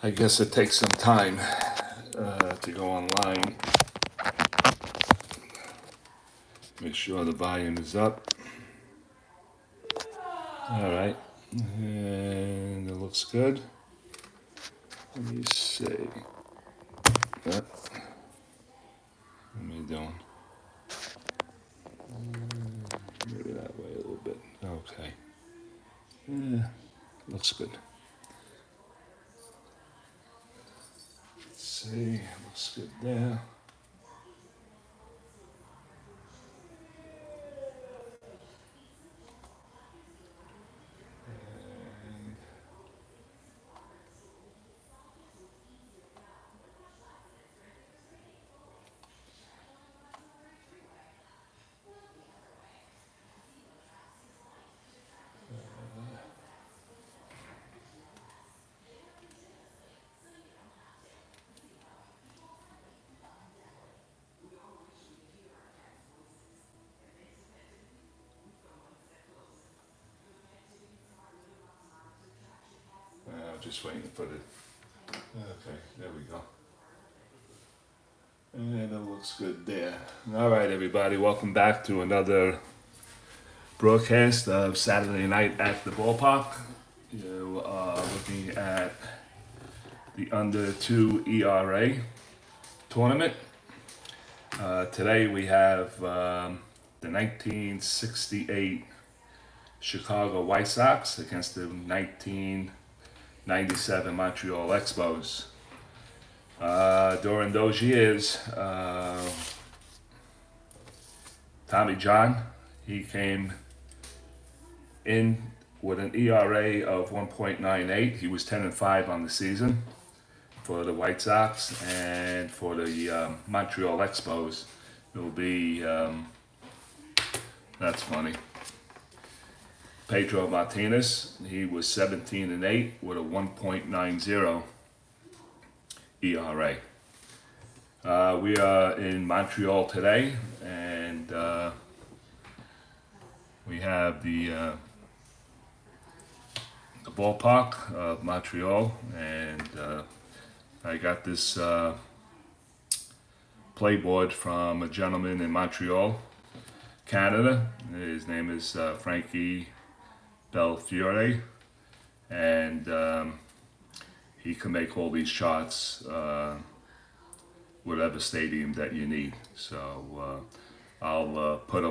I guess it takes some time to go online. Make sure the volume is up. All right, and it looks good. Let me see. What am I doing? Maybe that way a little bit. Okay. Yeah, looks good. Let's see, looks good there. Just waiting for the. Okay, there we go. And it looks good there. All right, everybody, welcome back to another broadcast of Saturday Night at the Ballpark. You are looking at the under 2 ERA tournament. Today we have the 1968 Chicago White Sox against the 1997 Montreal Expos. During those years, Tommy John, he came in with an ERA of 1.98. He was 10-5 on the season for the White Sox, and for the Montreal Expos, it will be, that's funny, Pedro Martinez. He was 17-8 with a 1.90 ERA. We are in Montreal today, and we have the ballpark of Montreal, and I got this playboard from a gentleman in Montreal, Canada. His name is Frankie BELLEFEUILLE, and he can make all these charts, whatever stadium that you need. So I'll put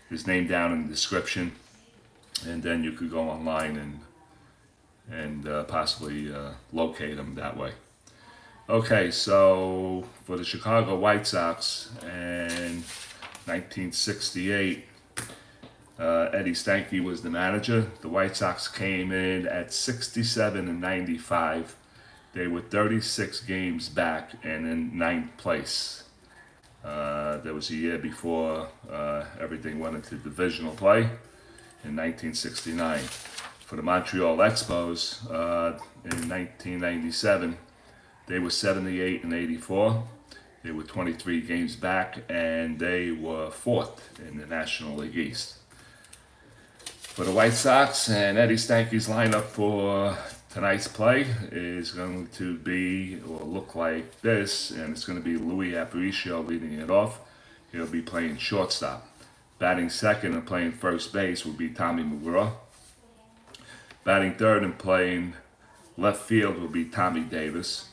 his name down in the description, and then you could go online and possibly locate him that way. Okay, so for the Chicago White Sox in 1968, Eddie Stanky was the manager. The White Sox came in at 67-95. They were 36 games back and in 9th place. There was a year before everything went into divisional play in 1969. For the Montreal Expos in 1997, they were 78-84. They were 23 games back, and they were 4th in the National League East. For the White Sox, and Eddie Stanky's lineup for tonight's play is going to be, or look like this, and it's going to be Louis Aparicio leading it off. He'll be playing shortstop. Batting second and playing first base will be Tommy McGraw. Batting third and playing left field will be Tommy Davis.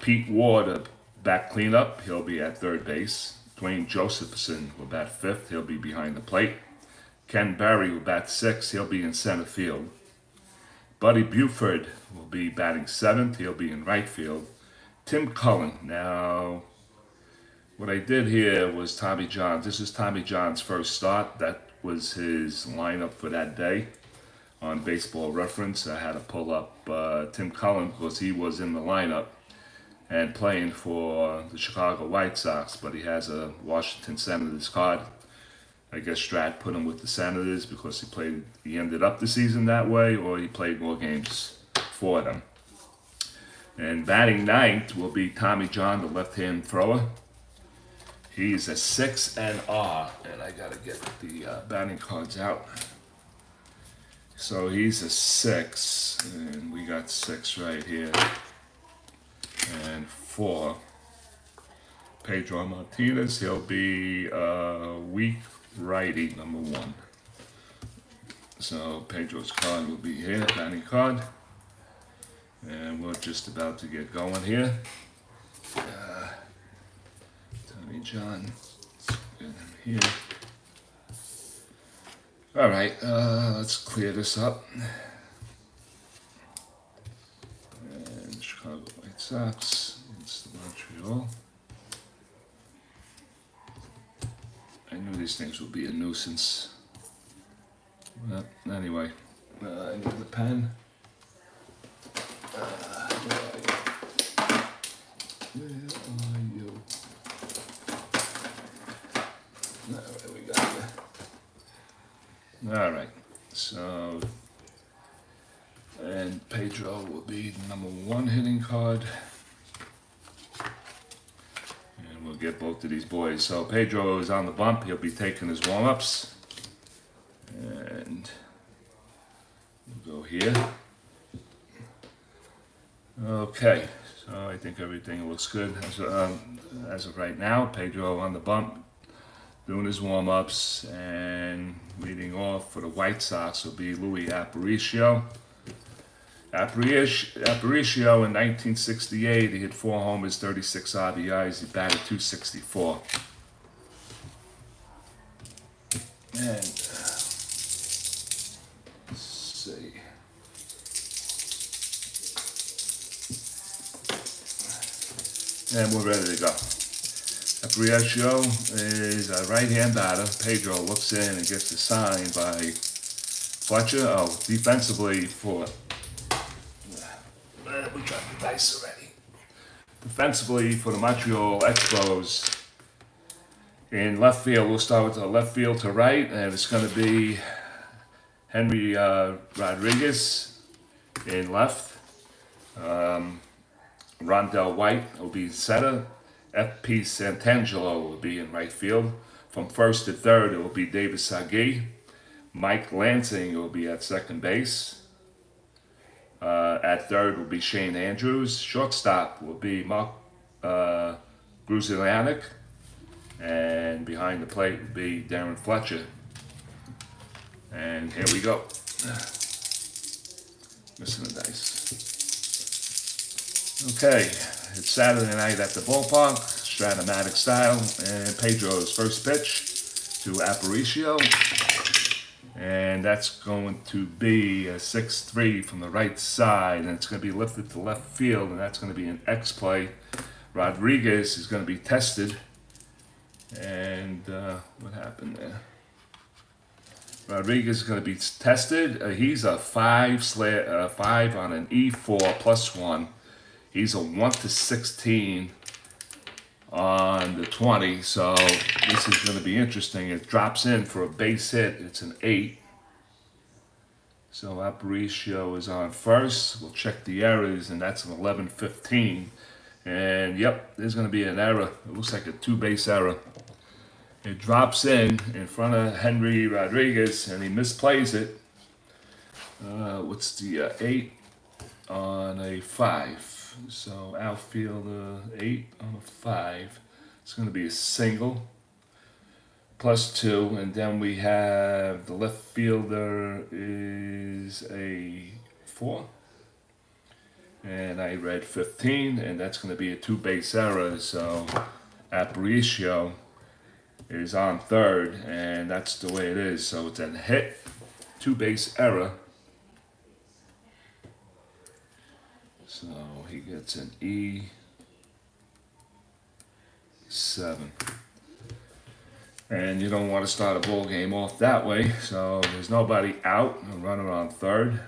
Pete Ward, back cleanup, he'll be at third base. Dwayne Josephson will bat fifth, he'll be behind the plate. Ken Berry will bat sixth, he'll be in center field. Buddy Buford will be batting seventh, he'll be in right field. Tim Cullen. Now, what I did here was Tommy John. This is Tommy John's first start. That was his lineup for that day on Baseball Reference. I had to pull up Tim Cullen because he was in the lineup and playing for the Chicago White Sox, but he has a Washington Senators card. I guess Strat put him with the Senators because he ended up the season that way, or he played more games for them. And batting ninth will be Tommy John, the left-hand thrower. He's a 6 and R, and I gotta get the batting cards out. So he's a 6, and we got 6 right here. And 4. Pedro Martinez, he'll be weak righty, number 1. So Pedro's card will be here, batting card. And we're just about to get going here. Tommy John, let's get him here. All right, let's clear this up. And Chicago White Sox against Montreal. I knew these things would be a nuisance. Well, anyway, I need the pen. Where are you? Alright, we got you. Alright, so, and Pedro will be number 1 hitting card. And we'll get both of these boys. So Pedro is on the bump. He'll be taking his warm-ups. And we'll go here. Okay, so I think everything looks good as of right now. Pedro on the bump, doing his warm-ups, and leading off for the White Sox will be Luis Aparicio. Aparicio in 1968, he hit 4 homers, 36 RBIs, he batted .264. And let's see. And we're ready to go. Aparicio is a right-hand batter. Pedro looks in and gets the sign by Fletcher. Oh, defensively for... we got the dice already. Defensively for the Montreal Expos. In left field, we'll start with the left field to right, and it's going to be Henry Rodriguez in left. Rondell White will be center. F.P. Santangelo will be in right field. From first to third, it will be David Sagui. Mike Lansing will be at second base. At third will be Shane Andrews. Shortstop will be Mark Gruzianic. And behind the plate will be Darren Fletcher. And here we go. Missing the dice. Okay, it's Saturday night at the ballpark, STRAT-O-MATIC style, and Pedro's first pitch to Aparicio. And that's going to be a 6-3 from the right side, and it's going to be lifted to left field, and that's going to be an X play. Rodriguez is going to be tested. And what happened there? Rodriguez is going to be tested. He's a 5 on an E4 +1. He's a 1-16 on the 20. So this is going to be interesting. It drops in for a base hit. It's an 8. So Aparicio is on first. We'll check the errors, and that's an 11-15. And yep, there's going to be an error. It looks like a 2-base error. It drops in front of Henry Rodriguez, and he misplays it. What's the 8 on a 5? So outfielder 8 on a 5. It's going to be a single. +2, and then we have the left fielder is a 4. And I read 15, and that's going to be a 2-base error. So Aparicio is on third, and that's the way it is. So it's a hit, 2-base error. So he gets an E7. And you don't want to start a ball game off that way. So there's nobody out, a runner on third.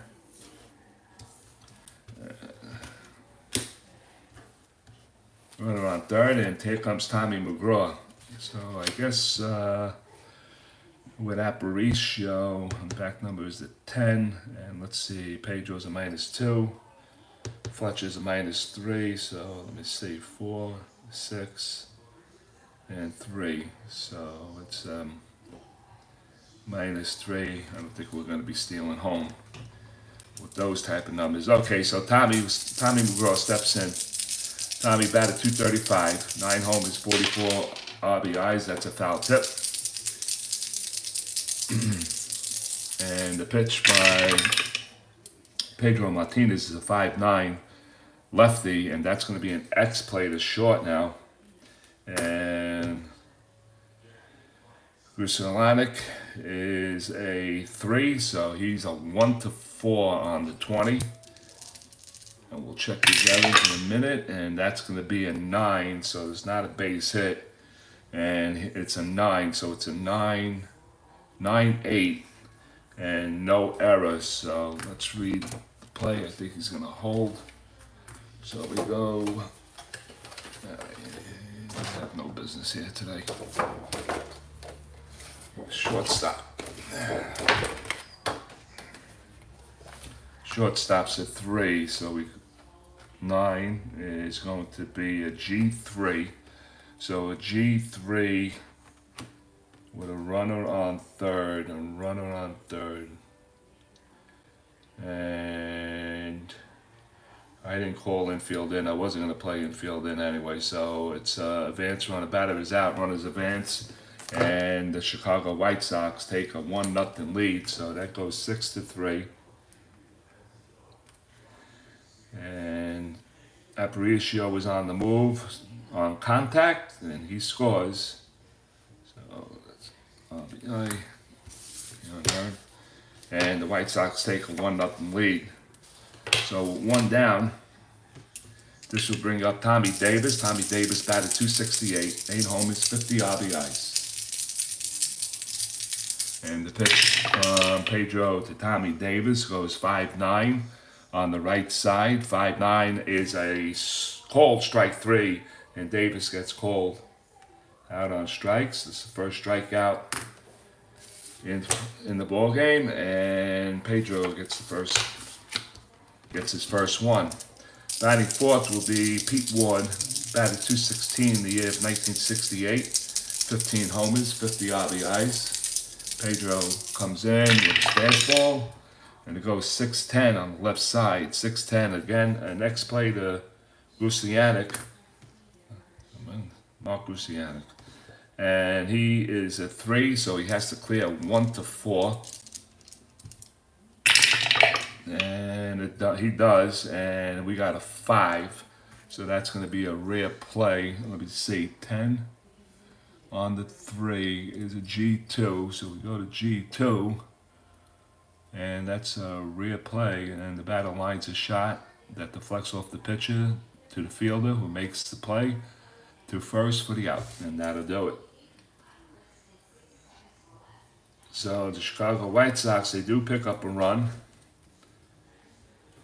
Runner on third, and here comes Tommy McGraw. So I guess with Aparicio, back number is the 10, and let's see, Pedro's a -2, Fletcher's a -3, so let me see, 4, 6, and 3. So it's -3. I don't think we're going to be stealing home with those type of numbers. Okay, so Tommy McGraw steps in. Tommy batted .235, 9 homers, 44 RBIs. That's a foul tip. And the pitch by Pedro Martinez is a 5'9" lefty, and that's going to be an X play to short now. And Rusalanik is a 3, so he's a 1-4 on the 20. And we'll check these errors in a minute, and that's going to be a 9, so there's not a base hit. And it's a 9, so it's a 9-8, and no errors. So let's read the play. I think he's going to hold. So we go. I have no business here today. Shortstop. Shortstop's a 3, so 9 is going to be a G3. So a G3 with a runner on third, and I didn't call infield in. I wasn't going to play infield in anyway, so it's advance run. The batter is out, runners advance, and the Chicago White Sox take a 1-0 lead, so that goes 6-3. And Aparicio was on the move, on contact, and he scores. So that's RBI. And the White Sox take a 1-0 lead. So 1 down. This will bring up Tommy Davis. Tommy Davis batted .268, 8 homers, 50 RBIs. And the pitch from Pedro to Tommy Davis goes 5-9 on the right side. 5-9 is a called strike 3, and Davis gets called out on strikes. This is the first strikeout in the ball game, and Pedro gets his first one. Batting fourth will be Pete Ward, batted .216 in the year of 1968, 15 homers, 50 RBIs. Pedro comes in with his fastball, and it goes 6-10 on the left side. 6-10 again. And next play to Mark Rusianic. And he is a 3, so he has to clear 1-4. And he does, and we got a 5. So that's going to be a rare play. Let me see, 10 on the 3 is a G2. So we go to G2. And that's a rare play, and the batter lines a shot that deflects off the pitcher to the fielder, who makes the play to first for the out, and that'll do it. So the Chicago White Sox, they do pick up a run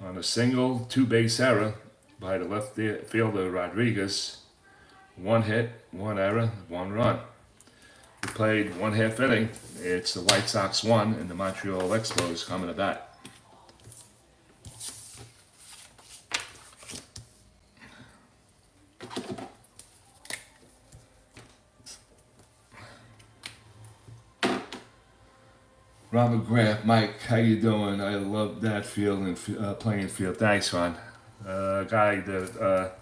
on a single 2-base error by the left fielder Rodriguez. 1 hit, 1 error, 1 run. We played 1/2 inning. It's the White Sox 1 and the Montreal Expos coming to bat. Robert Grant, Mike, how you doing? I love that field and playing field. Thanks, Ron. Guy that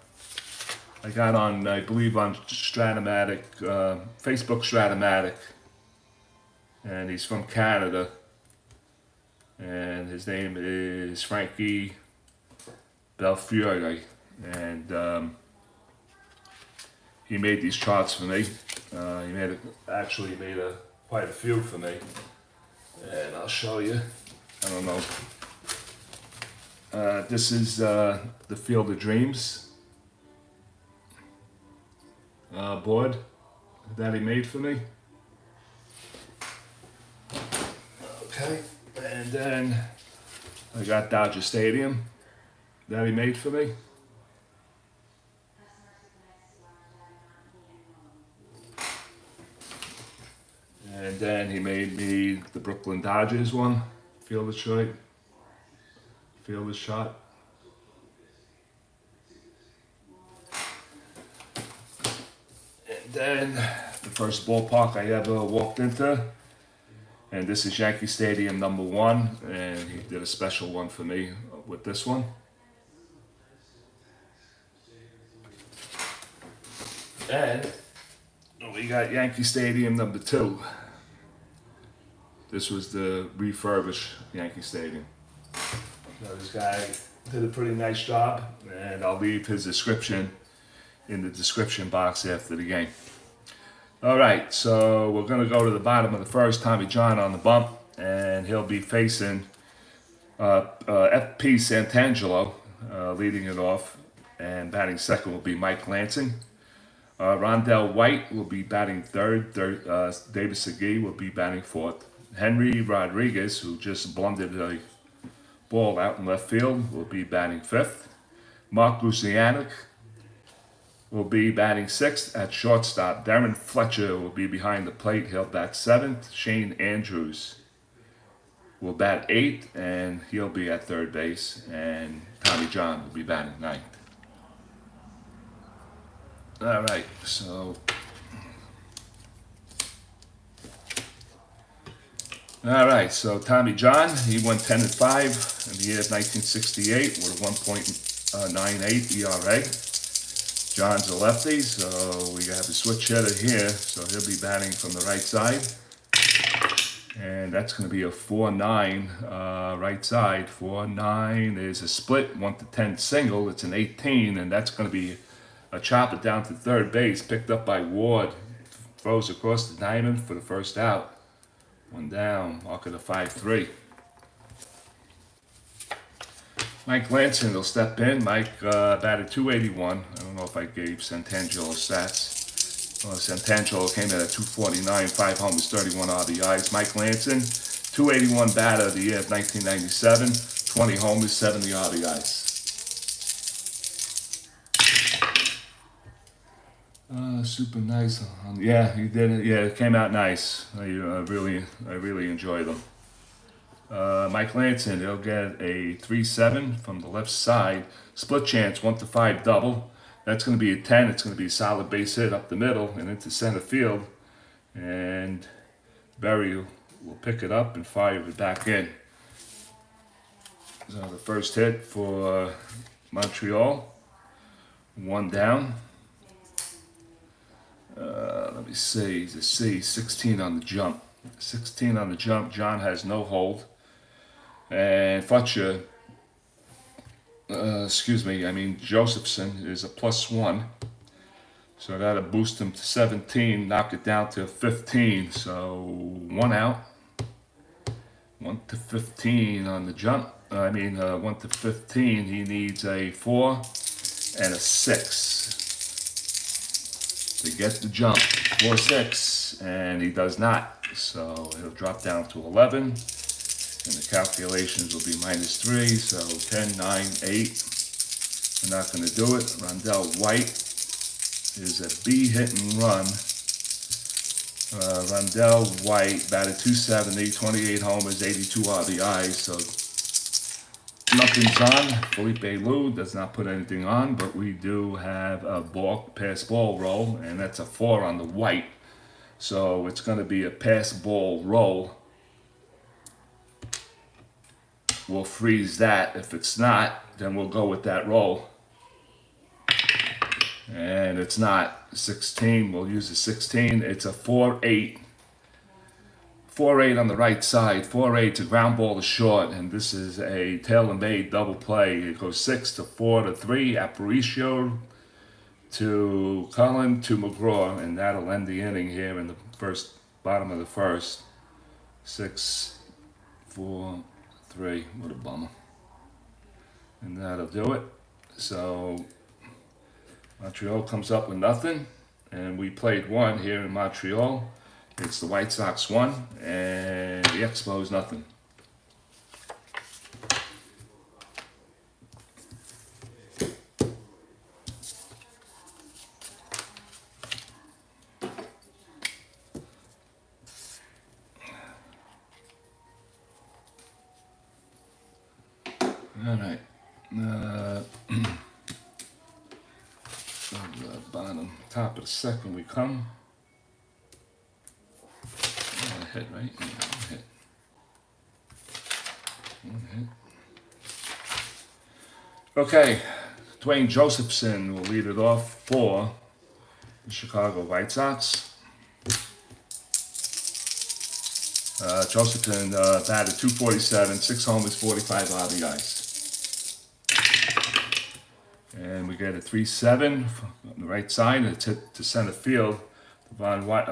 I got on, I believe, on STRAT-O-MATIC, Facebook STRAT-O-MATIC, and he's from Canada, and his name is Frankie BELLEFEUILLE, and he made these charts for me. He made quite a few for me, and I'll show you. I don't know. This is the Field of Dreams board that he made for me. Okay, and then I got Dodger Stadium that he made for me. And then he made me the Brooklyn Dodgers one, Field of Detroit, Field of Shot. And then the first ballpark I ever walked into, And this is Yankee Stadium #1, and he did a special one for me with this one. And we got Yankee Stadium #2. This was the refurbished Yankee Stadium. So this guy did a pretty nice job, and I'll leave his description in the description box after the game. All right, so we're going to go to the bottom of the first. Tommy John on the bump, and he'll be facing FP Santangelo leading it off, and batting second will be Mike Lansing. Rondell White will be batting third. David Segui will be batting fourth. Henry Rodriguez, who just blundered a ball out in left field, will be batting fifth. Mark Gruzianic will be batting sixth at shortstop. Darren Fletcher will be behind the plate. He'll bat seventh. Shane Andrews will bat eighth, and he'll be at third base. And Tommy John will be batting ninth. All right, so Tommy John, he went 10-5 in the year of 1968 with a 1.98 ERA. John's a lefty, so we have a switch hitter here, so he'll be batting from the right side. And that's going to be a 4-9 right side. 4-9 is a split, 1-10 single. It's an 18, and that's going to be a chopper down to third base, picked up by Ward. Throws across the diamond for the first out. One down, mark of the 5-3. Mike Lansing will step in. Mike batted .281. I don't know if I gave Santangelo stats. Santangelo came in at .249, 5 homers, 31 RBIs. Mike Lansing, .281 batter of the year of 1997, 20 homers, 70 RBIs. Super nice. Yeah, he did it. Yeah, it came out nice. I really enjoy them. Mike Lansing, he'll get a 3-7 from the left side. Split chance, 1-5 double. That's going to be a 10. It's going to be a solid base hit up the middle and into center field. And Berry will pick it up and fire it back in. So the first hit for Montreal. One down. Let me see. 16 on the jump. 16 on the jump. John has no hold. And Fletcher, Josephson is a +1. So that'll boost him to 17, knock it down to 15. So 1 out. 1-15 on the jump. 1-15. He needs a 4 and a 6 to get the jump. 4-6, and he does not. So he'll drop down to 11. And the calculations will be -3, so 10, 9, 8. We're not going to do it. Rondell White is a B hit and run. Rondell White batted .270, 28 homers, 82 RBIs. So nothing's on. Felipe Lou does not put anything on, but we do have a pass ball roll, and that's a 4 on the White. So it's going to be a pass ball roll. We'll freeze that. If it's not, then we'll go with that roll. And it's not 16. We'll use a 16. It's a 4-8. 4-8 on the right side. 4-8 to ground ball to short. And this is a tailor-made double play. It goes 6 to 4 to 3. Aparicio to Cullen to McGraw. And that'll end the inning here in the bottom of the first. 6, 4, 3. What a bummer. And that'll do it. So Montreal comes up with nothing, and we played 1 here in Montreal. It's the White Sox 1 and the Expos nothing. All right. Top of the second we come. Hit, right? Yeah, hit. Okay, Dwayne Josephson will lead it off for the Chicago White Sox. Josephson batted .247, 6 homers, 45 RBIs. And we get a 3-7 on the right side. It's hit to center field. Devon White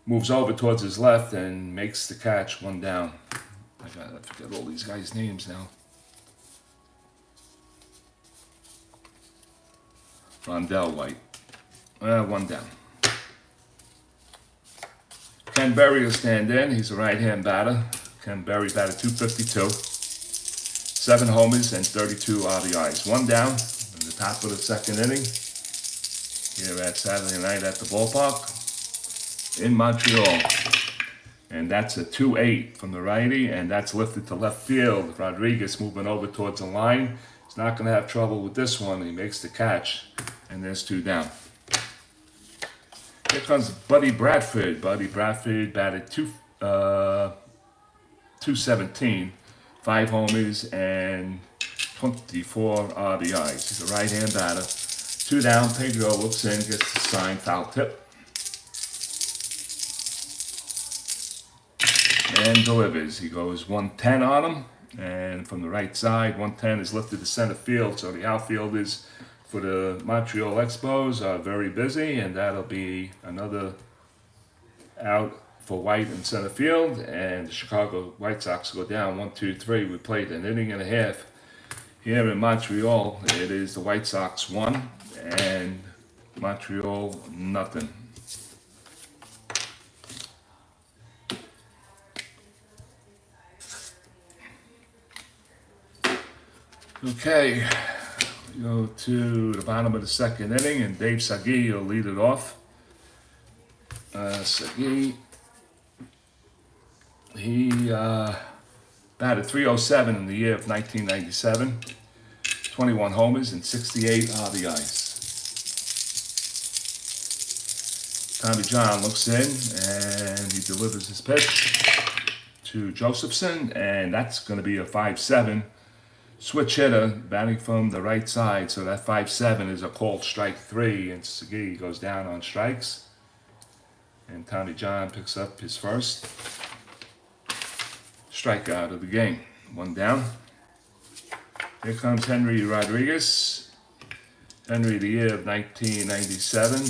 moves over towards his left and makes the catch, 1 down. I forget all these guys' names now. Rondell White. 1 down. Ken Berry will stand in. He's a right-hand batter. Ken Berry batted .252. 7 homers and 32 RBIs. 1 down in the top of the second inning. Here at Saturday night at the ballpark in Montreal. And that's a 2-8 from the righty, and that's lifted to left field. Rodriguez moving over towards the line. He's not going to have trouble with this one. He makes the catch, and there's 2 down. Here comes Buddy Bradford. Buddy Bradford batted .217, 5 homers and 24 RBIs. He's a right-hand batter. 2 down. Pedro looks in, gets the sign, foul tip, and delivers. He goes 110 on him, and from the right side, 110 is lifted to center field. So the outfielders for the Montreal Expos are very busy, and that'll be another out for White in center field, and the Chicago White Sox go down 1-2-3. We played an inning and a half here in Montreal. It is the White Sox 1 and Montreal nothing. Okay. Go to the bottom of the second inning, and Dave Segui will lead it off. Segui, he batted .307 in the year of 1997, 21 homers and 68 RBIs. Tommy John looks in, and he delivers his pitch to Josephson, and that's going to be a 5-7. Switch hitter batting from the right side, so that 5-7 is a called strike 3, and Segui goes down on strikes. And Tommy John picks up his first strikeout of the game. 1 down. Here comes Henry Rodriguez. Henry, the year of 1997,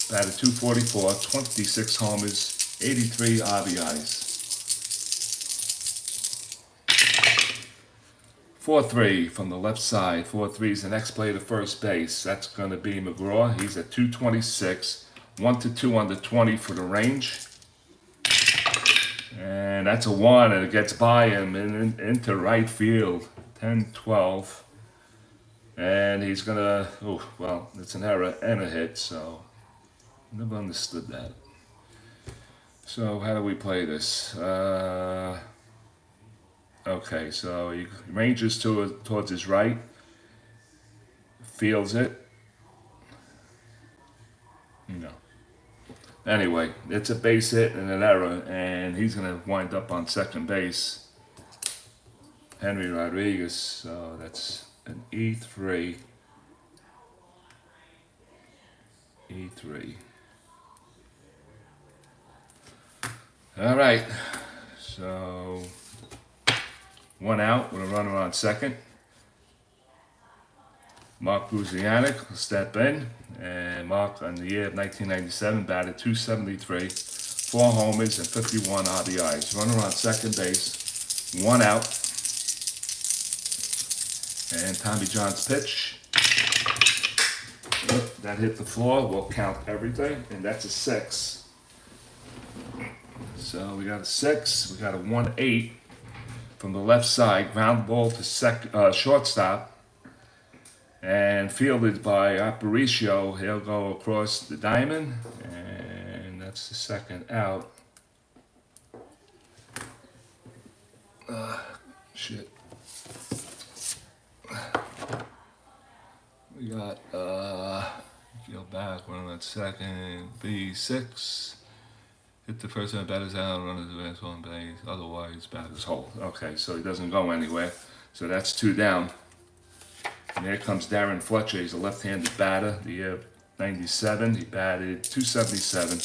batted .244, 26 homers, 83 RBIs. 4-3 from the left side. 4-3 is the next play to first base. That's going to be McGraw. He's at .226. 1-2 on the 20 for the range. And that's a 1, and it gets by him into right field. 10-12. And he's going to, oh, well, it's an error and a hit, so never understood that. So how do we play this? Okay, so he ranges towards his right, fields it. No. Anyway, it's a base hit and an error, and he's going to wind up on second base. Henry Rodriguez, so that's an E3. E3. All right, so 1 out with a runner on second. Mark Buzianic will step in, and Mark, on the year of 1997, batted .273, 4 homers and 51 RBIs. Runner on second base, 1 out. And Tommy John's pitch, that hit the floor. We'll count everything, and that's a 6. So we got a 6, we got a 1-8 from the left side, ground ball to shortstop, and fielded by Aparicio. He'll go across the diamond, and that's the second out. Shit. We got, go back 1 second, B6. Hit the first time batter's out, runners advance on base, otherwise batter's hold. Okay, so he doesn't go anywhere. So that's 2 down. And here comes Darren Fletcher. He's a left-handed batter. The year 97, he batted .277,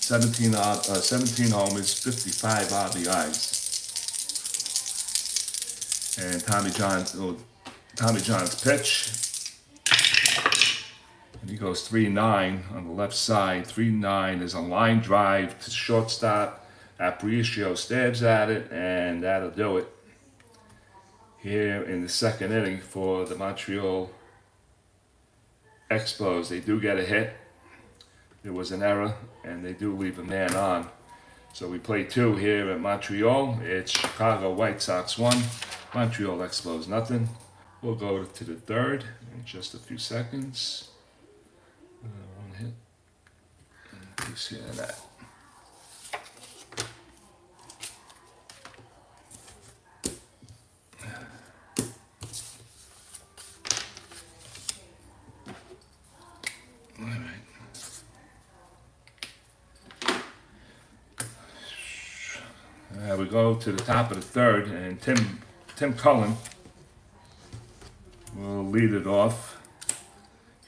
17 homers, 55 RBIs. And Tommy John's pitch. And he goes 3-9 on the left side. 3-9 is a line drive to shortstop. Aparicio stabs at it, and that'll do it. Here in the second inning for the Montreal Expos, they do get a hit. There was an error, and they do leave a man on. So we play 2 here at Montreal. It's Chicago White Sox 1, Montreal Expos nothing. We'll go to the third in just a few seconds. 1 hit. You see that. All right. We go to the top of the third, and Tim Cullen will lead it off.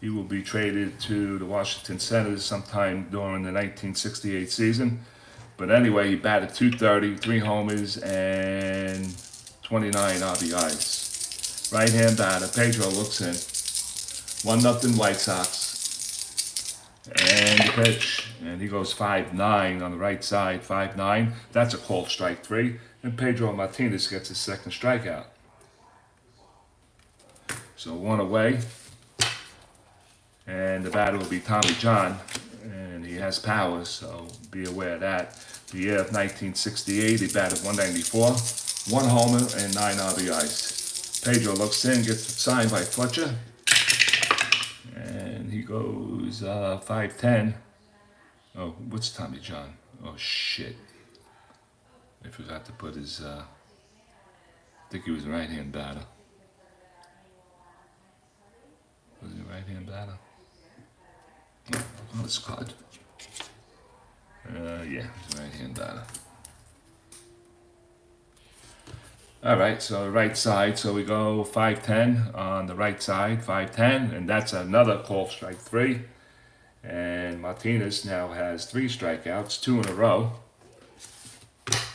He will be traded to the Washington Senators sometime during the 1968 season. But anyway, he batted .230, 3 homers, and 29 RBIs. Right-hand batter, Pedro looks in. 1-0 White Sox. And the pitch, and he goes 5-9 on the right side, 5-9. That's a called strike 3. And Pedro Martinez gets his second strikeout. So 1 away. And the batter will be Tommy John. And he has power, so be aware of that. The year of 1968, he batted .194, 1 homer, and 9 RBIs. Pedro looks in, gets signed by Fletcher. And he goes 5-10. Oh, what's Tommy John? Oh, shit. I forgot to put his, I think he was a right-hand batter. Was he a right-hand batter? No, on his card. Yeah, he's a right-hand batter. All right, so right side, so we go 5-10 on the right side, 5-10, and that's another call strike 3. And Martinez now has 3 strikeouts, 2 in a row.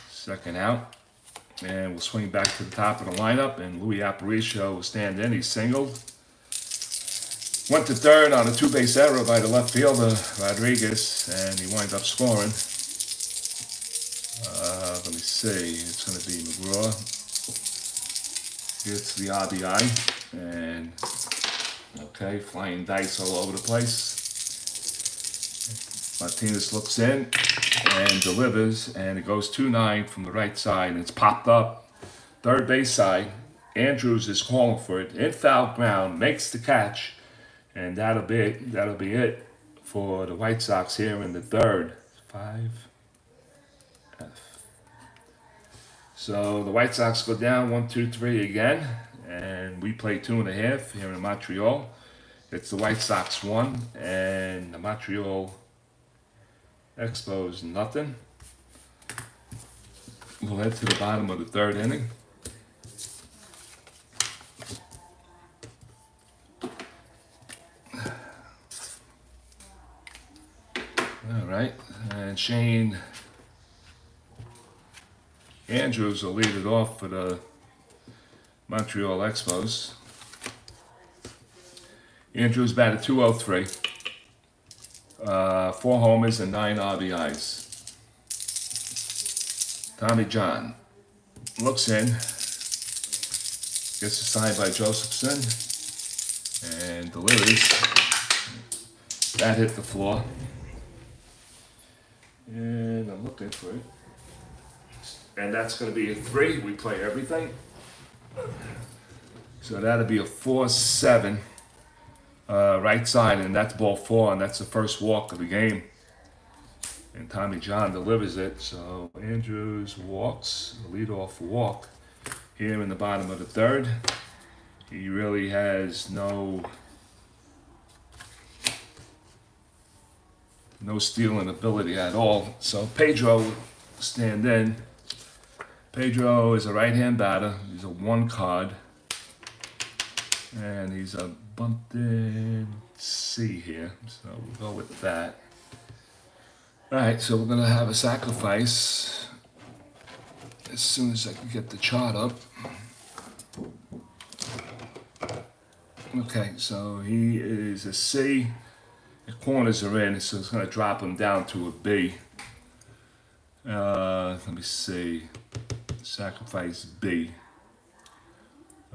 Second out, and we'll swing back to the top of the lineup, and Luis Aparicio will stand in. He's singled. Went to third on a 2-base error by the left fielder, Rodriguez, and he winds up scoring. Let me see, it's going to be McGraw. Gets the RBI, and okay, flying dice all over the place. Martinez looks in and delivers, and it goes 2-9 from the right side, and it's popped up. Third base side, Andrews is calling for it, in foul ground, makes the catch, and that'll be it for the White Sox here in the third. 5F. So the White Sox go down 1-2-3 again, and we play 2.5 here in Montreal. It's the White Sox 1 and the Montreal Expos nothing. We'll head to the bottom of the third inning. All right, and Shane Andrews will lead it off for the Montreal Expos. Andrews batted .203, 4 homers and 9 RBIs. Tommy John looks in, gets a sign by Josephson, and delivers. That hit the floor. And I'm looking for it. And that's going to be a 3. We play everything. So that'll be a 4-7 right side, and that's ball 4, and that's the first walk of the game. And Tommy John delivers it. So Andrews walks, a leadoff walk here in the bottom of the third. He really has no No stealing ability at all. So Pedro stand in. Pedro is a right-hand batter. He's a 1 card. And he's a bunted C here. So we'll go with that. Alright, so we're going to have a sacrifice as soon as I can get the chart up. Okay, so he is a C. The corners are in, so it's going to drop him down to a B. Let me see. Sacrifice B.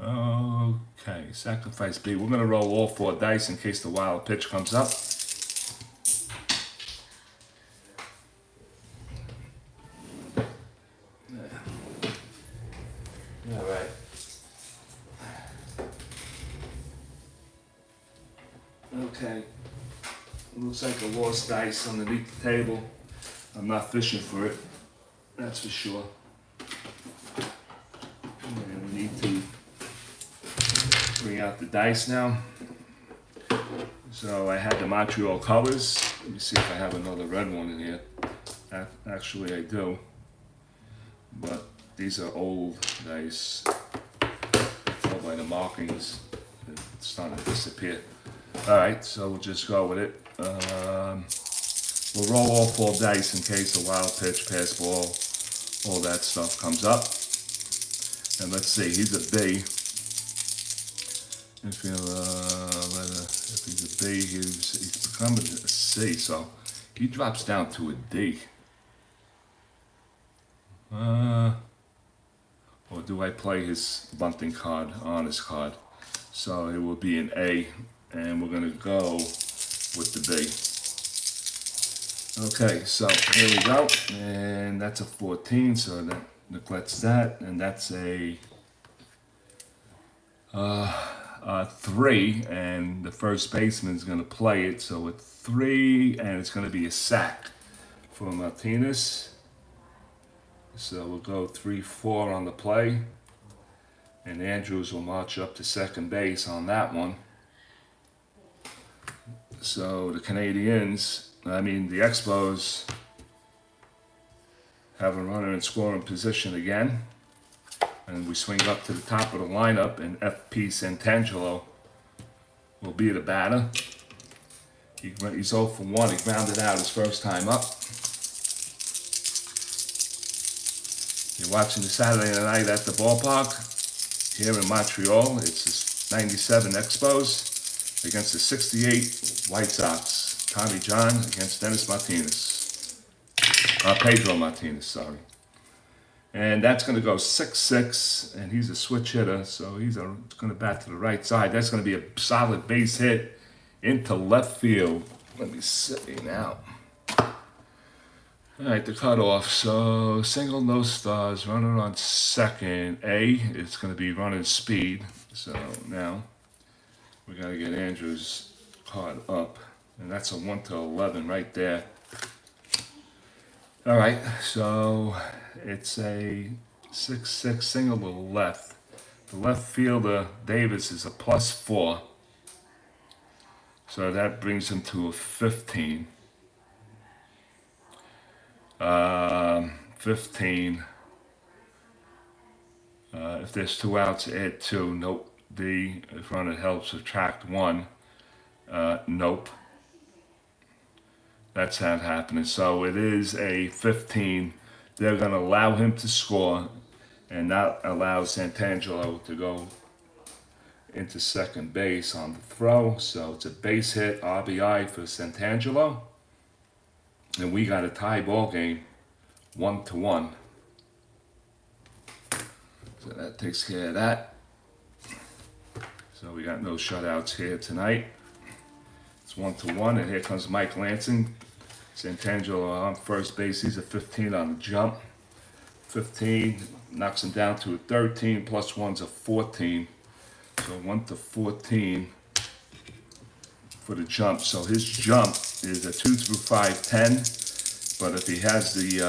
Okay, sacrifice B. We're going to roll all 4 dice in case the wild pitch comes up. All right. Okay. Looks like a lost dice underneath the table. I'm not fishing for it, that's for sure. And we need to bring out the dice now. So I had the Montreal colors. Let me see if I have another red one in here. Actually I do. But these are old dice. All by the markings. It's starting to disappear. Alright, so we'll just go with it. We'll roll all 4 dice in case a wild pitch, pass ball, all that stuff comes up. And let's see, he's a B. If he's a B, he's becoming a C, so he drops down to a D. Or do I play his bunting card on his card? So it will be an A, and we're going to go with the B. Okay, so here we go, and that's a 14, so that neglects that, and that's a 3, and the first baseman is going to play it, so it's 3, and it's going to be a sack for Martinez. So we'll go 3-4 on the play, and Andrews will march up to second base on that one. So the the Expos have a runner in scoring position again. And we swing up to the top of the lineup, and FP Santangelo will be the batter. He's 0 for 1. He grounded out his first time up. You're watching the Saturday night at the ballpark here in Montreal. It's the 97 Expos against the 68 White Sox. Tommy John against Dennis Martinez. Pedro Martinez, sorry. And that's going to go 6-6, and he's a switch hitter, so he's going to bat to the right side. That's going to be a solid base hit into left field. Let me see now. All right, the cutoff. So single, no stars, runner on second. A, it's going to be running speed. So now we got to get Andrews caught up, and that's a 1 to 11 right there. All right, so it's a 6-6 single to the left. The left fielder, Davis, is a +4. So that brings him to a 15. 15. If there's 2 outs, add 2. Nope. D, if runner helps, subtract 1. Nope. That's not happening. So it is a 15. They're going to allow him to score and not allow Santangelo to go into second base on the throw. So it's a base hit, RBI for Santangelo. And we got a tie ball game, 1-1. So that takes care of that. So we got no shutouts here tonight. It's 1-1, and here comes Mike Lansing. Santangelo on first base. He's a 15 on the jump. 15 knocks him down to a 13. +1's a 14. So 1-14 for the jump. So his jump is a 2 through 5, 10. But if he has the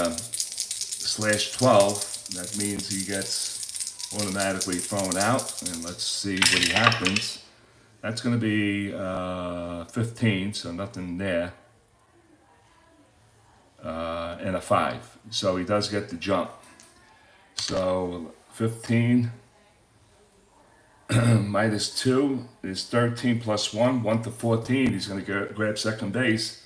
/12, that means he gets automatically thrown out. And let's see what happens. That's going to be 15, so nothing there. and a 5. So he does get the jump. So 15 minus 2 is 13 plus 1, 1 to 14. He's going to grab second base.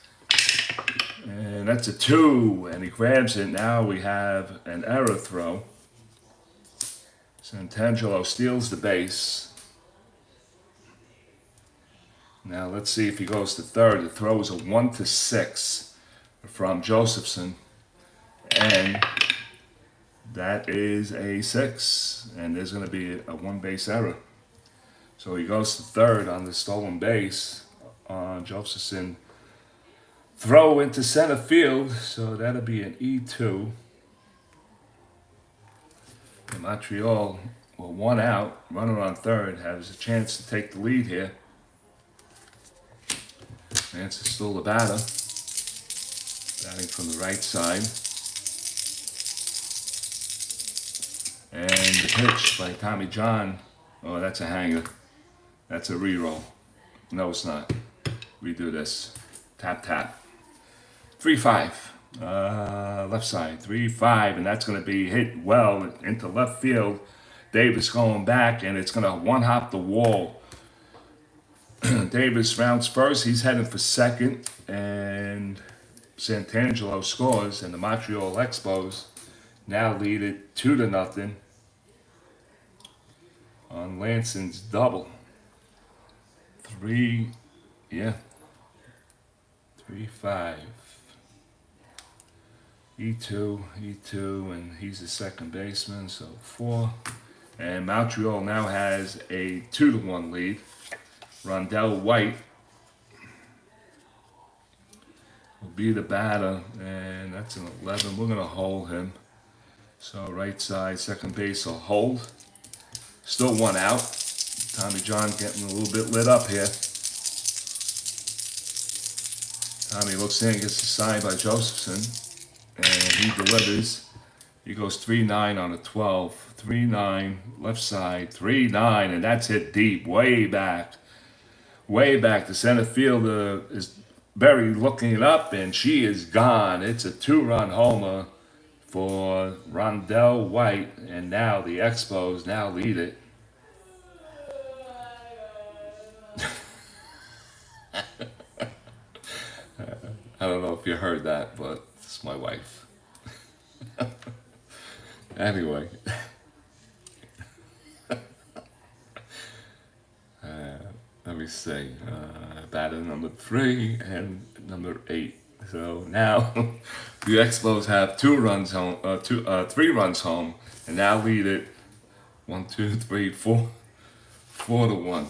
And that's a 2, and he grabs it. Now we have an error throw. Santangelo steals the base. Now let's see if he goes to third. The throw is a 1 to 6 from Josephson. And that is a 6. And there's going to be a 1 base error. So he goes to third on the stolen base on Josephson. Throw into center field. So that'll be an E2. And Montreal, well, 1 out, runner on third, has a chance to take the lead here. Nance is still the batter, batting from the right side. And the pitch by Tommy John, oh, that's a hanger. That's a re-roll. No, it's not. Redo this. Tap, tap. 3-5. Left side. 3-5, and that's going to be hit well into left field. Davis going back, and it's going to one-hop the wall. Davis rounds first. He's heading for second, and Santangelo scores, and the Montreal Expos now lead it 2-0 on Lanson's double. 3-5. E2, and he's the second baseman, so 4. And Montreal now has a 2-1 lead. Rondell White will be the batter, and that's an 11. We're going to hold him. So right side, second base will hold. Still 1 out. Tommy John getting a little bit lit up here. Tommy looks in, gets the sign by Josephson, and he delivers. He goes 3-9 on a 12. 3-9, left side, 3-9, and that's hit deep, way back. Way back. The center fielder is Berry looking it up, and she is gone. It's a 2-run homer for Rondell White, and now the Expos now lead it. I don't know if you heard that, but it's my wife. Anyway. Let me see. Batter number 3 and number 8. So now the Expos have 3 runs home, and now lead it 1, 2, 3, 4, 4-1.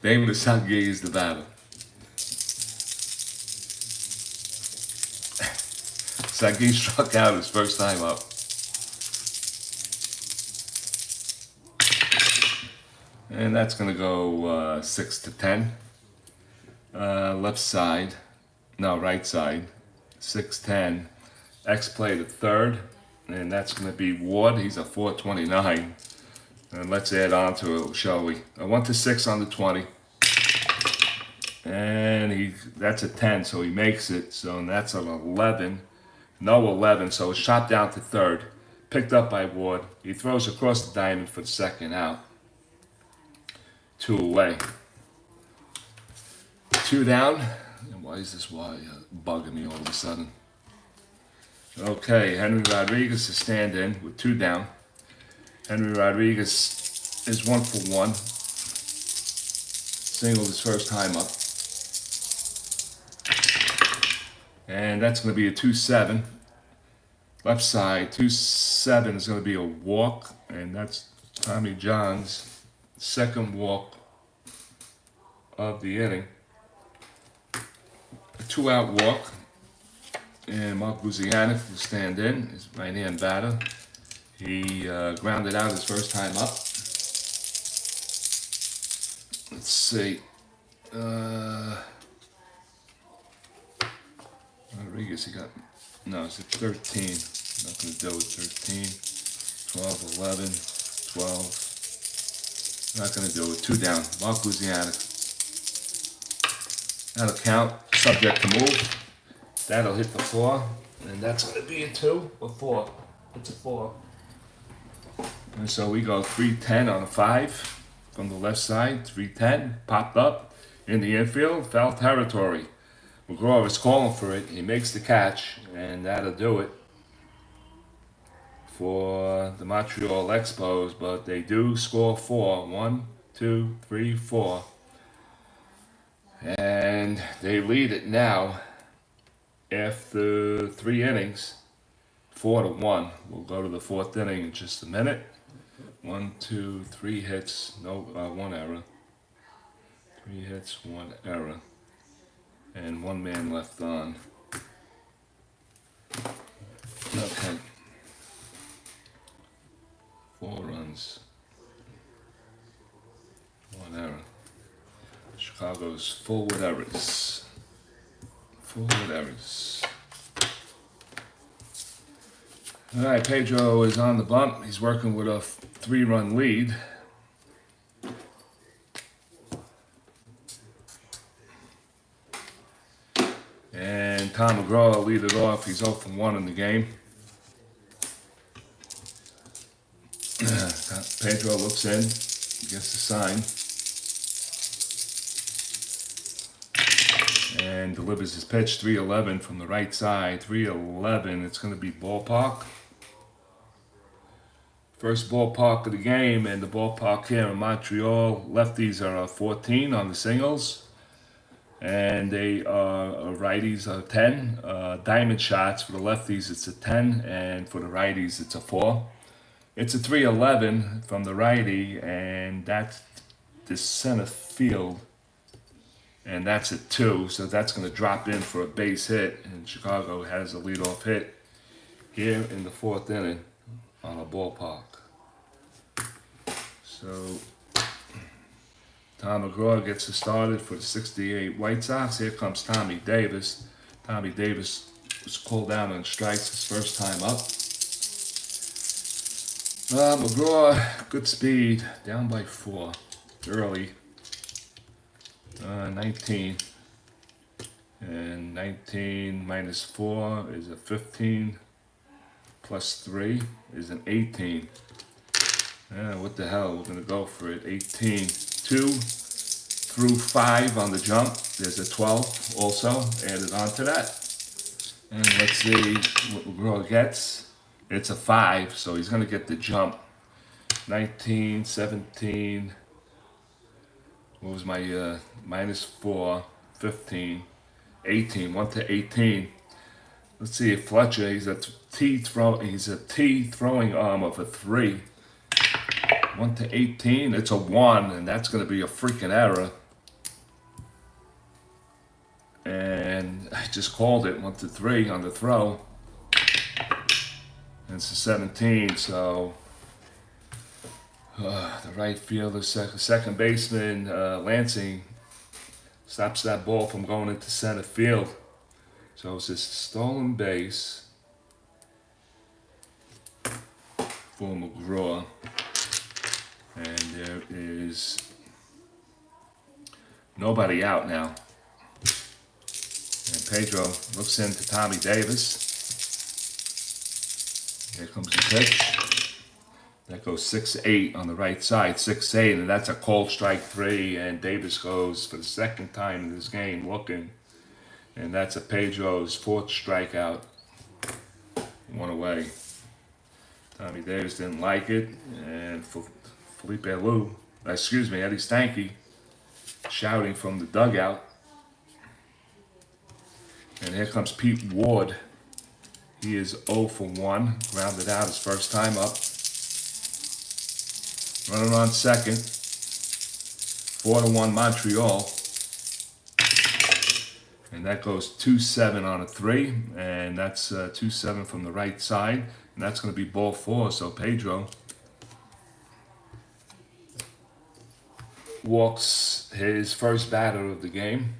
David Sagi is the batter. Sagi struck out his first time up. And that's going to go 6-10. Left side, no, right side, 6-10. X play the third, and that's going to be Ward. He's a 429. And let's add on to it, shall we? A 1-6 on the 20. And that's a 10, so he makes it. So that's an 11. No 11, so it's shot down to third. Picked up by Ward. He throws across the diamond for the second out. 2 away. 2 down. And why is this bugging me all of a sudden? Okay, Henry Rodriguez is standing with 2 down. Henry Rodriguez is 1 for 1. Singled his first time up. And that's going to be a 2-7. Left side, 2-7 is going to be a walk. And that's Tommy John's second walk of the inning. A 2-out walk. And Mark Buzianic will stand in, his right-hand batter. He grounded out his first time up. Let's see. Rodriguez, he got, no, it's at 13. Nothing to do with 13. 12, 11, 12. Not going to do it. 2 down. Mark Buzianic. That'll count. Subject to move. That'll hit the 4, and that's going to be a 2 or 4. It's a 4. And so we go 310 on a 5 from the left side. 310 popped up in the infield, foul territory. McGraw is calling for it. He makes the catch, and that'll do it for the Montreal Expos. But they do score 4. 1, 2, 3, 4. And they lead it now after 3 innings, 4-1. We'll go to the 4th inning in just a minute. 1, 2, 3 hits, no, 1 error. 3 hits, 1 error, and 1 man left on. Okay. 4 runs, 1 error. Chicago's full with errors. Full with errors. All right, Pedro is on the bump. He's working with a 3-run lead. And Tom McGraw will lead it off. He's 0 for 1 in the game. Pedro looks in, gets the sign, and delivers his pitch. 3-11 from the right side. 3-11. It's going to be ballpark. First ballpark of the game, and the ballpark here in Montreal. Lefties are 14 on the singles, and they righties are 10. Diamond shots for the lefties, it's a 10, and for the righties, it's a 4. It's a 3-11 from the righty, and that's the center field, and that's a 2, so that's going to drop in for a base hit, and Chicago has a leadoff hit here in the 4th inning on a ballpark. So Tom McGraw gets it started for the 68 White Sox. Here comes Tommy Davis. Tommy Davis was called down on strikes his first time up. McGraw, good speed, down by 4 early. 19. And 19 minus 4 is a 15. Plus 3 is an 18. What the hell? We're going to go for it. 18. 2 through 5 on the jump. There's a 12 also added on to that. And let's see what McGraw gets. It's a 5, so he's going to get the jump. 19, 17. What was my minus 4? 15. 18. 1 to 18. Let's see if Fletcher, he's a T throwing arm of a 3. 1 to 18, it's a 1, and that's going to be a freaking error. And I just called it 1 to 3 on the throw. And it's a 17, so the right fielder, second baseman, Lansing, stops that ball from going into center field. So it's a stolen base for McGraw. And there is nobody out now. And Pedro looks into Tommy Davis. Here comes the pitch. That goes 6-8 on the right side, 6-8, and that's a cold strike 3. And Davis goes for the 2nd time in this game looking. And that's a Pedro's 4th strikeout. 1 away. Tommy Davis didn't like it, and for Eddie Stanky, shouting from the dugout. And here comes Pete Ward. He is 0 for 1, grounded out his first time up. Running on second, 4-1 Montreal. And that goes 2-7 on a 3, and that's 2-7 from the right side, and that's going to be ball 4. So Pedro walks his first batter of the game.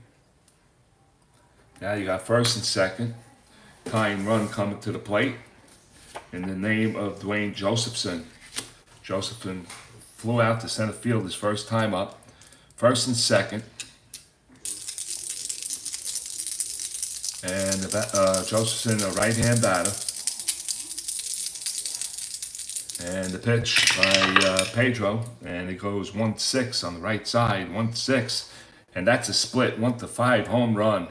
Now you got first and second. Tying run coming to the plate in the name of Dwayne Josephson. Josephson flew out to center field his first time up. First and second. And Josephson, a right-hand batter. And the pitch by Pedro, and it goes 1-6 on the right side, 1-6, and that's a split, 1-5 home run,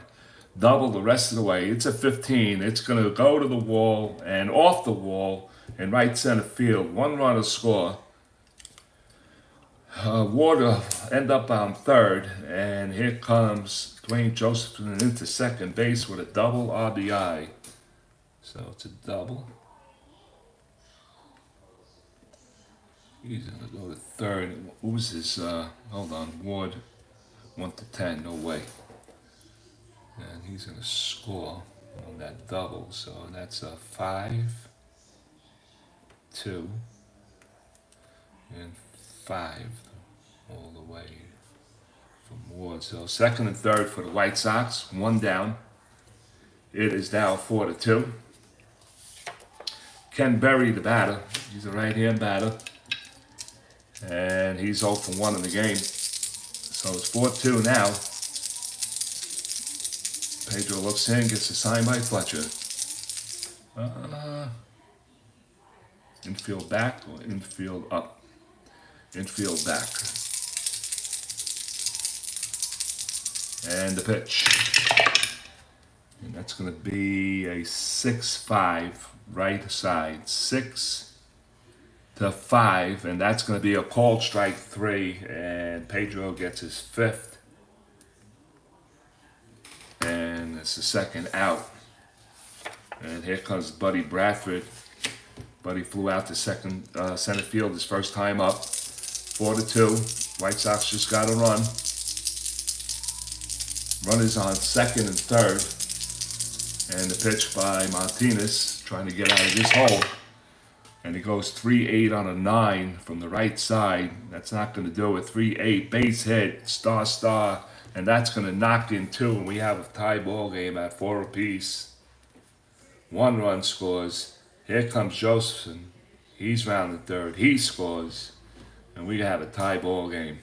double the rest of the way. It's a 15. It's going to go to the wall and off the wall in right center field. One run to score. Ward will end up on third, and here comes Dwayne Josephson into second base with a double RBI. So it's a double. He's going to go to third. What was his, hold on, Ward, 1-10, no way. And he's going to score on that double, so that's a 5-2 and 5 all the way from Ward. So second and third for the White Sox, one down. It is now 4-2. Ken Berry, the batter, he's a right-hand batter. And he's 0 for 1 in the game. So it's 4-2 now. Pedro looks in, gets a sign by Fletcher. Infield back or infield up? Infield back. And the pitch. And that's going to be a 6-5 right side. 6-5, and that's going to be a called strike 3, and Pedro gets his 5th, and it's the second out. And here comes Buddy Bradford. Buddy flew out to second center field his first time up. 4-2. White Sox just got a run. Runners on second and third, and the pitch by Martinez trying to get out of this hole. And he goes 3-8 on a 9 from the right side. That's not going to do it. 3-8, base hit, star, and that's going to knock in 2. And we have a tie ball game at 4 apiece. 1 run scores. Here comes Josephson. He's rounded third. He scores, and we have a tie ball game.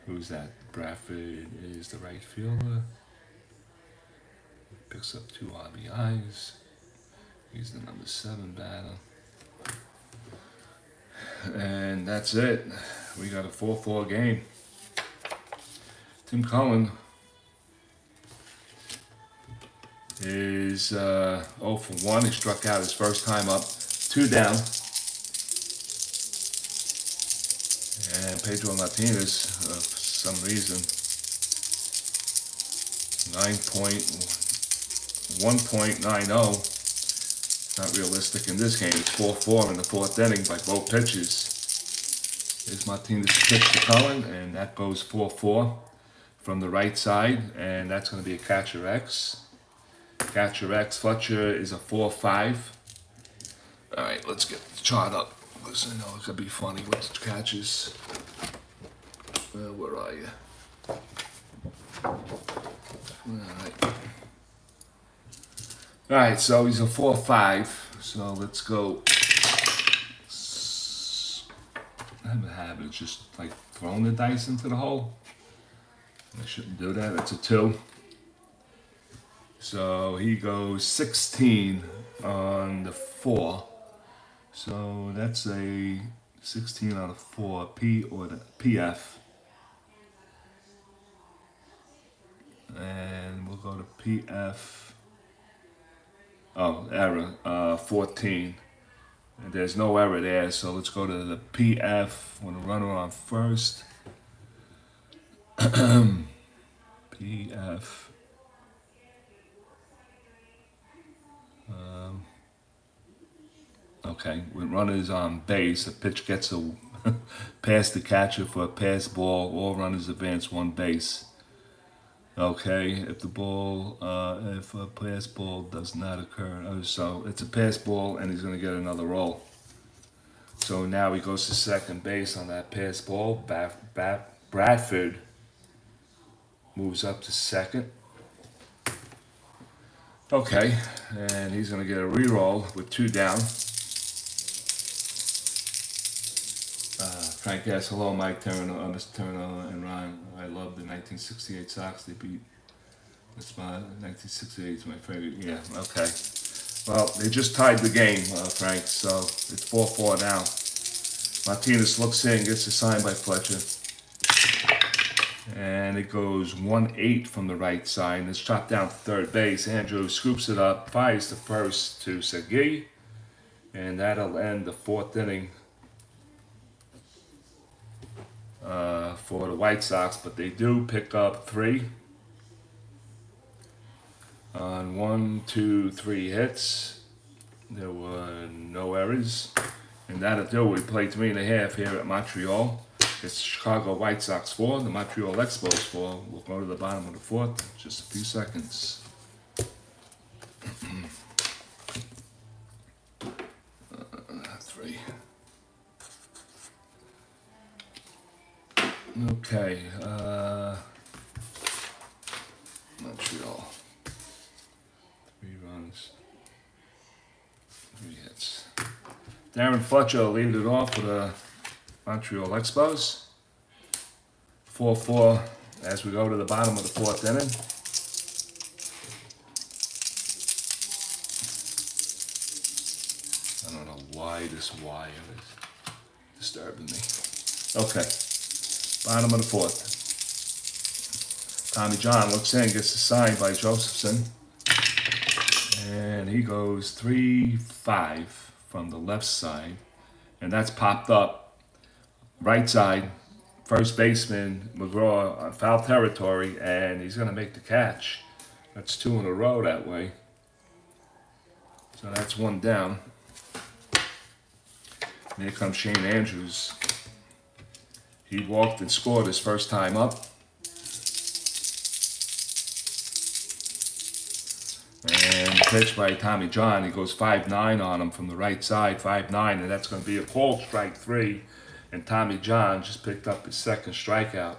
Who's that? Bradford is the right fielder. Picks up 2 RBIs. He's the number 7 batter. And that's it. We got a 4-4 game. Tim Cullen is 0 for 1. He struck out his first time up. 2 down. And Pedro Martinez, for some reason, 1.90. Not realistic in this game. It's 4-4 in the 4th inning by both pitches. Here's Martinez pitch to Cullen, and that goes 4-4 from the right side, and that's going to be a catcher X. Catcher X. Fletcher is a 4-5. All right, let's get the chart up, because I know it could be funny with the catches. Where are you? All right, so he's a 4-5. So let's go. I have a habit of just like throwing the dice into the hole. I shouldn't do that. That's a 2. So he goes 16 on the 4. So that's a 16 on a 4. P or the PF. And we'll go to PF. Oh, error, 14. And there's no error there, so let's go to the PF with a runner on first. PF. Okay, with runners on base, the pitch gets a past the catcher for a pass ball. All runners advance 1 base. Okay, if the ball, if a pass ball does not occur, so it's a pass ball and he's going to get another roll. So now he goes to second base on that pass ball. Bradford moves up to second. Okay, and he's going to get a re-roll with 2 down. Frank asks, hello, Mike Turner, Mr. Turner, and Ron. I love the 1968 Sox. They beat That's my 1968 is my favorite. Yeah, okay. Well, they just tied the game, Frank, so it's 4-4 now. Martinez looks in, gets a sign by Fletcher. And it goes 1-8 from the right side. It's chopped down to third base. Andrew scoops it up, fires the first to Segui. And that'll end the fourth inning for the White Sox. But they do pick up 3 on 1, 2, 3 hits. There were no errors. And that'll do. We played 3.5 here at Montreal. It's Chicago White Sox 4, the Montreal Expos 4. We'll go to the bottom of the fourth in just a few seconds. 3. Okay, Montreal. 3 runs, 3 hits. Darren Fletcher leading it off for the Montreal Expos. 4-4 as we go to the bottom of the fourth inning. I don't know why this wire is disturbing me. Okay, bottom of the fourth. Tommy John looks in, gets a sign by Josephson. And he goes 3-5 from the left side. And that's popped up. Right side, first baseman McGraw on foul territory, and he's going to make the catch. That's 2 in a row that way. So that's 1 down. And here comes Shane Andrews. He walked and scored his first time up. And pitch by Tommy John. He goes 5-9 on him from the right side, 5-9, and that's going to be a called strike 3. And Tommy John just picked up his second strikeout.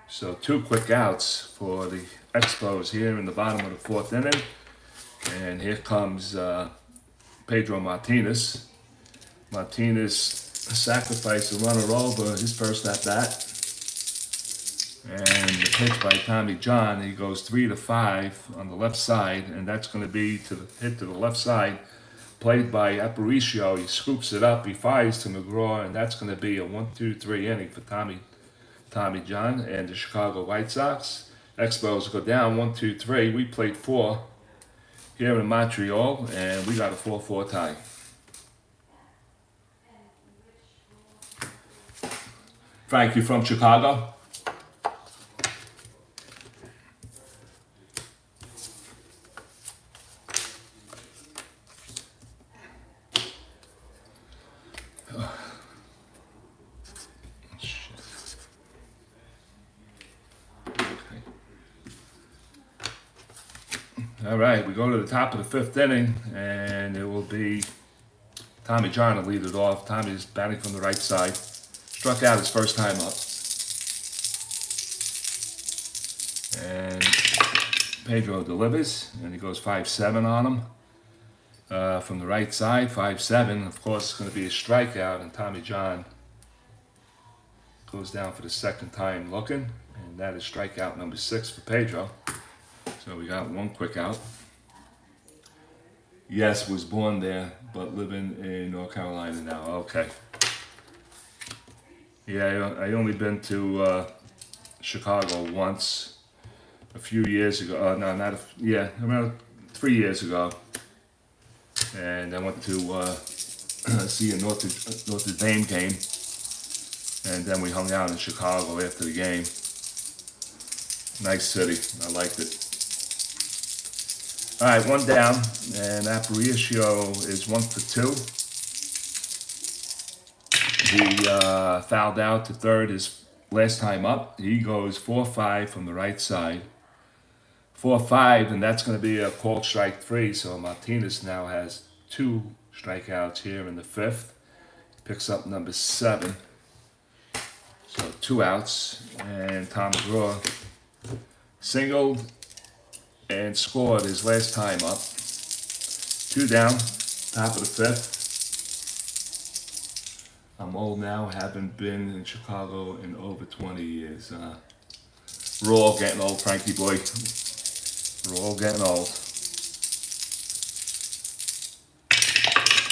So 2 quick outs for the Expos here in the bottom of the fourth inning. And here comes Pedro Martinez. Martinez sacrificed a runner over his first at bat. And the pitch by Tommy John, he goes 3-5 on the left side, and that's going to be to the hit to the left side. Played by Aparicio, he scoops it up, he fires to McGraw, and that's going to be a 1-2-3 inning for Tommy John and the Chicago White Sox. Expos go down 1-2-3. We played 4 here in Montreal, and we got a 4-4 tie. Frank, you from Chicago? All right, we go to the top of the 5th inning, and it will be Tommy John to lead it off. Tommy's batting from the right side. Struck out his first time up. And Pedro delivers, and he goes 5-7 on him. From the right side, 5-7. Of course, it's going to be a strikeout, and Tommy John goes down for the second time looking, and that is strikeout number 6 for Pedro. So we got 1 quick out. Yes, was born there, but living in North Carolina now. Okay. Yeah, I only been to Chicago once, a few years ago. No, not around 3 years ago. And I went to see a Notre Dame game, and then we hung out in Chicago after the game. Nice city. I liked it. All right, 1 down, and Aparicio is 1 for 2. He fouled out to third his last time up. He goes 4-5 from the right side. 4-5, and that's going to be a called strike 3. So Martinez now has 2 strikeouts here in the 5th. Picks up number 7. So 2 outs, and Tom McGraw singled and scored his last time up. 2 down, top of the 5th. I'm old now, haven't been in Chicago in over 20 years. We're all getting old, Frankie boy. We're all getting old.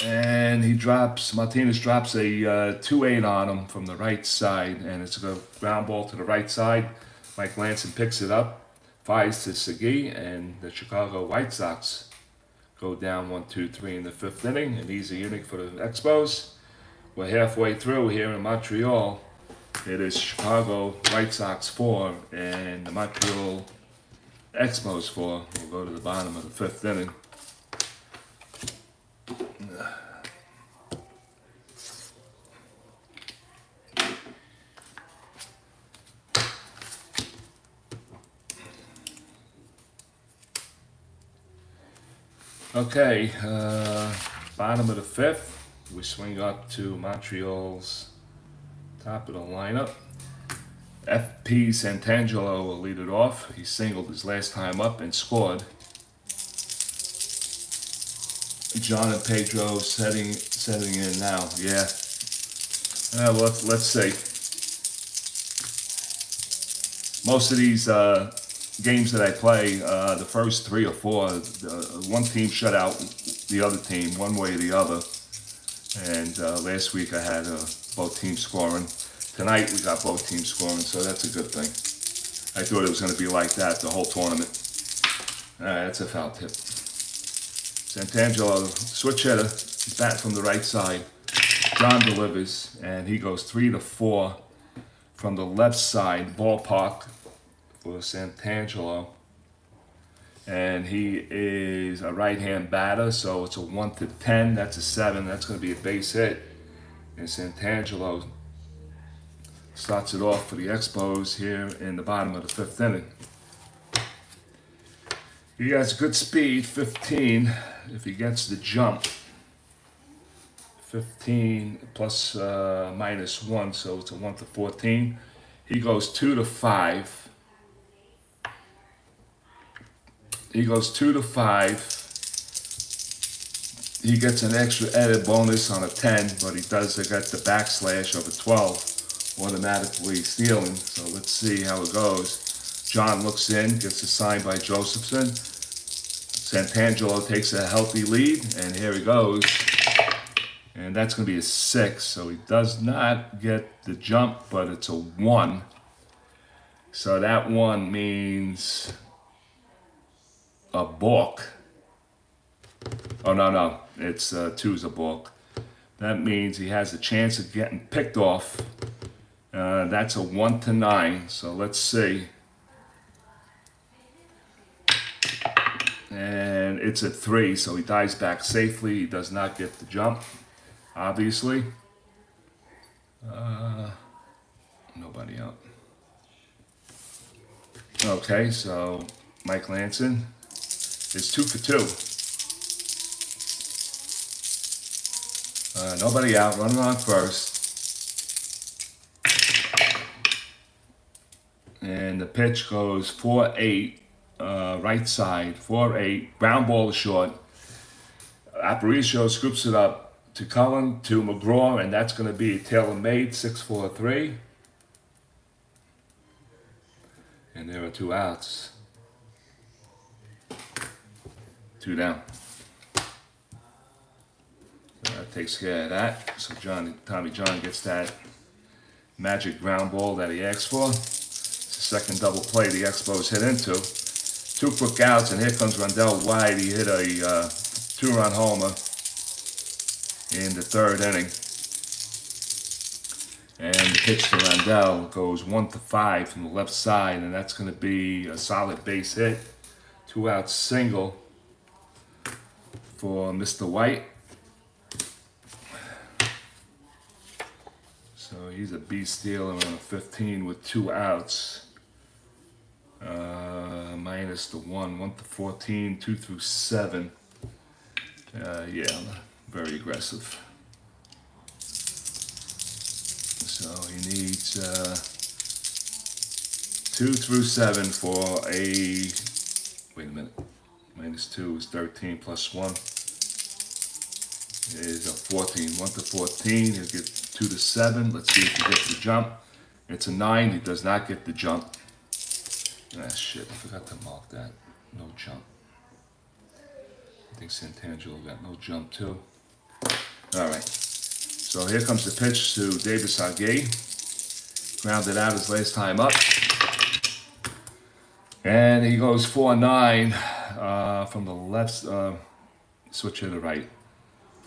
And Martinez drops a 2-8 on him from the right side, and it's a ground ball to the right side. Mike Lanson picks it up, fires to Segui, and the Chicago White Sox go down 1-2-3 in the 5th inning. An easy inning for the Expos. We're halfway through here in Montreal. It is Chicago White Sox 4 and the Montreal Expos 4. We'll go to the bottom of the 5th inning. Okay, bottom of the 5th. We swing up to Montreal's top of the lineup. F.P. Santangelo will lead it off. He singled his last time up and scored. John and Pedro setting in now. Yeah. Well, let's see. Most of these games that I play, the first 3 or 4, one team shut out the other team one way or the other. And last week I had both teams scoring. Tonight we got both teams scoring, so that's a good thing. I thought it was going to be like that the whole tournament. That's a foul tip. Santangelo, switch hitter, bat from the right side. John delivers, and he goes 3-4 from the left side ballpark for Santangelo. And he is a right-hand batter, so it's a 1-10. That's a 7. That's going to be a base hit. And Santangelo starts it off for the Expos here in the bottom of the 5th inning. He has good speed, 15, if he gets the jump. 15 plus -1, so it's a 1-14. He goes 2-5. He goes 2-5. He gets an extra added bonus on a 10, but he does get the backslash of a 12, automatically stealing. So let's see how it goes. John looks in, gets a sign by Josephson. Santangelo takes a healthy lead, and here he goes. And that's going to be a 6, so he does not get the jump, but it's a 1. So that 1 means a balk. Oh, no, it's 2's a balk. That means he has a chance of getting picked off. That's a 1-9, so let's see. And it's a 3, so he dives back safely. He does not get the jump, obviously. Nobody out. Okay, so Mike Lanson is 2 for 2. Nobody out, running on first. And the pitch goes 4-8, right side, 4-8, ground ball to short. Aparicio scoops it up to Cullen, to McGraw, and that's going to be tailor-made, 6-4-3. And there are 2 outs. 2 down. So that takes care of that. So Tommy John gets that magic ground ball that he asked for. It's the second double play the Expos hit into. 2 quick outs, and here comes Rondell wide. He hit a 2-run homer in the 3rd inning. And the pitch to Rondell goes 1-5 from the left side, and that's going to be a solid base hit. 2-out single for Mr. White. So he's a beast stealer on a 15 with 2 outs. Minus the 1, 1-14, 2 through 7. Yeah, very aggressive. So he needs 2 through 7 for a, wait a minute, minus 2 is 13 plus 1 is a 14, 1-14, he'll get 2-7, let's see if he gets the jump. It's a 9, he does not get the jump. Ah, shit, I forgot to mark that. No jump. I think Santangelo got no jump too. All right. So here comes the pitch to Davis Agay. Grounded out his last time up. And he goes 4-9 from the left, switch to the right.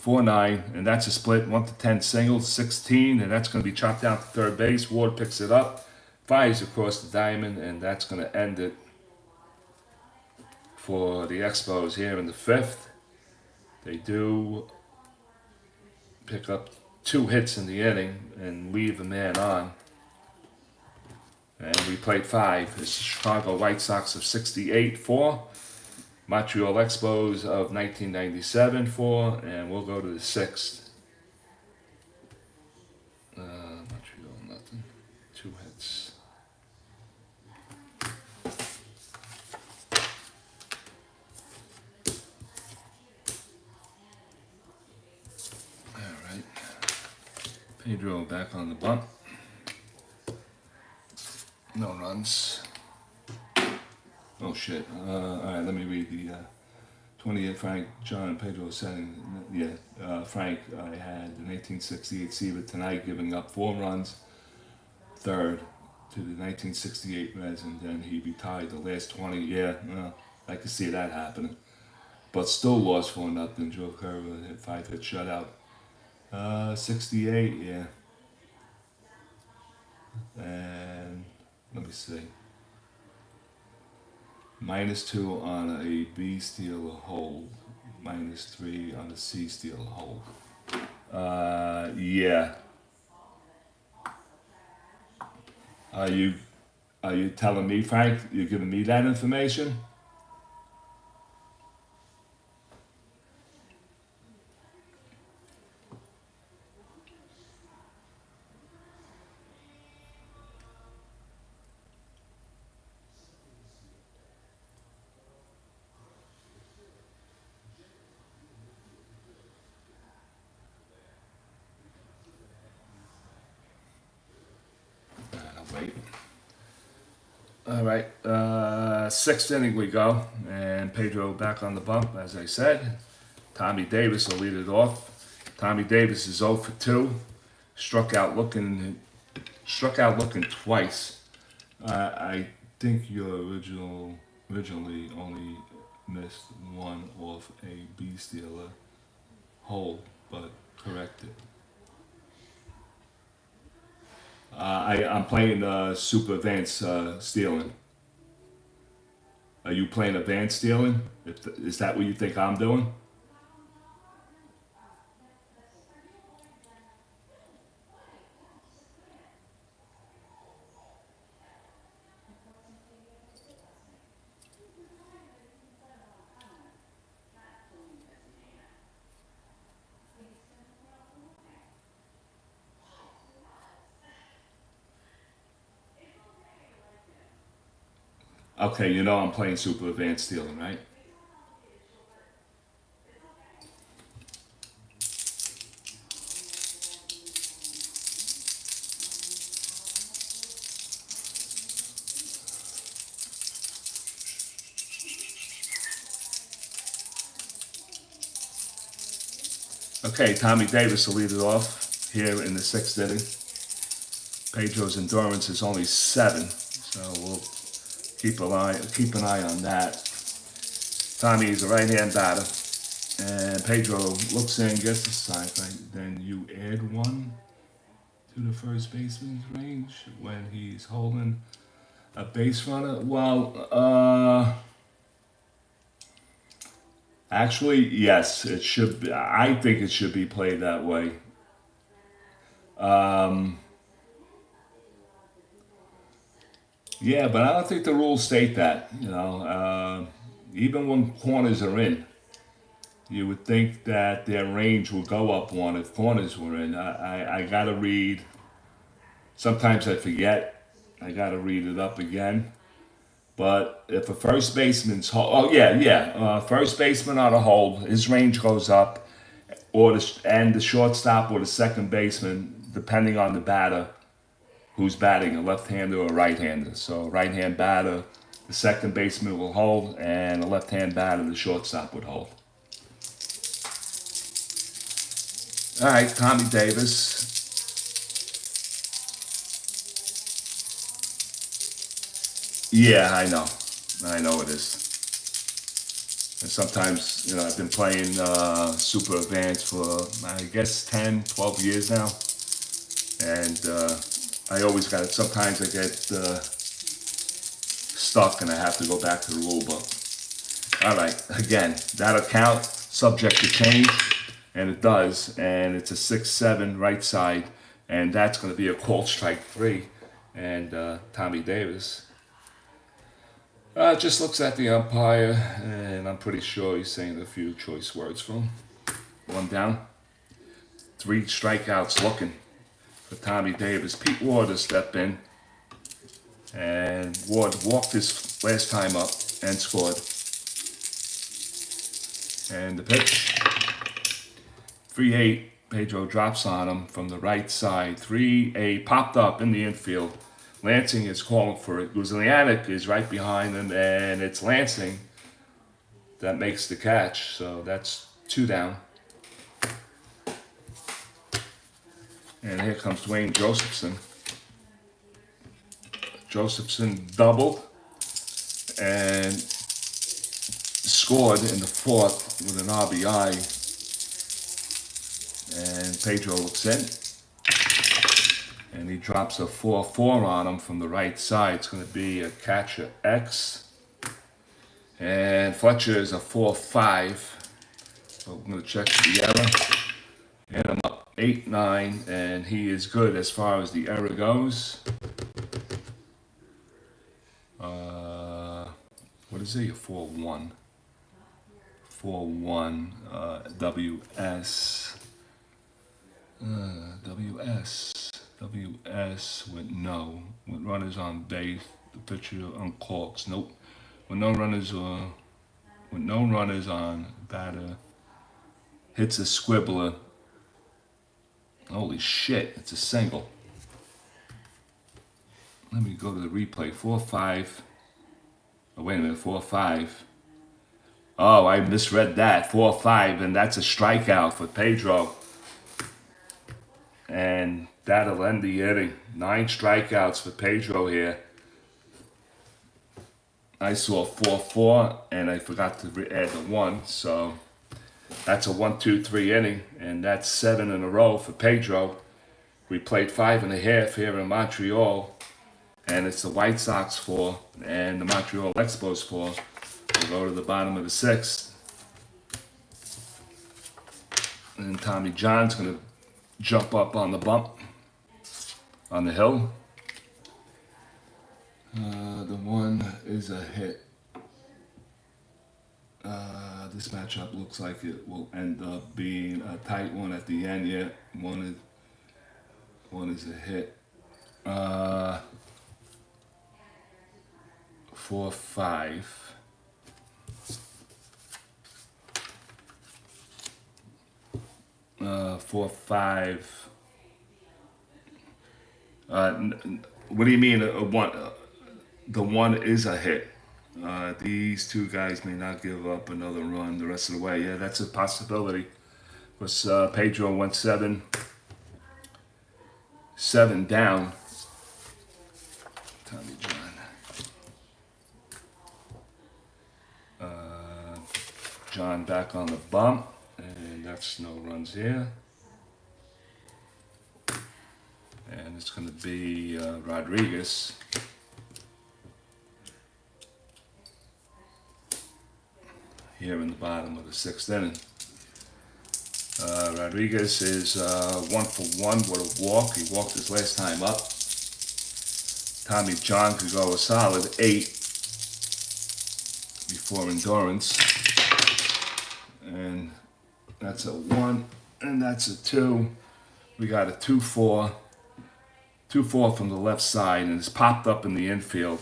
4-9, and that's a split. 1-10 singles, 16, and that's going to be chopped down to third base. Ward picks it up, fires across the diamond, and that's going to end it for the Expos here in the fifth. They do pick up 2 hits in the inning and leave a man on. And we played 5. It's the Chicago White Sox of 68 4, Montreal Expos of 1997 4, and we'll go to the 6th. Montreal, nothing. 2 hits. All right. Pedro back on the bump. No runs. Oh shit. Alright, let me read the 28 Frank, John, and Pedro setting. Yeah, Frank, I had an 1868 Seaver tonight, giving up 4 runs, third to the 1968 Reds, and then he retired the last 20. Yeah, I could see that happening. But still lost 4-0. Joe Curva hit 5-hit shutout. 68, yeah. And let me see. -2 on a B steal hold. -3 on a C steal hold. Yeah. Are you telling me, Frank? You're giving me that information? Wait. All right, 6th inning we go, and Pedro back on the bump, as I said. Tommy Davis will lead it off. Tommy Davis is 0 for 2. Struck out looking twice. I think you originally only missed 1 off a B stealer hole, but corrected. I'm playing Super Advanced Stealing. Are you playing Advanced Stealing? Is that what you think I'm doing? Okay, you know I'm playing Super Advanced Stealing, right? Okay, Tommy Davis will lead it off here in the 6th inning. Pedro's endurance is only 7, so we'll keep an eye on that. Tommy is a right-hand batter, and Pedro looks in, gets the strike. Right? Then you add 1 to the first baseman's range when he's holding a base runner. Well, actually, yes, it should be. I think it should be played that way. Yeah, but I don't think the rules state that. Even when corners are in, you would think that their range will go up 1 if corners were in. I gotta read. Sometimes I forget. I gotta read it up again. But if a first baseman's first baseman on a hold, his range goes up, and the shortstop or the second baseman, depending on the batter, who's batting, a left-hander or a right-hander. So right-hand batter, The second baseman will hold, and the left-hand batter, the shortstop, would hold. All right, Tommy Davis. Yeah, I know it is. And sometimes, you know, I've been playing Super Advanced for, I guess, 10, 12 years now. And I always got it. Sometimes I get stuck and I have to go back to the rule book. All right, again, that'll count, subject to change, and it does. And it's a 6-7 right side, and that's going to be a called strike 3. And Tommy Davis just looks at the umpire, and I'm pretty sure he's saying a few choice words for him. 1 down. 3 strikeouts looking for Tommy Davis. Pete Ward has stepped in, and Ward walked his last time up and scored. And the pitch. 3-8. Pedro drops on him from the right side. 3-8 popped up in the infield. Lansing is calling for it. Guzlianic is right behind him, and it's Lansing that makes the catch. So that's 2 down. And here comes Dwayne Josephson. Josephson doubled and scored in the 4th with an RBI. And Pedro looks in. And he drops a 4-4 on him from the right side. It's going to be a catcher X. And Fletcher is a 4-5. So I'm going to check the error. And I'm up 8-9. And he is good as far as the error goes. What is he? A 4-1. 4-1. WS. WS with no. With runners on base. The pitcher uncorks. Nope. With no runners on, batter hits a squibbler. Holy shit, it's a single. Let me go to the replay. 4-5. Oh, wait a minute, 4-5. Oh, I misread that. 4-5, and that's a strikeout for Pedro. And that'll end the inning. 9 strikeouts for Pedro here. I saw 4-4, and I forgot to add the 1, so that's a 1-2-3 inning, and that's 7 in a row for Pedro. We played 5.5 here in Montreal, and it's the White Sox 4 and the Montreal Expos 4. We'll go to the bottom of the 6th. And Tommy John's going to jump up on the bump on the hill. The 1 is a hit. This matchup looks like it will end up being a tight one at the end. Yeah, one is a hit. 4-5. What do you mean? The 1 is a hit. These 2 guys may not give up another run the rest of the way. Yeah, that's a possibility. Because Pedro went 7 down. Tommy John. John back on the bump, and that's no runs here. And it's going to be Rodriguez. Here in the bottom of the 6th inning. Rodriguez is 1 for 1 with a walk. He walked his last time up. Tommy John could go a solid 8 before endurance. And that's a 1, and that's a 2. We got a 2-4. 2-4 from the left side, and it's popped up in the infield.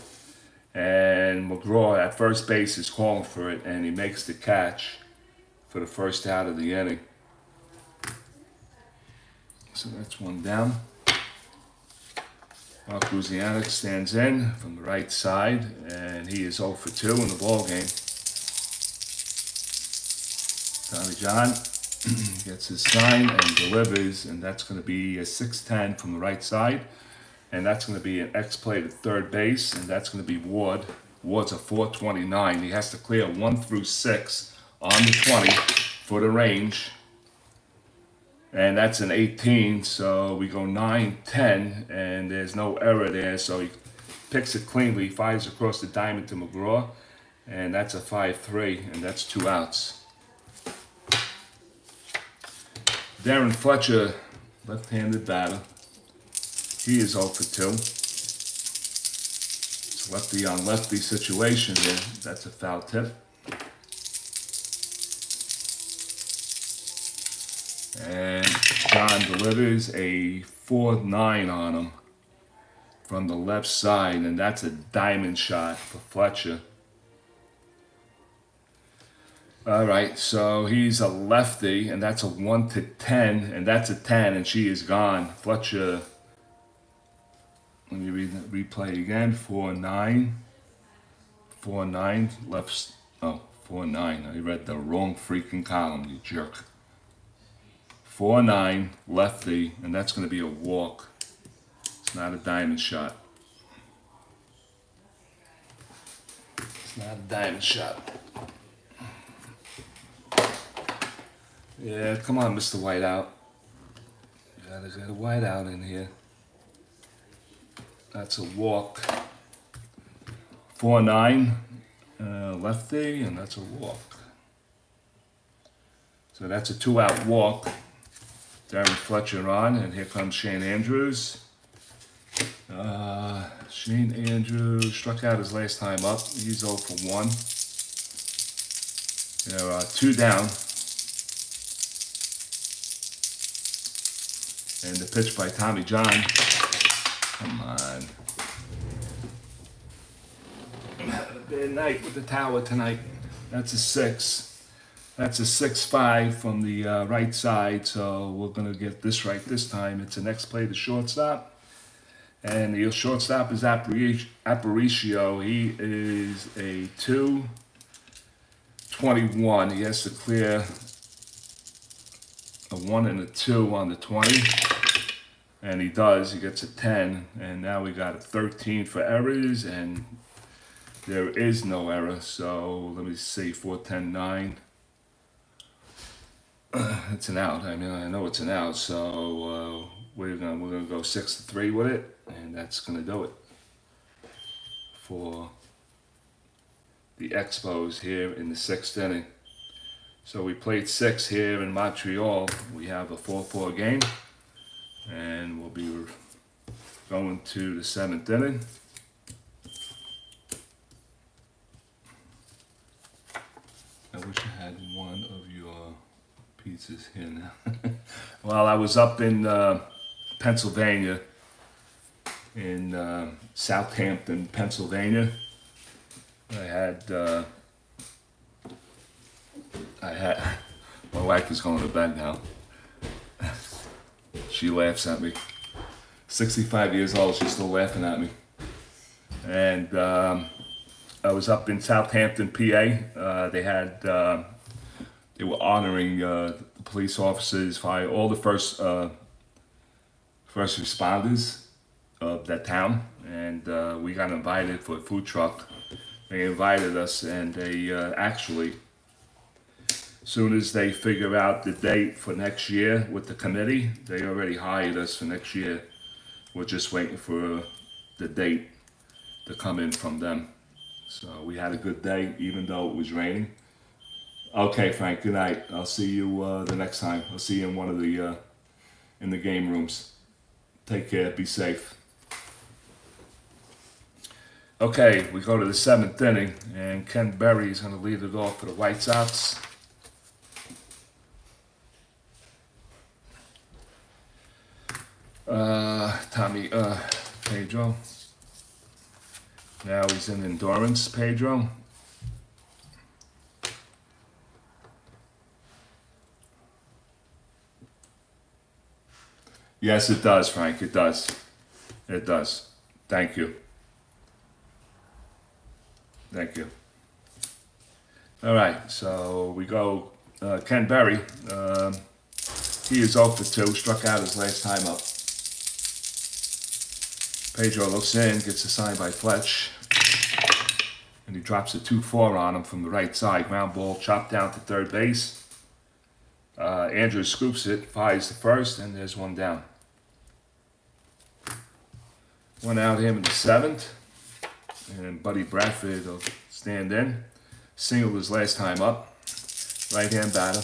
And McGraw at first base is calling for it, and he makes the catch for the first out of the inning. So that's 1 down. Martinez stands in from the right side, and he is 0 for 2 in the ball game. Tommy John gets his sign and delivers, and that's going to be a 6-10 from the right side. And that's going to be an X play to third base, and that's going to be Ward. Ward's a 429. He has to clear 1 through 6 on the 20 for the range. And that's an 18, so we go 9-10, and there's no error there, so he picks it cleanly, fires across the diamond to McGraw, and that's a 5-3, and that's 2 outs. Darren Fletcher, left-handed batter. He is 0 for 2. It's lefty on lefty situation there. That's a foul tip. And John delivers a 4-9 on him from the left side, and that's a diamond shot for Fletcher. All right, so he's a lefty, and that's a 1-10, and that's a 10, and she is gone. Fletcher, let me read the replay again. 4-9, 4-9, left. Oh, 4-9. I read the wrong freaking column, you jerk. 4-9, lefty, and that's going to be a walk. It's not a diamond shot. It's not a diamond shot. Yeah, come on, Mr. Whiteout. You gotta get a whiteout in here. That's a walk. 4-9, lefty, and that's a walk. So that's a 2-out walk. Darren Fletcher on, and here comes Shane Andrews. Shane Andrews struck out his last time up. He's 0 for 1. There are 2 down. And the pitch by Tommy John. Come on. I'm having a bad night with the tower tonight. That's a 6. That's a 6-5 from the right side, so we're going to get this right this time. It's an X play to shortstop. And the shortstop is Aparicio. He is a 2-21. He has to clear a 1 and a 2 on the 20. And he does. He gets a 10. And now we got a 13 for errors, and there is no error. So let me see, 4-10-9. It's an out. I mean, I know it's an out, so we're gonna go 6-3 with it, and that's gonna do it for the Expos here in the 6th inning. So we played 6 here in Montreal. We have a 4-4 game, and we'll be going to the 7th inning. I wish I had one of your pizzas here now. Well, I was up in Pennsylvania, in Southampton, Pennsylvania. I had my wife is going to bed now. She laughs at me. 65 years old, she's still laughing at me. And I was up in Southampton, PA. They were honoring the police officers, fire, all the first responders of that town, and we got invited for a food truck. They invited us, and they actually, as soon as they figure out the date for next year with the committee, they already hired us for next year. We're just waiting for the date to come in from them. So we had a good day, even though it was raining. Okay, Frank, good night. I'll see you the next time. I'll see you in one of the in the game rooms. Take care, be safe. Okay, we go to the 7th inning, and Ken Berry is going to lead it off for the White Sox. Pedro. Now he's in endurance, Pedro. Yes, it does, Frank. It does. It does. Thank you. Thank you. All right, so we go Ken Berry. He is 0 for 2, struck out his last time up. Pedro looks in, gets a sign by Fletch, and he drops a 2-4 on him from the right side. Ground ball chopped down to third base. Andrews scoops it, fires the first, and there's one down. One out him in the 7th, and Buddy Bradford will stand in. Singled his last time up. Right-hand batter.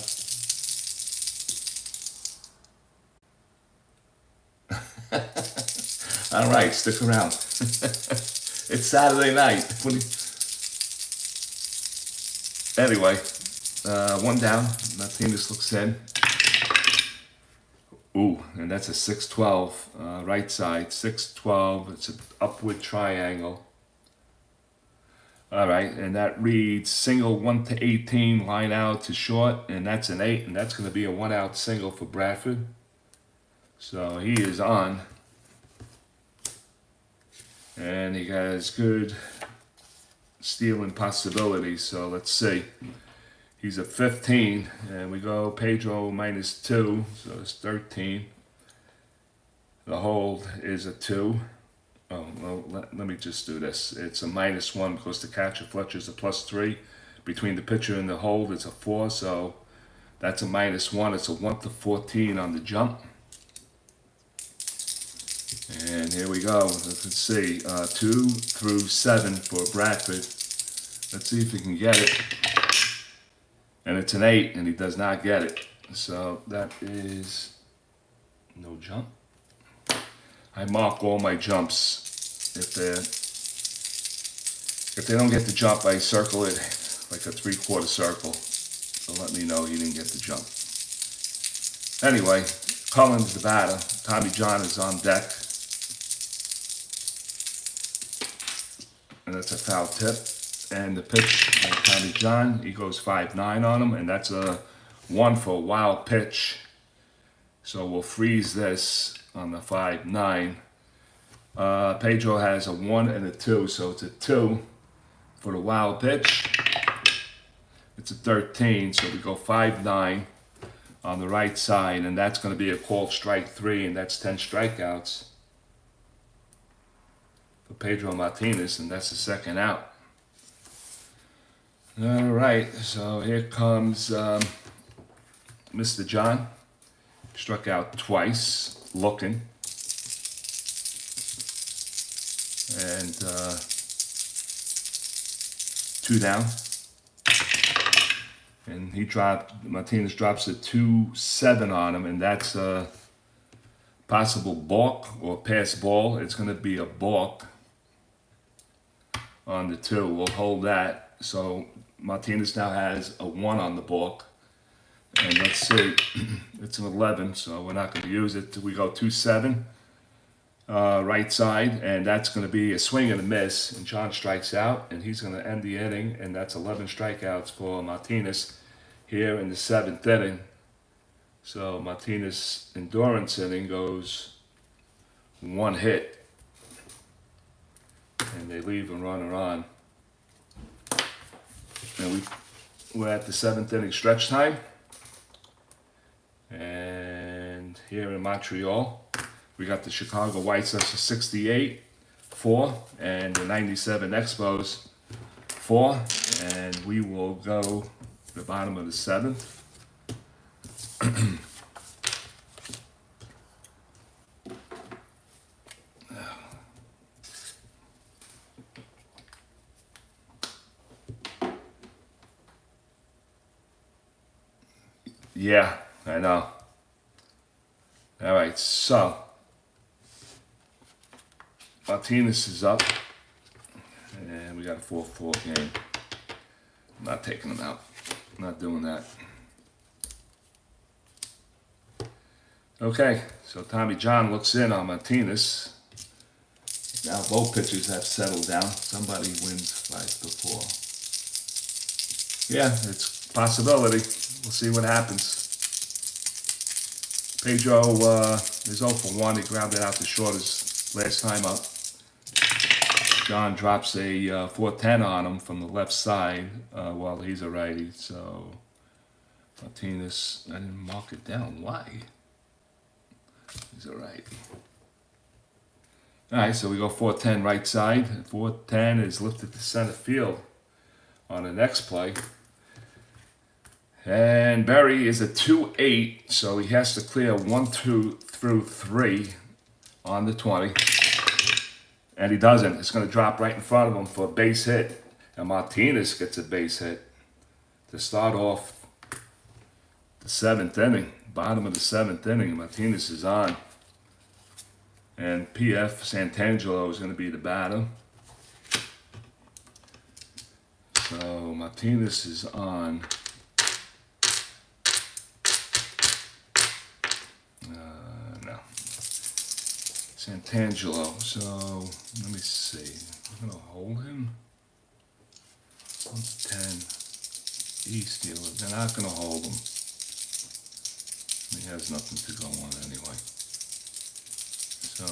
All right, stick around. It's Saturday night. Anyway, one down. Martinez looks in. Ooh, and that's a 6-12 right side. 6-12. It's an upward triangle. All right, and that reads single 1 to 18, line out to short, and that's an 8, and that's going to be a 1-out single for Bradford. So he is on. And he has good stealing possibilities, so let's see. He's at 15, and we go Pedro -2, so it's 13. The hold is a 2. Oh, well, let me just do this. It's a -1 because the catcher Fletcher's a +3. Between the pitcher and the hold, it's a 4, so that's a -1. It's a 1 to 14 on the jump. And here we go. Let's see. 2 through 7 for Bradford. Let's see if he can get it. And it's an 8, and he does not get it. So that is no jump. I mark all my jumps. If they don't get the jump, I circle it like a 3/4 circle. So let me know he didn't get the jump. Anyway, Cullen's the batter. Tommy John is on deck. And that's a foul tip. And the pitch by Tommy John, he goes 5-9 on him, and that's a 1 for a wild pitch. So we'll freeze this on the 5-9. Pedro has a 1 and a 2, so it's a 2 for the wild pitch. It's a 13, so we go 5-9 on the right side, and that's going to be a called strike 3, and that's 10 strikeouts for Pedro Martinez, and that's the second out. All right, so here comes Mr. John. Struck out twice, looking. And 2 down. And Martinez drops a 2-7 on him, and that's a possible balk or pass ball. It's going to be a balk on the 2. We'll hold that. So Martinez now has a 1 on the balk. And let's see, it's an 11, so we're not going to use it. We go 2-7, right side, and that's going to be a swing and a miss. And John strikes out, and he's going to end the inning, and that's 11 strikeouts for Martinez here in the 7th inning. So Martinez' endurance inning goes 1 hit, and they leave a runner on. And we're at the 7th inning stretch time. And here in Montreal, we got the Chicago White Sox 68-4 and the 97 Expos 4. And we will go to the bottom of the 7th. Yeah, I know. All right, so Martinez is up, and we got a 4-4 game. I'm not taking him out. I'm not doing that. Okay, so Tommy John looks in on Martinez. Now both pitchers have settled down. Somebody wins 5-4. Yeah, it's a possibility. We'll see what happens. Pedro is 0 for 1. He grounded out to short his last time up. John drops a 410 on him from the left side while he's a righty. So Martinez, I didn't mark it down. Why? He's a righty. All right, so we go 410 right side. 410 is lifted to center field on the next play. And Berry is a 2-8, so he has to clear 1, 2 through 3 on the 20. And he doesn't. It's going to drop right in front of him for a base hit. And Martinez gets a base hit to start off the 7th inning. Bottom of the 7th inning, Martinez is on. And PF Santangelo is going to be the batter. So Martinez is on. No. Santangelo. So let me see. I'm going to hold him. 110. East dealer. They're not going to hold him. He has nothing to go on anyway. So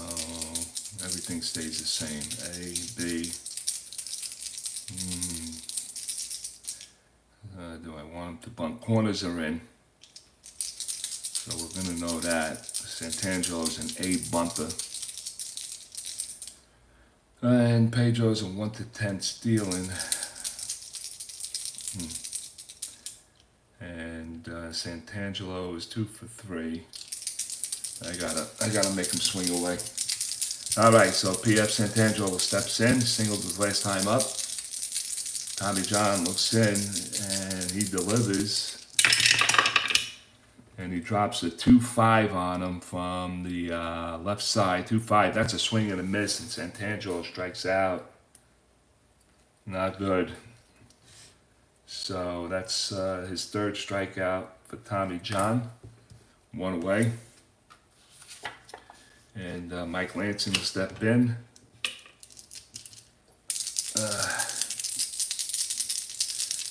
everything stays the same. A, B. Do I want him to bunt? Corners are in. So we're going to know that. Santangelo is an A bunter. And Pedro's a 1 to 10 stealing. And Santangelo is 2 for 3. I gotta make him swing away. All right, so PF Santangelo steps in, singled his last time up. Tommy John looks in and he delivers. And he drops a 2-5 on him from the left side. 2-5, that's a swing and a miss, and Santangelo strikes out. Not good. So that's his 3rd strikeout for Tommy John. 1 away. And Mike Lansing will step in.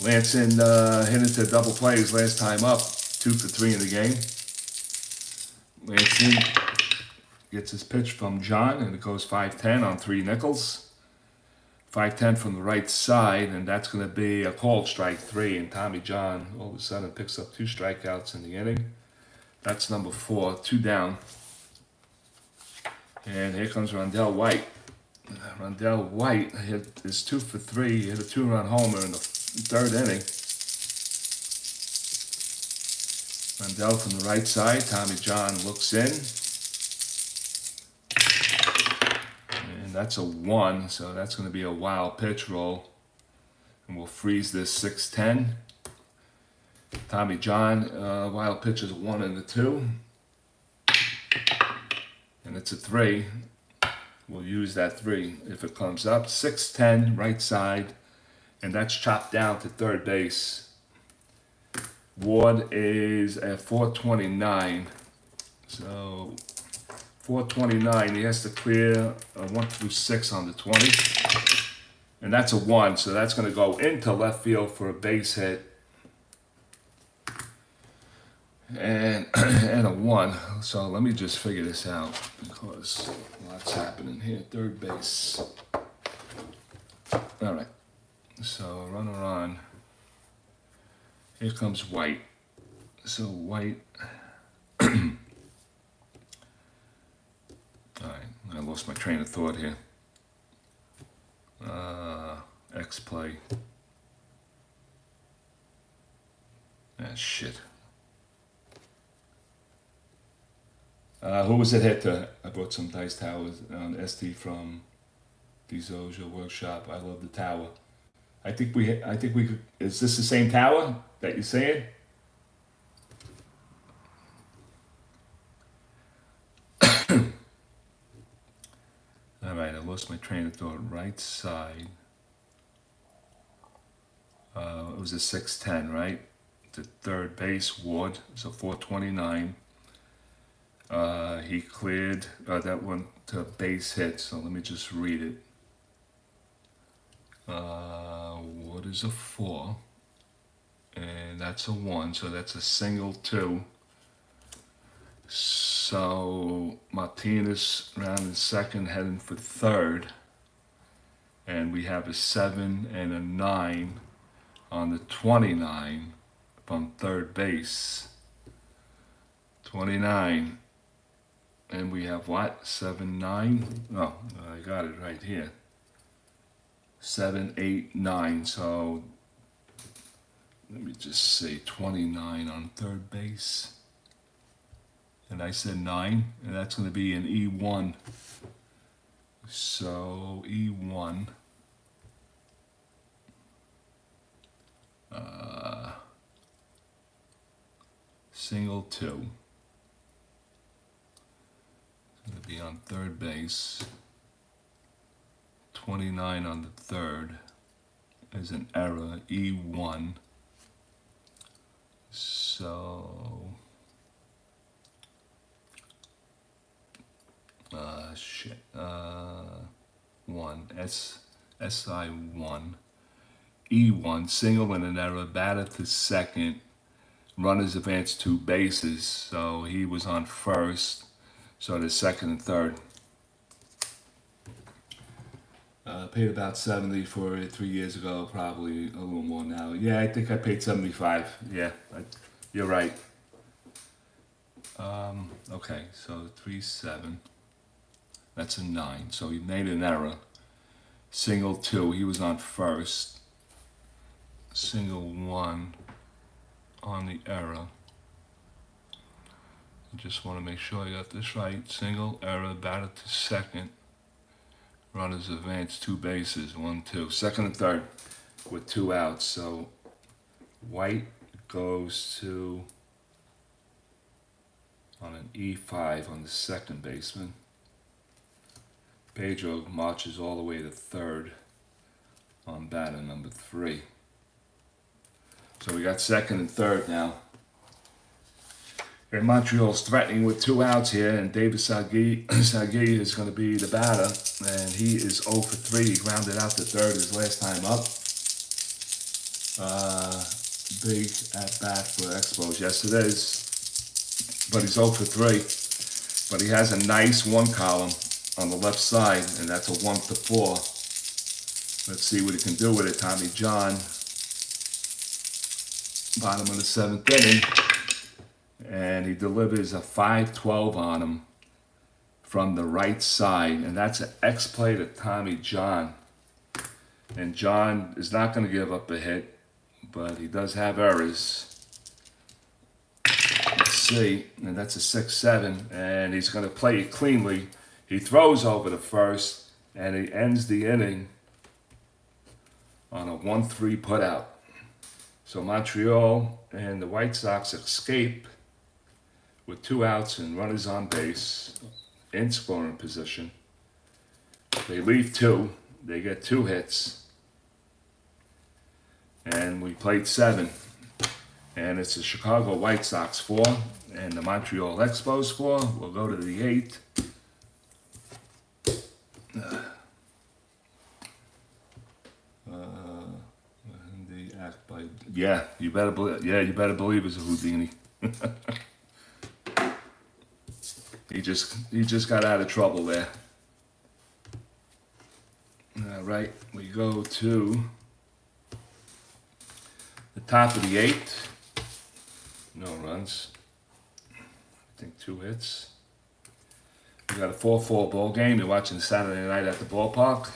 Lansing hit into double plays last time up. 2 for 3 in the game. Lansing gets his pitch from John, and it goes 5-10 on 3 nickels. 5-10 from the right side, and that's going to be a called strike 3. And Tommy John all of a sudden picks up 2 strikeouts in the inning. That's number 4, 2 down. And here comes Rondell White. Rondell White is 2 for 3. He hit a 2-run homer in the 3rd inning. Rondell from the right side. Tommy John looks in. And that's a 1, so that's going to be a wild pitch roll. And we'll freeze this 6-10. Tommy John, wild pitch is a 1 and a 2. And it's a 3. We'll use that 3 if it comes up. 6-10, right side. And that's chopped down to 3rd base. Ward is at 429. So 429, he has to clear 1 through 6 on the 20. And that's a 1, so that's going to go into left field for a base hit. And a 1. So let me just figure this out because lots happening here. 3rd base. All right. So runner on. Here comes White. So White. All right. I lost my train of thought here. X play. Ah, shit. Who was it hit to? I brought some dice towers on ST from Dizoja Workshop. I love the tower. I think we could. Is this the same tower that you're saying? All right, I lost my train of thought. Right side. It was a 6-10, right? The 3rd base, Ward. So 429. He cleared that one to base hit, so let me just read it. What is a 4? And that's a 1, so that's a single 2. So Martinez round in 2nd, heading for 3rd. And we have a 7 and a 9 on the 29 from third base. 29. And we have what? 7, 9? Oh, I got it right here. 7, 8, 9. So let me just say 29 on third base. And I said 9, and that's going to be an E1. So E1. Single 2. It's going to be on third base. 29 on the third is an error, E1. So, 1, SI1, E1, single and an error, batter to second, runners advance 2 bases, so he was on first, so the second and third. Paid about 70 for it 3 years ago, probably a little more now. Yeah, I think I paid 75. Yeah, you're right. Okay, so 3, 7. That's a 9. So he made an error. Single 2, he was on first. Single 1 on the error. I just want to make sure I got this right. Single, error, batter to second. Runners advance 2 bases, 1, 2. Second and third with 2 outs. So White goes to on an E5 on the second baseman. Pedro marches all the way to third on batter number 3. So we got second and third now. And Montreal's threatening with 2 outs here, and David Sagui is going to be the batter, and he is 0 for 3. He grounded out to third his last time up. Big at bat for Expos. Yes, it is. But he's 0 for 3. But he has a nice 1 column on the left side, and that's a 1 for 4. Let's see what he can do with it. Tommy John, bottom of the 7th inning. And he delivers a 5-12 on him from the right side. And that's an X-play to Tommy John. And John is not going to give up a hit, but he does have errors. Let's see. And that's a 6-7. And he's going to play it cleanly. He throws over the first, and he ends the inning on a 1-3 putout. So Montreal and the White Sox escape with 2 outs and runners on base in scoring position. They leave 2. They get 2 hits. And we played 7. And it's the Chicago White Sox 4 and the Montreal Expos 4. We'll go to the 8th. Yeah, you better believe. Yeah, you better believe it's a Houdini. He just got out of trouble there. All right, we go to the top of the 8th. No runs. I think 2 hits. We got a 4-4 ball game. You're watching Saturday night at the ballpark.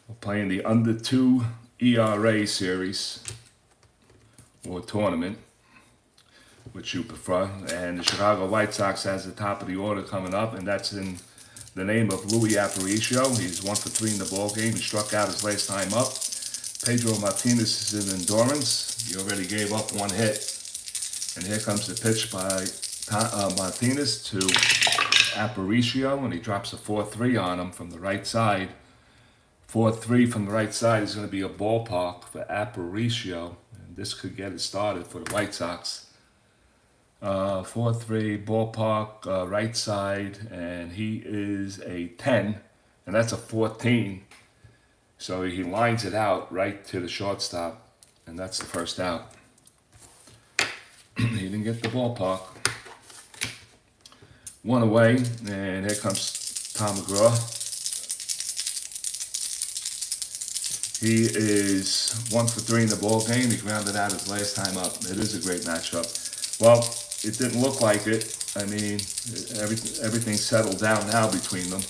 We're playing the under 2 ERA series or tournament, which you prefer. And the Chicago White Sox has the top of the order coming up, and that's in the name of Luis Aparicio. He's 1 for 3 in the ball game. He struck out his last time up. Pedro Martinez is in endurance. He already gave up 1 hit. And here comes the pitch by Martinez to Aparicio, and he drops a 4-3 on him from the right side. 4-3 from the right side is going to be a ballpark for Aparicio. And this could get it started for the White Sox. 4-3 ballpark, right side, and he is a 10, and that's a 14. So he lines it out right to the shortstop, and that's the first out. He didn't get the ballpark. 1 away, and here comes Tom McGraw. He is 1 for 3 in the ball game. He grounded out his last time up. It is a great matchup. Well, it didn't look like it. I mean, everything settled down now between them.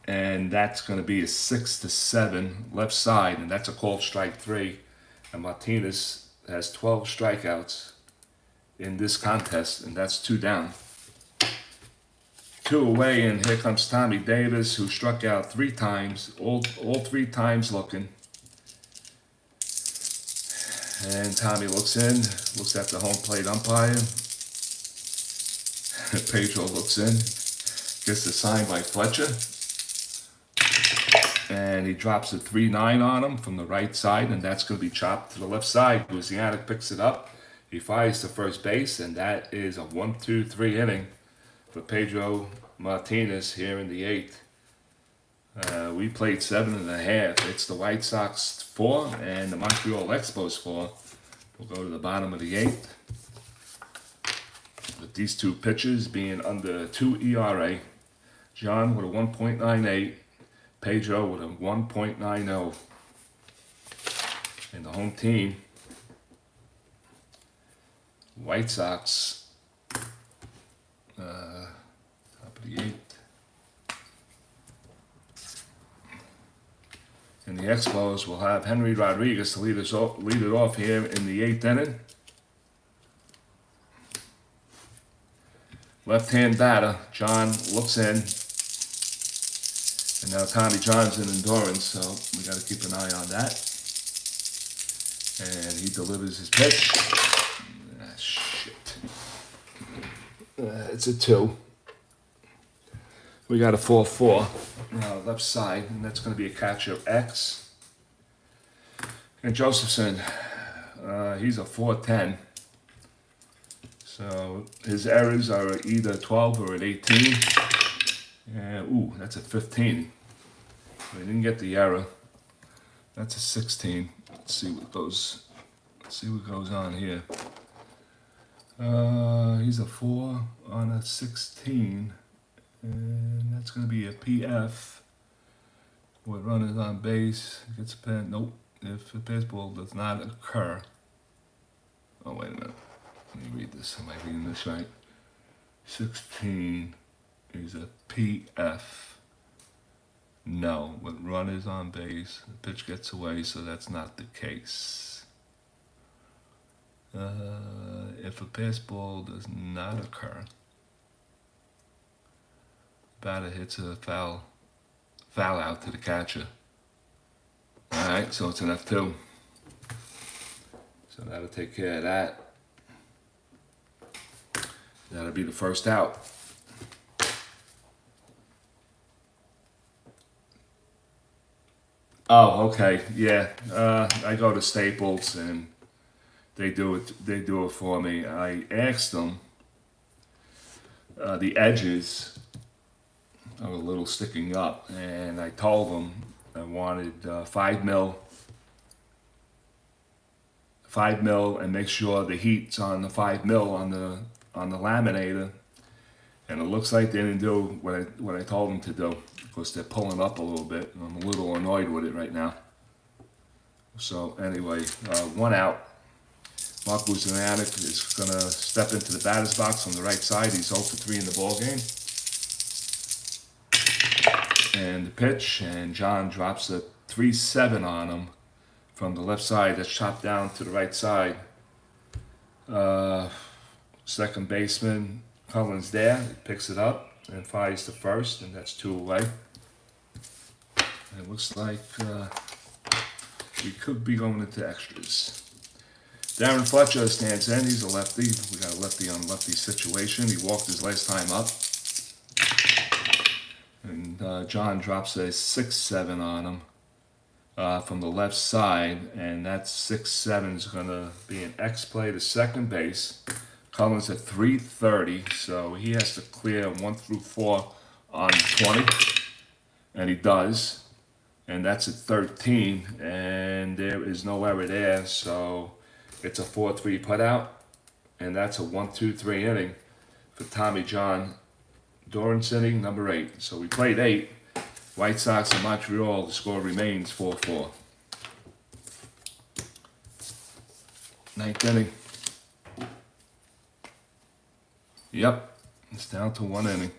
And that's going to be a 6-7 left side, and that's a called strike 3. And Martinez has 12 strikeouts in this contest, and that's 2 down. 2 away, and here comes Tommy Davis, who struck out 3 times, all 3 times looking. And Tommy looks in, looks at the home plate umpire. Pedro looks in, gets a sign by Fletcher. And he drops a 3-9 on him from the right side, and that's going to be chopped to the left side. Louisiana picks it up. He fires to first base, and that is a 1-2-3 inning for Pedro Martinez here in the 8th. We played 7.5. It's the White Sox 4 and the Montreal Expos 4. We'll go to the bottom of the 8th. With these 2 pitchers being under 2 ERA. John with a 1.98. Pedro with a 1.90. And the home team, White Sox, top of the 8th. And the Expos will have Henry Rodriguez to lead it off here in the 8th inning. Left-hand batter, John looks in. And now Tommy John's in endurance, so we got to keep an eye on that. And he delivers his pitch. Ah, shit. It's a 2. We got a 4-4 left side, and that's going to be a catcher of X. And Josephson, he's a 4-10. So his errors are either 12 or an 18. Ooh, that's a 15. We didn't get the error. That's a 16. Let's see what goes on here. He's a 4 on a 16. And that's going to be a PF. What runners on base gets a pen. Nope. If a baseball does not occur. Oh, wait a minute. Let me read this. Am I reading this right? 16 is a PF. No. When runners on base, the pitch gets away, so that's not the case. If a baseball does not occur, batter hits a foul out to the catcher. Alright, so it's an F2. So that'll take care of that. That'll be the first out. Oh, okay, yeah. I go to Staples and they do it for me. I asked them, the edges are a little sticking up, and I told them I wanted 5 mil, and make sure the heat's on the 5 mil on the laminator. And it looks like they didn't do what I told them to do, because they're pulling up a little bit, and I'm a little annoyed with it right now. So anyway, 1 out. Mark Buzianac is going to step into the batter's box on the right side. He's 0 for 3 in the ball game. And the pitch, and John drops a 3-7 on him from the left side. That's chopped down to the right side. Second baseman Cullen's there. He picks it up and fires to first, and that's 2 away. And it looks like we could be going into extras. Darren Fletcher stands in. He's a lefty. We got a lefty on lefty situation. He walked his last time up. And John drops a 6-7 on him from the left side. And that 6-7 is going to be an X play to second base. Cullen's at 330, so he has to clear 1 through 4 on 20. And he does. And that's at 13. And there is no error there, so it's a 4-3 putout, and that's a 1-2-3 inning for Tommy John. Dorrance inning number 8. So we played 8, White Sox and Montreal, the score remains 4-4. Ninth inning. Yep, it's down to 1 inning.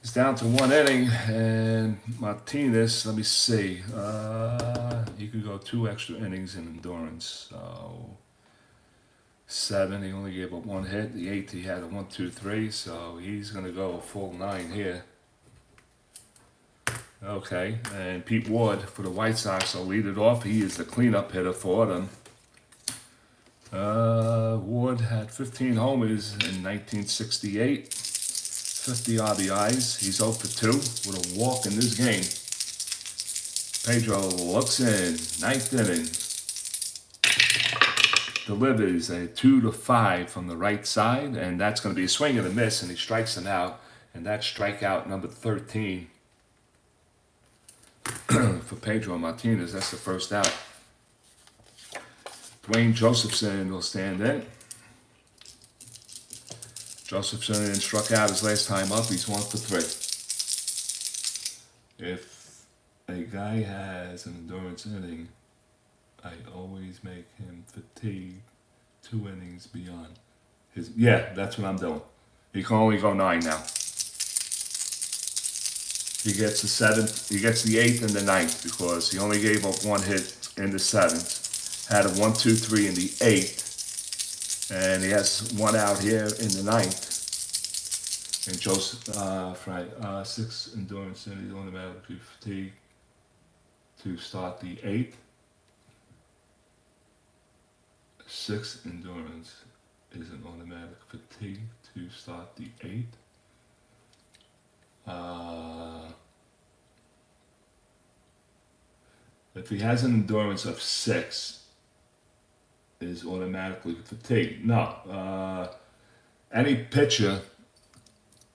It's down to 1 inning, and Martinez, let me see, he could go 2 extra innings in endurance. So 7, he only gave up 1 hit. The 8th, he had a 1, 2, 3, so he's going to go a full 9 here. Okay, and Pete Ward for the White Sox will lead it off. He is the cleanup hitter for them. Ward had 15 homers in 1968, 50 RBIs. He's 0 for 2 with a walk in this game. Pedro looks in, 9th inning. Delivers a 2-5 from the right side, and that's going to be a swing and a miss, and he strikes him out, and that's strikeout number 13 for Pedro Martinez. That's the first out. Dwayne Josephson will stand in. Josephson struck out his last time up. He's 1 for 3. If a guy has an endurance inning, I always make him fatigue 2 innings beyond his. Yeah, that's what I'm doing. He can only go 9 now. He gets the 7th, he gets the 8th and the 9th because he only gave up 1 hit in the 7th. Had a 1, 2, 3 in the 8th, and he has 1 out here in the 9th. And Joseph, 6 endurance innings automatically fatigue to start the 8th. 6 endurance is an automatic fatigue to start the 8th. If he has an endurance of 6, is automatically fatigued. No. Any pitcher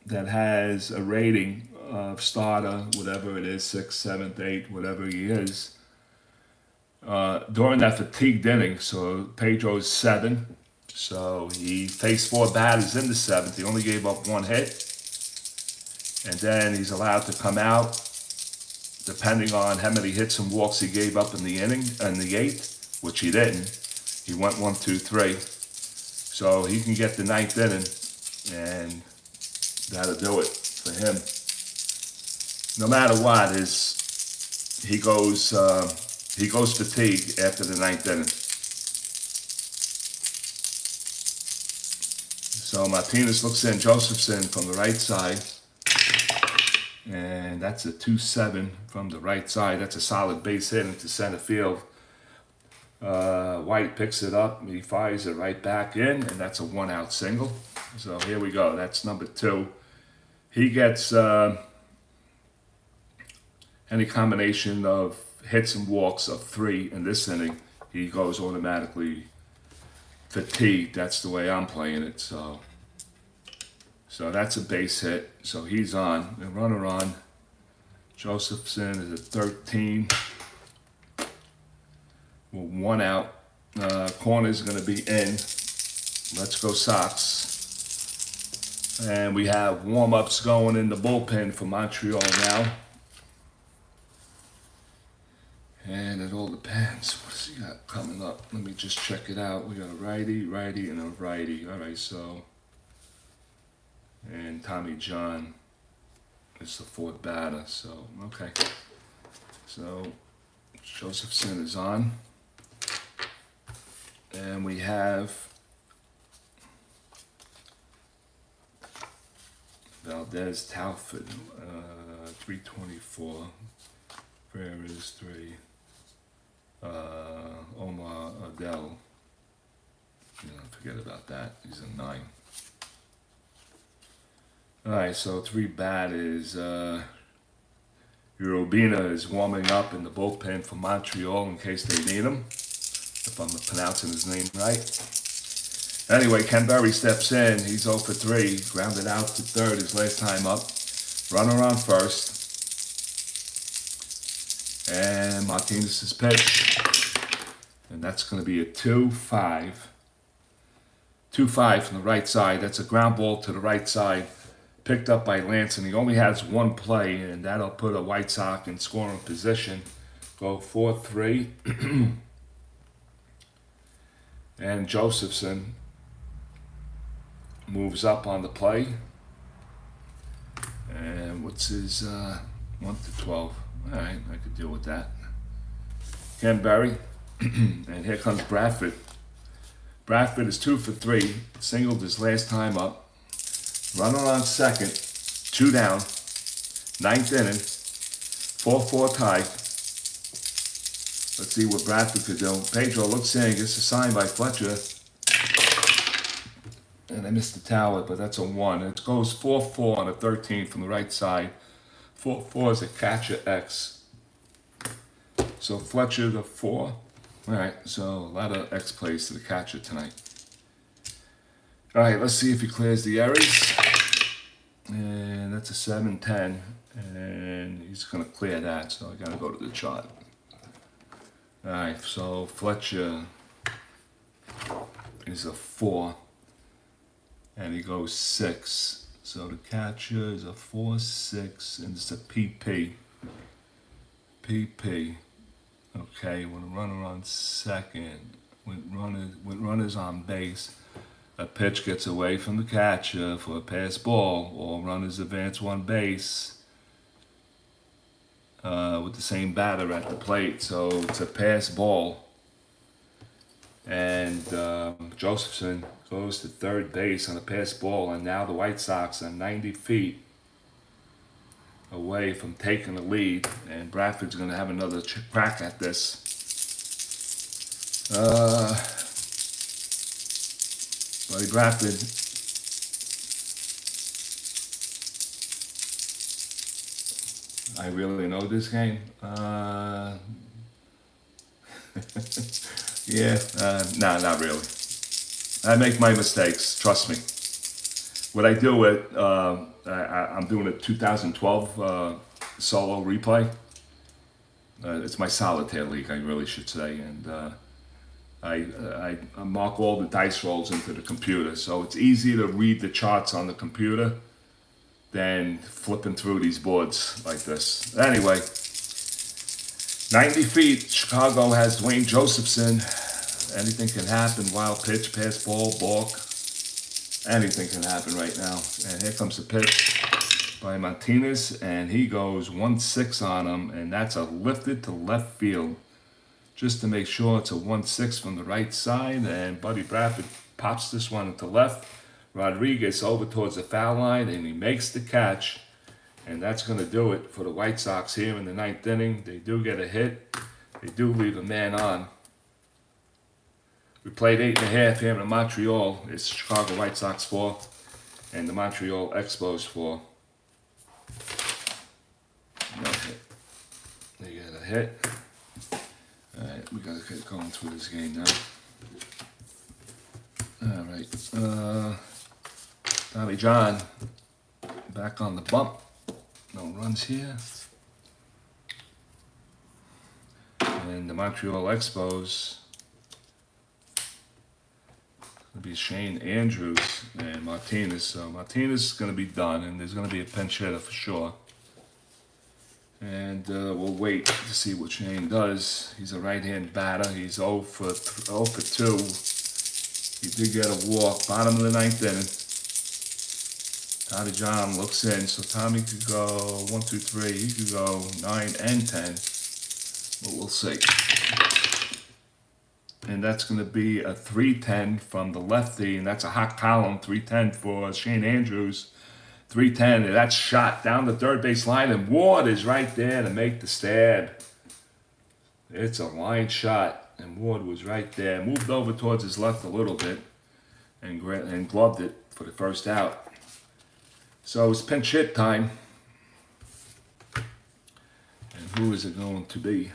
that has a rating of starter, whatever it is, 6, 7, 8, whatever he is, during that fatigued inning, so Pedro's 7, so he faced 4 batters in the 7th. He only gave up 1 hit. And then he's allowed to come out, depending on how many hits and walks he gave up in the inning, in the 8th, which he didn't. He went 1, 2, 3. So he can get the 9th inning, and that'll do it for him. No matter what, he goes fatigued after the 9th inning. So Martinez looks in, Josephson from the right side. And that's a 2-7 from the right side. That's a solid base hit into center field. White picks it up. He fires it right back in, and that's a 1-out single. So here we go. That's number 2. He gets any combination of hits and walks of 3 in this inning. He goes automatically fatigued. That's the way I'm playing it. So that's a base hit. So he's on. The runner on. Josephson is at 13. Well, 1 out. Corner's going to be in. Let's go Sox. And we have warm-ups going in the bullpen for Montreal now. And it all depends. What does he got coming up? Let me just check it out. We got a righty, and a righty. All right, so... And Tommy John is the 4th batter, so, okay. So, Josephson is on. And we have Valdez Talford, 324. Frere is 3. Omar Adele, forget about that. He's a 9. Alright, so 3 batters. Urobina is warming up in the bullpen for Montreal in case they need him, if I'm pronouncing his name right. Anyway, Ken Berry steps in. He's 0 for 3. Grounded out to 3rd his last time up. Runner on 1st. And Martinez's pitch. And that's going to be a 2-5. 2-5 from the right side. That's a ground ball to the right side. picked up by Lance, and he only has one play, and that'll put a White Sox in scoring position. Go 4-3. And Josephson moves up on the play. And what's his 1-12? All right, I could deal with that. Ken Berry. And here comes Bradford. Bradford is 2 for 3. Singled his last time up. Runner on second. 2 down. 9th inning. 4-4 tie. Let's see what Bradford could do. Pedro looks in. Gets a sign by Fletcher. And I missed the tower, but that's a 1. It goes 4-4 on a 13 from the right side. 4-4 is a catcher X. So Fletcher the 4. All right, so a lot of X plays to the catcher tonight. All right, let's see if he clears the errors. And that's a 7-10. And he's going to clear that, so I got to go to the chart. All right, so Fletcher is a 4. And he goes 6. So the catcher is a 4-6, and it's a PP. PP. Okay, with a runner on second, with runners on base, a pitch gets away from the catcher for a pass ball, or runners advance 1 base with the same batter at the plate. So it's a pass ball. And Josephson goes to third base on a pass ball, and now the White Sox are 90 feet away from taking the lead, and Bradford's going to have another crack at this. Buddy Bradford. I really know this game. Yeah, nah, not really. I make my mistakes, trust me. What I do with, I'm doing a 2012 solo replay. It's my solitaire league, I really should say. And I mark all the dice rolls into the computer. So it's easier to read the charts on the computer than flipping through these boards like this. Anyway, 90 feet, Chicago has Dwayne Josephson. Anything can happen. Wild pitch, pass ball, balk. Anything can happen right now. And here comes the pitch by Martinez, and he goes 1-6 on him, and that's a lifted to left field. Just to make sure it's a 1-6 from the right side, and Buddy Bradford pops this one to left. Rodriguez over towards the foul line, and he makes the catch. And that's going to do it for the White Sox here in the 9th inning. They do get a hit. They do leave a man on. We played 8.5 here in Montreal. It's Chicago White Sox 4 and the Montreal Expos 4. No hit. They get a hit. Alright, we gotta get going through this game now. Alright. Tommy John back on the bump. No runs here. And the Montreal Expos will be Shane Andrews and Martinez. So Martinez is going to be done, and there's going to be a pinch hitter for sure. And we'll wait to see what Shane does. He's a right-hand batter. He's 0 for 2. He did get a walk. Bottom of the 9th inning. Tommy John looks in, so Tommy could go 1, 2, 3. He could go 9 and 10, but we'll see. And that's going to be a 3-10 from the lefty, and that's a hot column. 3-10 for Shane Andrews. 3-10, and that's shot down the third base line, and Ward is right there to make the stab. It's a line shot, and Ward was right there. Moved over towards his left a little bit, and gloved it for the first out. So it's pinch hit time. And who is it going to be?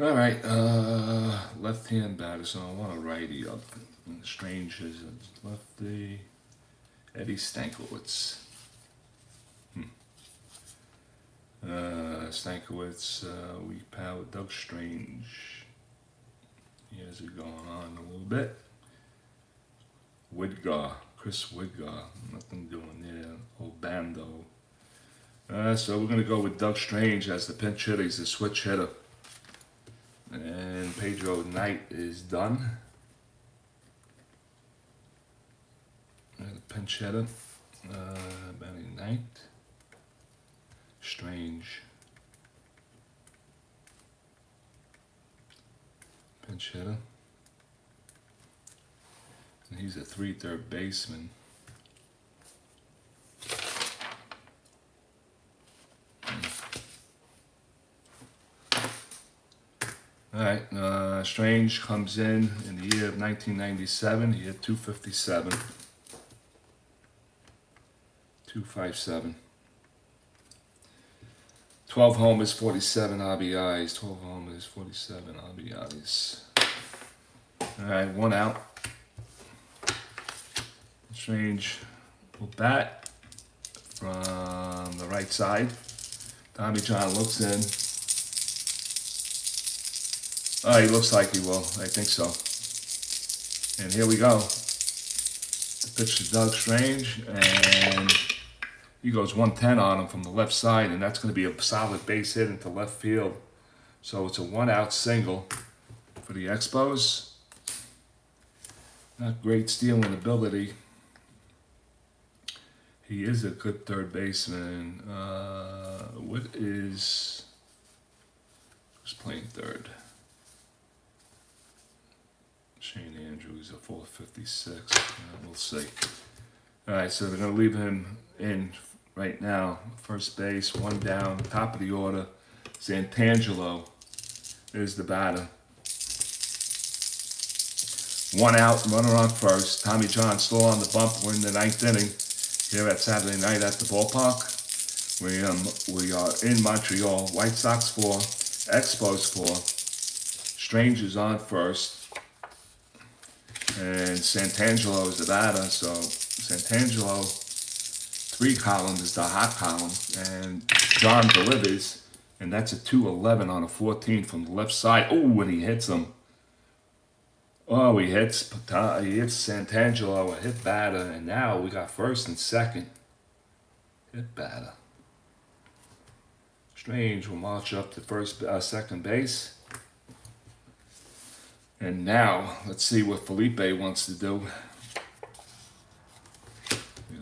All right, left-hand batter, so I want a righty up. And Strange is a lefty. Eddie Stankiewicz. Stankiewicz, weak power, Doug Strange. He has it going on a little bit. Woodgar, Chris Wiggar, nothing doing there. Obando. So we're going to go with Doug Strange as the pinch hitter. He's the switch hitter. And Pedro Knight is done. And the pinch hitter. Benny Knight. Strange. Pinch hitter. And he's a 3/3 baseman. Alright, Strange comes in the year of 1997. He hit 257. 257. 12 homers, 47 RBIs. 12 homers, 47 RBIs. Alright, 1 out. Strange will bat from the right side. Tommy John looks in. Oh, he looks like he will. I think so. And here we go. The pitch to Doug Strange, and he goes 110 on him from the left side, and that's going to be a solid base hit into left field. So it's a 1-out single for the Expos. Not great stealing ability. He is a good third baseman. Who's playing third? Shane Andrews, a 456. We'll see. All right, so they're going to leave him in right now. First base, 1 down, top of the order. Santangelo is the batter. 1 out, runner on first. Tommy John still on the bump. We're in the 9th inning here at Saturday night at the ballpark. We are in Montreal. White Sox 4, Expos 4. Strange is on first. And Santangelo is the batter, so Santangelo, 3 column is the hot column, and John delivers, and that's a 211 on a 14 from the left side. Oh, and he hits him. Oh, he hits Santangelo, a hit batter, and now we got first and second. Hit batter. Strange will march up to second base. And now, let's see what Felipe wants to do.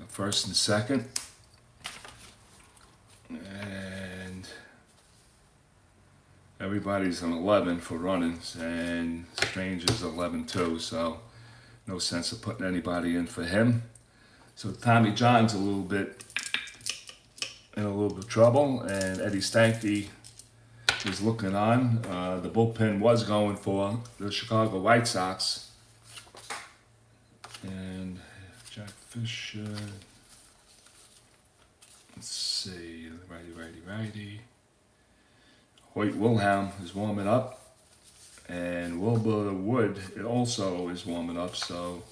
First and second. And everybody's on 11 for runnings, and Strange is 11 too, so no sense of putting anybody in for him. So Tommy John's in a little bit of trouble, and Eddie Stanky is looking on. The bullpen was going for the Chicago White Sox. And Jack Fisher. Let's see. Righty. Hoyt Wilhelm is warming up. And Wilbur Wood also is warming up. So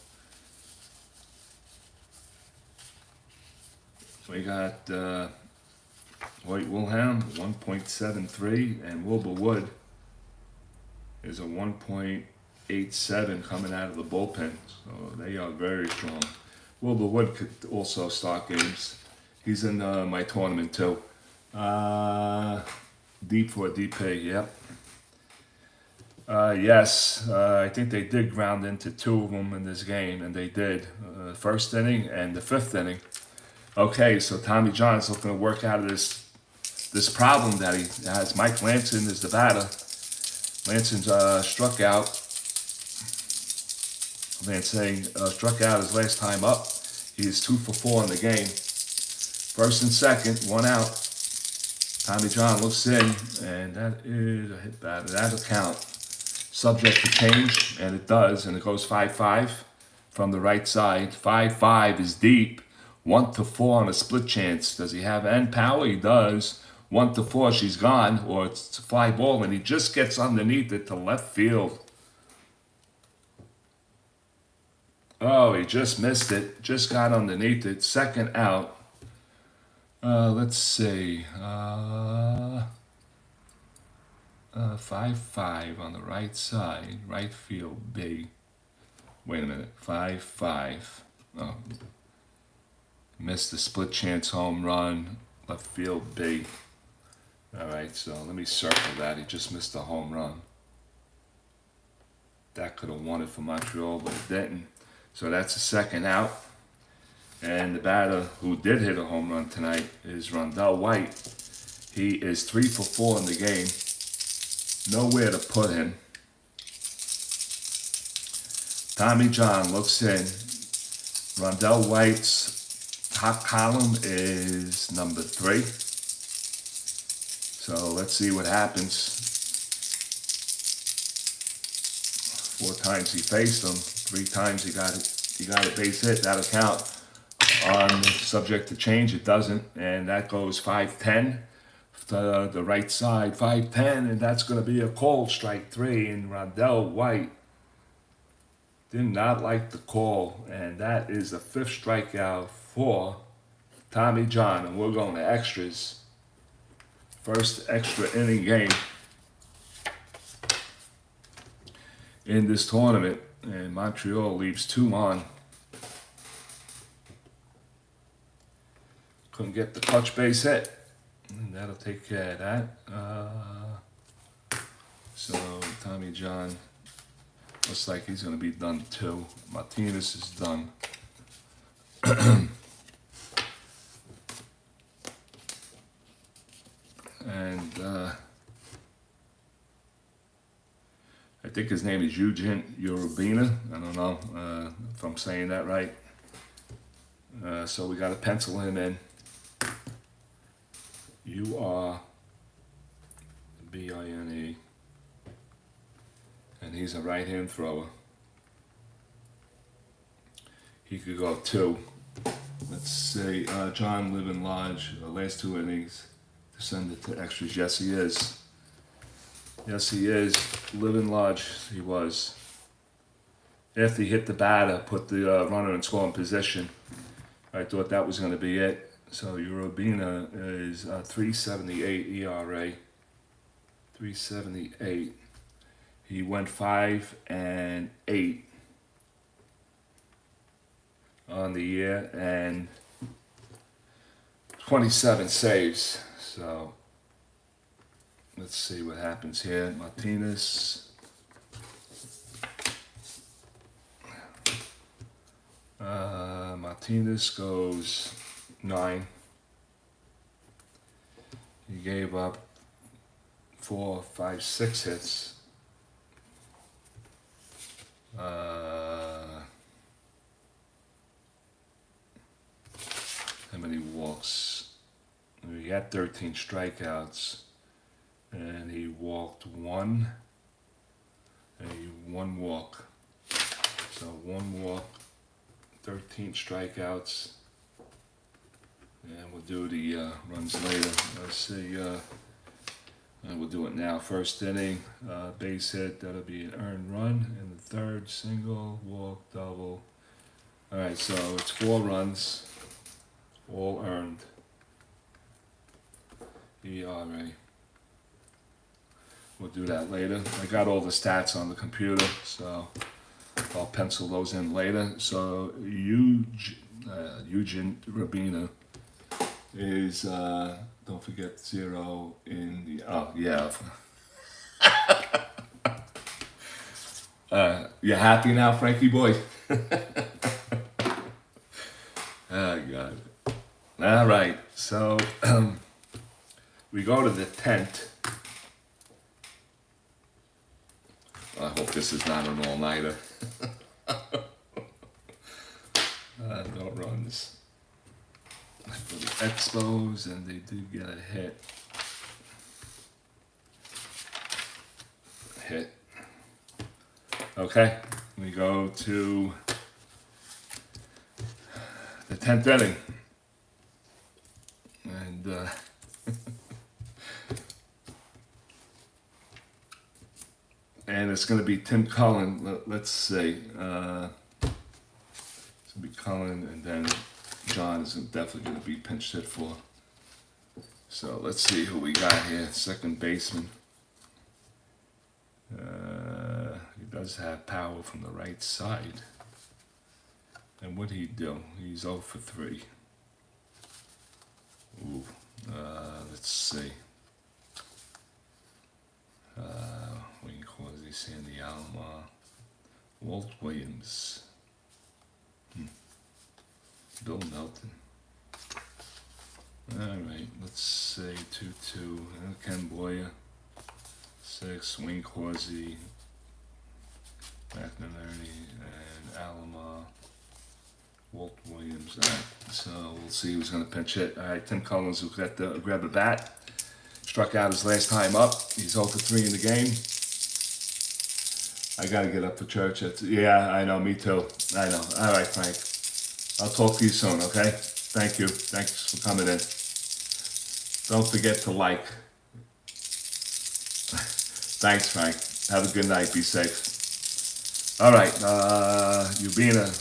we got Hoyt Wilhelm, 1.73, and Wilbur Wood is a 1.87 coming out of the bullpen. So they are very strong. Wilbur Wood could also start games. He's in my tournament too. Deep for a DP, yep. Yes, I think they did ground into 2 of them in this game, and they did. First inning and the 5th inning. Okay, so Tommy John's looking to work out of this problem that he has. Mike Lanson is the batter. Lanson's struck out. Lansing struck out his last time up. He is 2 for 4 in the game. First and second, 1 out. Tommy John looks in, and that is a hit batter. That'll count. Subject to change, and it does, and it goes 5-5 from the right side. 5-5 is deep. 1 to 4 on a split chance. Does he have end power? He does. 1 to 4, she's gone, or it's a fly ball, and he just gets underneath it to left field. Oh, he just missed it. Just got underneath it. Second out. Let's see. 5-5 on the right side. Right field, B. Wait a minute. 5-5. Missed the split chance home run, left field B. All right, so let me circle that. He just missed a home run. That could have won it for Montreal, but it didn't. So that's the second out. And the batter who did hit a home run tonight is Rondell White. He is 3 for 4 in the game. Nowhere to put him. Tommy John looks in. Rondell White's top column is number 3. So let's see what happens. 4 times he faced him. 3 times he got a base hit. That'll count. On subject to change, it doesn't, and that goes 5-10 to the right side, 5-10, and that's going to be a call, strike 3. And Rondell White did not like the call, and that is the 5th strikeout for Tommy John. And we're going to extras. First extra inning game in this tournament, and Montreal leaves 2 on. Couldn't get the clutch base hit. And that'll take care of that. So Tommy John looks like he's going to be done too. Martinez is done. And I think his name is Eugene Urubina. I don't know if I'm saying that right. So we got to pencil him in. U-R-B-I-N-E, and he's a right-hand thrower. He could go 2. Let's say John Living Lodge, the last 2 innings, to send it to extras. Yes, he is. Yes, he is. Living Lodge, he was. After he hit the batter, put the runner in scoring position. I thought that was going to be it. So Urubina is 3.78 ERA, 3.78. He went 5 and 8 on the year and 27 saves. So let's see what happens here. Martinez. Martinez goes 9. He gave up 4, 5, 6 hits. How many walks? He had 13 strikeouts, and he walked 1, and 1 walk. So 1 walk, 13 strikeouts. And we'll do the runs later. Let's see, we'll do it now. First inning, base hit, that'll be an earned run. In the 3rd, single, walk, double. All right, so it's 4 runs, all earned. ERA. We'll do that later. I got all the stats on the computer, so I'll pencil those in later. So Eugene Urubina is, don't forget 0 in the, oh yeah. You happy now, Frankie boy? Oh God. All right, so we go to the 10th. I hope this is not an all-nighter. No runs for the Expos, and they did get a hit. Okay, we go to the 10th inning, and and it's going to be Tim Cullen. Let's see, it's going to be Cullen, and then John is definitely going to be pinch hit for. So let's see who we got here. Second baseman. He does have power from the right side. And what'd he do? He's 0 for 3. Ooh, let's see. Wayne Causey, Sandy Alomar, Walt Williams, Bill Melton. Alright, let's say 2-2. Ken Boyer, 6. Wayne Causey, McNerney, and Alomar, Walt Williams. Alright, so we'll see who's going to pinch hit. Alright, Tim Collins will grab the bat. Struck out his last time up. He's 0 for 3 in the game. I gotta get up for church. Yeah, I know, me too. I know. Alright, Frank. I'll talk to you soon, okay? Thank you. Thanks for coming in. Don't forget to like. Thanks, Frank. Have a good night. Be safe. Alright, Ubina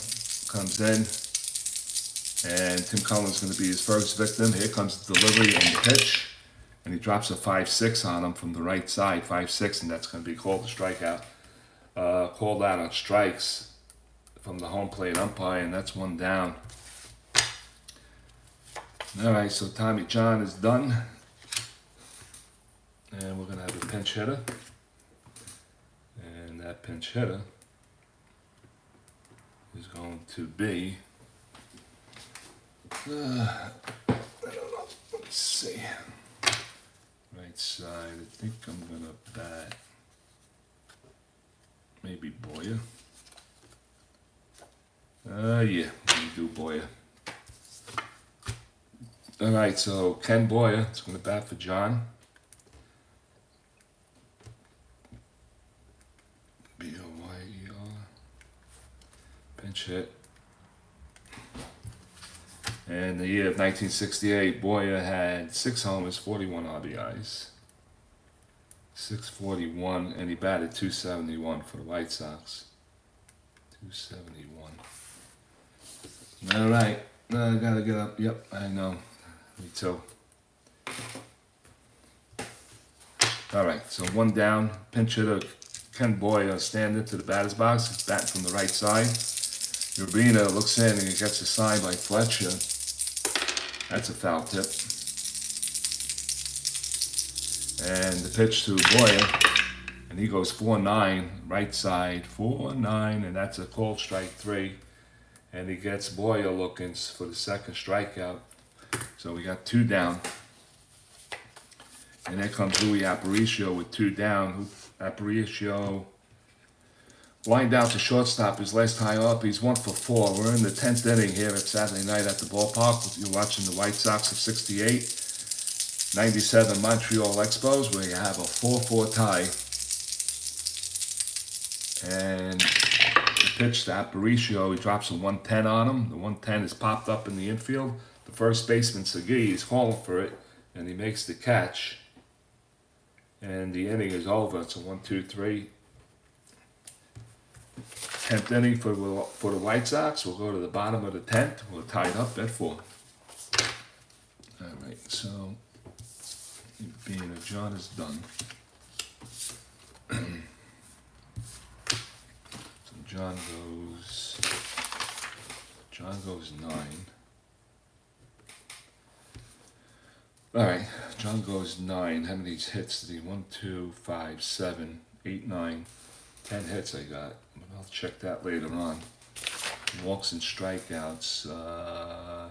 comes in. And Tim Collins is going to be his first victim. Here comes the delivery and the pitch. And he drops a 5-6 on him from the right side, 5-6, and that's going to be called a strikeout. Called out on strikes from the home plate umpire, and that's 1 down. All right, so Tommy John is done. And we're going to have a pinch hitter. And that pinch hitter is going to be... I don't know. Let me see. Right side, I think I'm gonna bat maybe Boyer. Yeah, we do Boyer. Alright, so Ken Boyer is gonna bat for John. B-O-Y-E-R. Pinch hit. And the year of 1968, Boyer had 6 homers, 41 RBIs. 641, and he batted .271 for the White Sox. .271. All right, I gotta get up. Yep, I know. Me too. All right, so 1 down. Pinch hitter Ken Boyer standing to the batter's box. He's batting from the right side. Urbina looks in and he gets a sign by Fletcher. That's a foul tip. And the pitch to Boyer, and he goes 4-9, right side, 4-9, and that's a called strike 3. And he gets Boyer looking for the second strikeout. So we got 2 down. And there comes Louis Aparicio with 2 down. Aparicio lined out to shortstop his last time up. He's 1 for 4. We're in the 10th inning here at Saturday night at the ballpark. You're watching the White Sox of 68, 97 Montreal Expos, where you have a 4-4 tie. And the pitch to Aparicio, he drops a 110 on him. The 110 is popped up in the infield. The first baseman, Segui, is calling for it, and he makes the catch. And the inning is over. It's a 1-2-3. 10th inning for the White Sox. We'll go to the bottom of the 10th. We're tied up at 4. All right, so being a John is done. So John goes 9. All right, John goes 9. How many hits did he? 1, 2, 5, 7, 8, 9, 10 hits I got. I'll check that later on. Walks and strikeouts.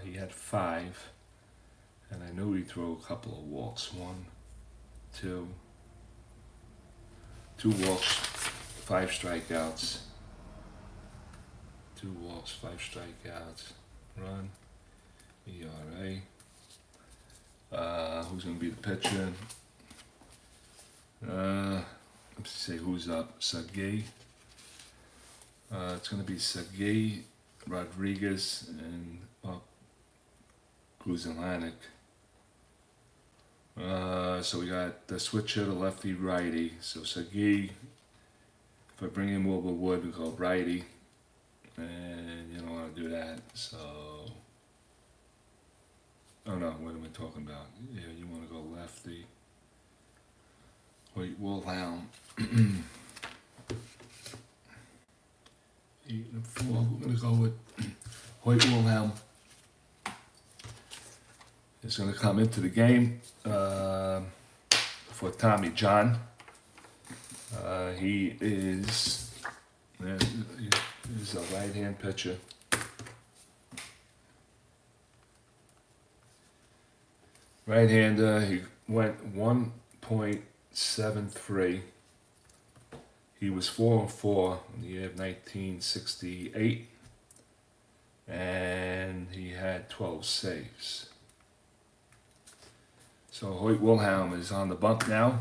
He had 5. And I knew he threw a couple of walks. 1, 2. 2 walks, 5 strikeouts. 2 walks, 5 strikeouts. Run. ERA. Who's going to be the pitcher? Let's see who's up. Segui. It's going to be Segui, Rodriguez, and Gruzelanek. So we got the switcher to lefty righty. So Segui, if I bring in Wilbur Wood, we go righty. And you don't want to do that. So, oh no, what am I talking about? Yeah, you want to go lefty. Wait, Wilhelm. 8 and 4. We're going to go with Hoyt Wilhelm is going to come into the game for Tommy John. He is a right-hand pitcher. Right-hander, he went 1.73. He was 4-4 in the year of 1968, and he had 12 saves. So Hoyt Wilhelm is on the bump now.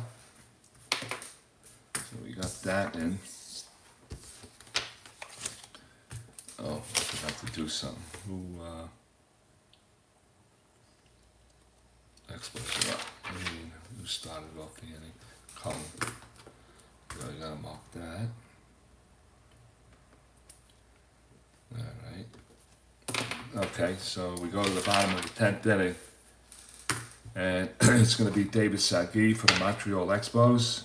So we got that in. Oh, I forgot to do something. Expos are up. Who started off the inning? Colin. So I gotta mark that. Alright. Okay, so we go to the bottom of the 10th inning. And it's going to be David Sagui for the Montreal Expos.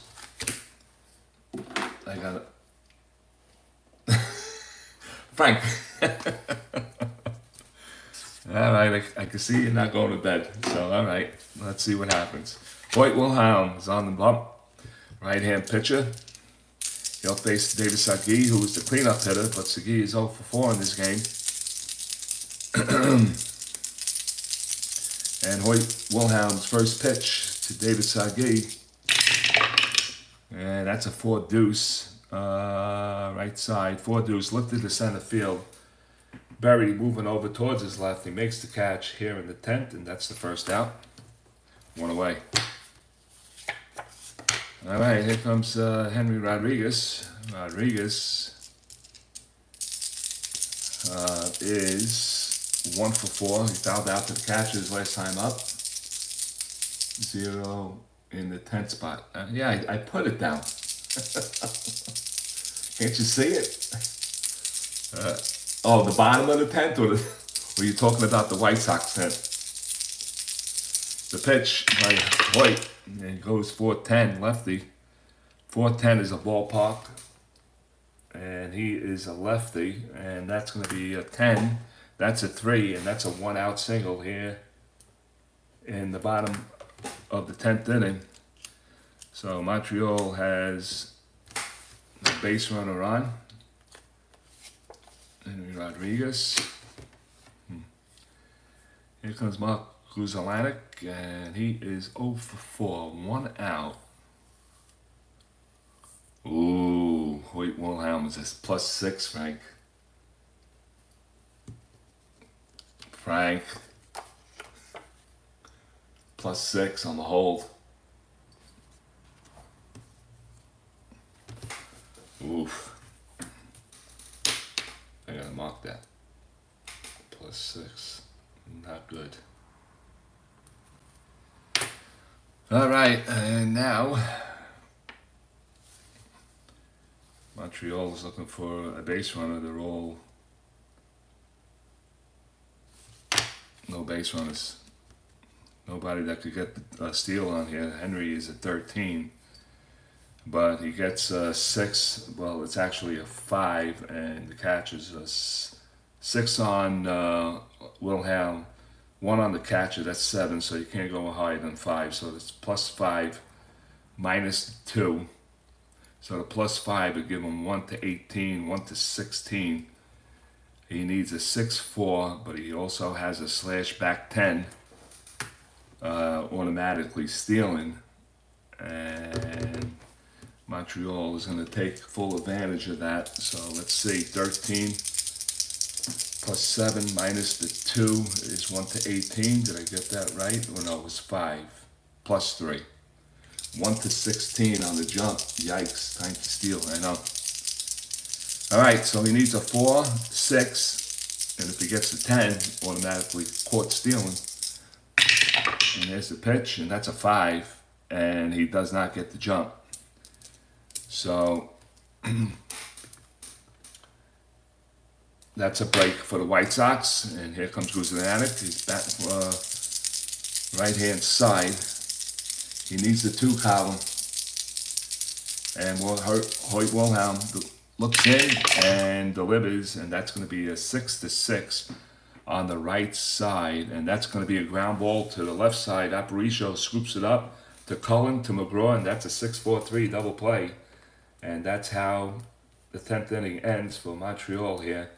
I got it. Frank. All right, I can see you're not going to bed. So, all right, let's see what happens. Hoyt Wilhelm is on the bump. Right-hand pitcher. He'll face David Sagui, who is the cleanup hitter, but Sagui is 0 for 4 in this game. And Hoyt Wilhelm's first pitch to David Sagui. And that's a 4-deuce, right side. 4-deuce, lifted to center field. Berry moving over towards his left. He makes the catch here in the 10th, and that's the first out. One away. All right, here comes Henry Rodriguez. Rodriguez is 1 for 4. He fouled out to the catcher his last time up. 0 in the 10th spot. Yeah, I put it down. Can't you see it? Oh, the bottom of the 10th, or were you talking about the White Sox 10th? The pitch by Hoyt, and it goes 4-10, lefty. 4-10 is a ballpark, and he is a lefty, and that's going to be a 10. That's a 3, and that's a 1-out single here in the bottom of the 10th inning. So Montreal has the base runner on. Henry Rodriguez. Here comes Mark Grudzielanek, and he is 0 for 4, 1 out. Ooh, Hoyt Wilhelm is this +6, Frank. Frank. +6 on the hold. Oof. I gotta mark that. +6. Not good. All right, and now Montreal is looking for a base runner. They're all no base runners. Nobody that could get a steal on here. Henry is at 13, but he gets a 6. Well, it's actually a 5, and the catch is a 6 on Wilhelm, 1 on the catcher. That's 7, so you can't go higher than 5. So it's +5, -2. So the +5 would give him 1 to 18, 1 to 16. He needs a 6-4, but he also has a /back 10. Automatically stealing, and Montreal is going to take full advantage of that. So let's see, 13 +7 minus the 2 is 1 to 18. Did I get that right? Or no, it was 5 +3. 1 to 16 on the jump. Yikes, time to steal, I know. All right, so he needs a 4, 6, and if he gets a 10, automatically caught stealing. And there's the pitch, and that's a 5, and he does not get the jump. So that's a break for the White Sox, and here comes Grudzielanek. He's batting right-hand side. He needs the 2 column, and Hoyt Wilhelm looks in and delivers, and that's going to be a 6-6 on the right side, and that's going to be a ground ball to the left side. Aparicio scoops it up to Cullen, to McGraw, and that's a 6-4-3 double play. And that's how the 10th inning ends for Montreal here.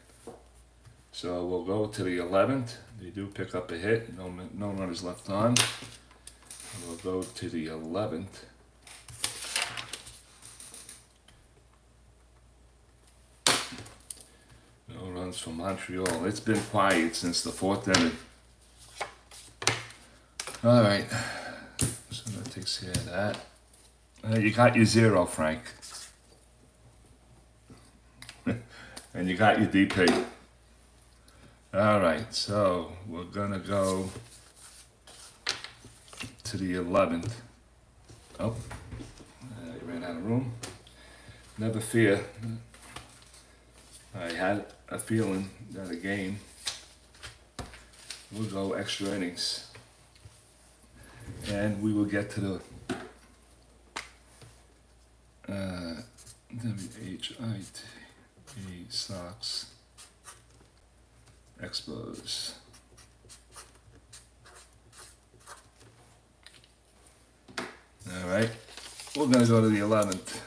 So we'll go to the 11th. They do pick up a hit. No runners left on. We'll go to the 11th. No runs for Montreal. It's been quiet since the 4th inning. All right. So that takes care of that. You got your 0, Frank. And you got your DP. All right, so we're gonna go to the 11th. Oh, I ran out of room. Never fear. I had a feeling that again we'll go extra innings, and we will get to the WHIT Sox Expos. All right, we're gonna go to the 11th,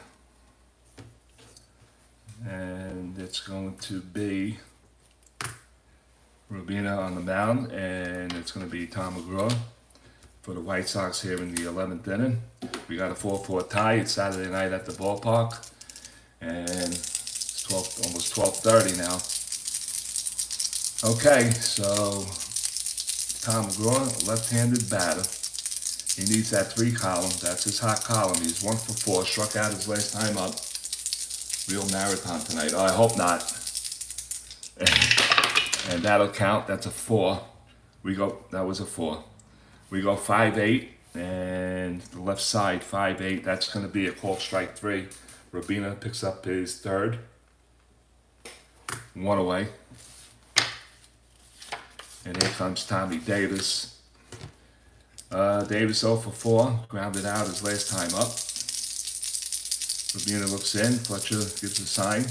and it's going to be Rubina on the mound, and it's going to be Tom McGraw for the White Sox here in the 11th inning. We got a 4-4 tie. It's Saturday night at the ballpark, and it's 12, almost 12:30 now. Okay, so Tom McGraw, left-handed batter. He needs that 3 column. That's his hot column. He's 1 for 4. Struck out his last time up. Real marathon tonight. Oh, I hope not. And that'll count. That's a 4. That was a 4. We go 5-8, and the left side 5-8. That's going to be a called strike 3. Rubina picks up his 3rd. 1 away. And here comes Tommy Davis. Davis 0 for 4. Grounded out his last time up. Rubina looks in. Fletcher gives a sign.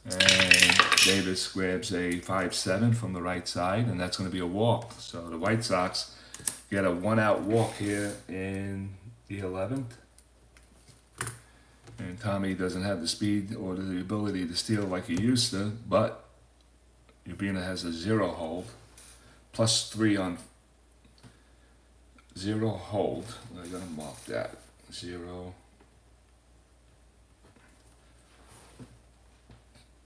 And Davis grabs a 5-7 from the right side, and that's going to be a walk. So the White Sox get a 1-out walk here in the 11th. And Tommy doesn't have the speed or the ability to steal like he used to, but Rubina has a 0 hold, +3 on 0 hold. I'm going to mark that 0.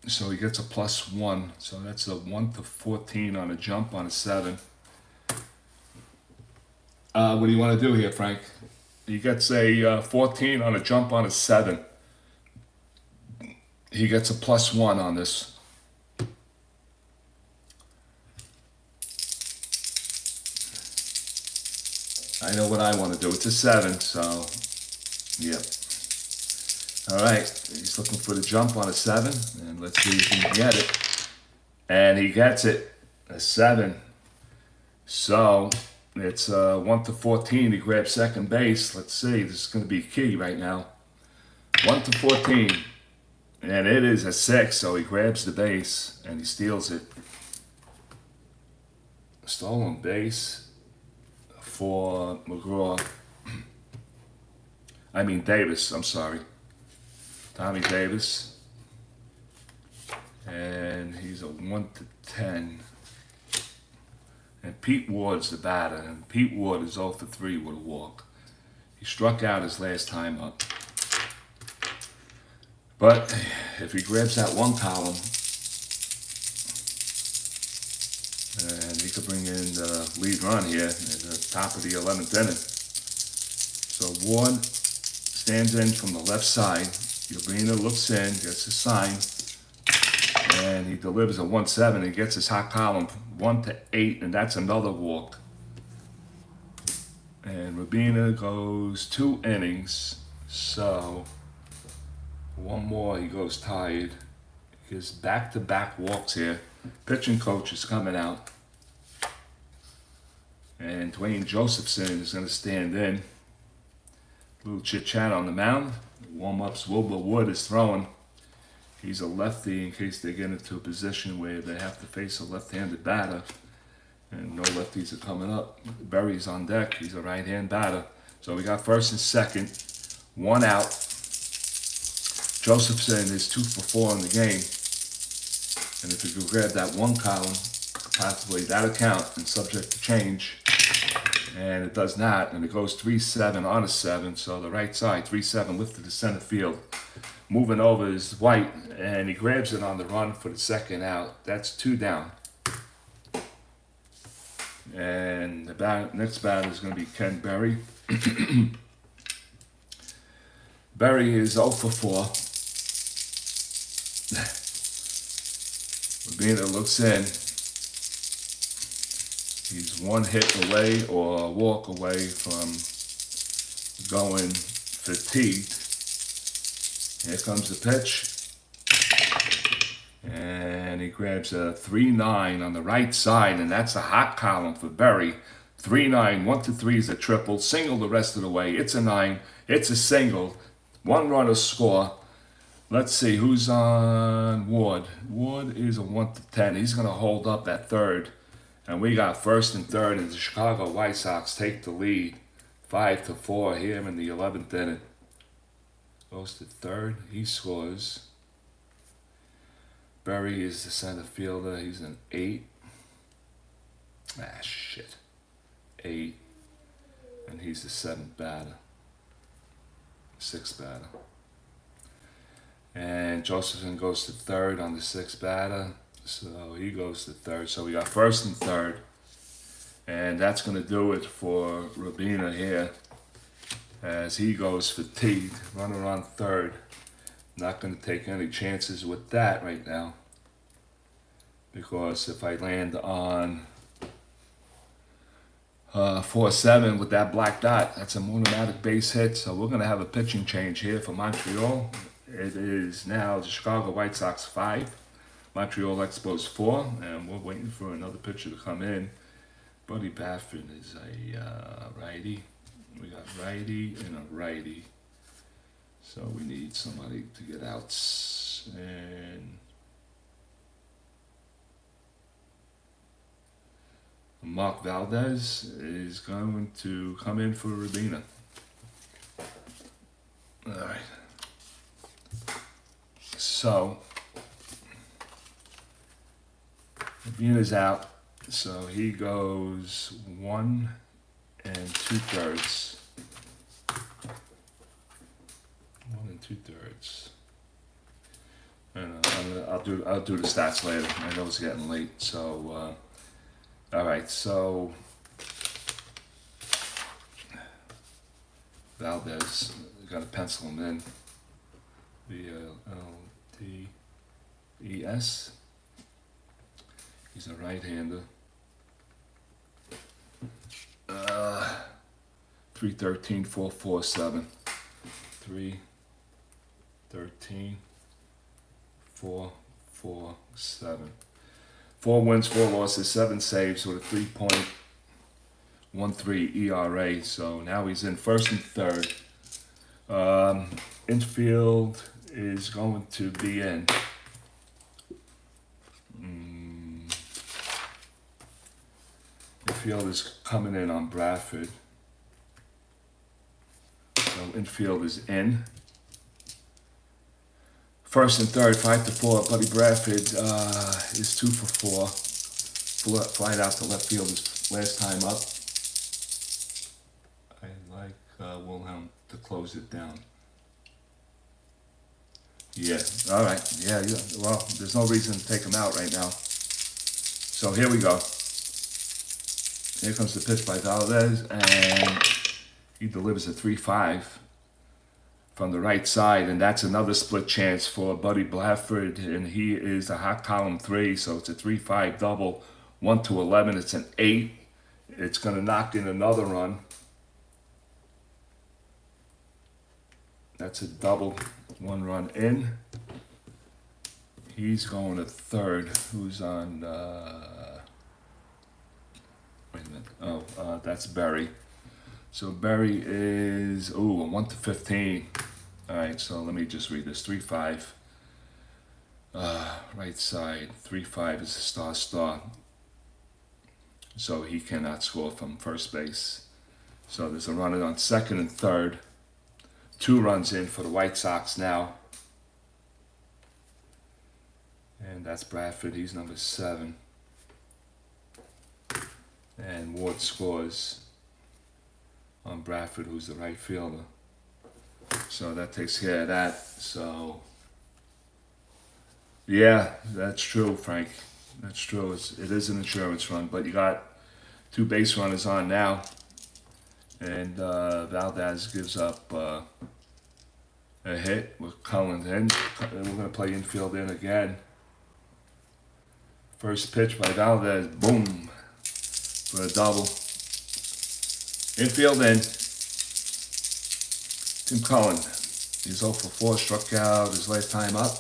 So he gets a +1. So that's a 1 to 14 on a jump on a 7. What do you want to do here, Frank? He gets a 14 on a jump on a 7. He gets a +1 on this. I know what I want to do. It's a 7, so yep. All right, he's looking for the jump on a 7, and let's see if he can get it. And he gets it, a 7. So it's 1 to 14. He grabs second base. Let's see, this is going to be key right now. 1 to 14, and it is a 6. So he grabs the base and he steals it. Stolen base for McGraw. Davis. I'm sorry. Tommy Davis, and he's a 1 to 10. And Pete Ward's the batter, and Pete Ward is 0 for 3 with a walk. He struck out his last time up. But if he grabs that 1 column, and he could bring in the lead run here at the top of the 11th inning. So Ward stands in from the left side. Rubina looks in, gets a sign, and he delivers a 1-7 and gets his hot column 1 to 8, and that's another walk. And Rubina goes 2 innings, so 1 more, he goes tired. His back-to-back walks here. Pitching coach is coming out, and Dwayne Josephson is going to stand in. A little chit-chat on the mound. Warm-ups, Wilbur Wood is throwing. He's a lefty in case they get into a position where they have to face a left-handed batter. And no lefties are coming up. Berry's on deck. He's a right-hand batter. So we got first and second. 1 out. Josephson is 2 for 4 in the game. And if you could grab that 1 column, possibly that'll count and subject to change. And it does not. And it goes 3-7 on a 7. So the right side, 3-7 lifted to center field. Moving over is White, and he grabs it on the run for the second out. That's 2 down. And the next batter is going to be Ken Berry. Berry is 0 for 4. Urbina looks in. He's 1 hit away or a walk away from going fatigued. Here comes the pitch. And he grabs a 3-9 on the right side, and that's a hot column for Berry. 3-9, 1-3 is a triple, single the rest of the way. It's a 9, it's a single, 1 runner score. Let's see who's on Ward. Ward is a 1-10. He's going to hold up at third. And we got first and third, and the Chicago White Sox take the lead 5-4 here in the 11th inning. Goes to third. He scores. Berry is the center fielder. He's an 8. Ah, shit. 8. And he's the 7th batter. 6th batter. And Josephson goes to third on the 6th batter. So he goes to third. So we got first and third. And that's going to do it for Urbina here. As he goes fatigued, runner on third. Not going to take any chances with that right now. Because if I land on 4-7 with that black dot, that's an automatic base hit. So we're going to have a pitching change here for Montreal. It is now the Chicago White Sox 5, Montreal Expos 4, and we're waiting for another pitcher to come in. Buddy Baffin is a righty. We got righty and a righty. So we need somebody to get outs. And Mark Valdez is going to come in for Urbina. All right. So Urbina's out. So he goes 1 2/3. 1 2/3. And I'll do the stats later. I know it's getting late. So all right. So Valdez, got to pencil him in. VLDES. He's a right-hander. 3-13, 4-4-7. 3-13, 4-4-7. 4 wins, 4 losses, 7 saves with a 3.13 ERA. So now he's in first and third. Infield is going to be in. Infield is coming in on Bradford. So infield is in. First and third, 5-4. Buddy Bradford is 2 for 4. Flied out to left field his last time up. I like Wilhelm to close it down. Yeah, all right. Yeah, well, there's no reason to take him out right now. So here we go. Here comes the pitch by Valdez, and he delivers a 3-5 from the right side, and that's another split chance for Buddy Bradford, and he is a hot column 3, so it's a 3-5 double, 1-11. It's an 8. It's going to knock in another run. That's a double, 1 run in. He's going to third. Who's on? Wait a minute. Oh, that's Berry. So Berry is 1-15. All right. So let me just read this. 3-5. Right side, 3-5 is a star. So he cannot score from first base. So there's a runner on second and third. 2 runs in for the White Sox now. And that's Bradford, he's number 7. And Ward scores on Bradford, who's the right fielder. So that takes care of that. So, yeah, that's true, Frank. That's true. It is an insurance run, but you got 2 base runners on now. And Valdez gives up a hit with Cullen in. We're going to play infield in again. First pitch by Valdez, boom, for a double. Infield in. Tim Cullen, he's 0 for 4, struck out his last time up.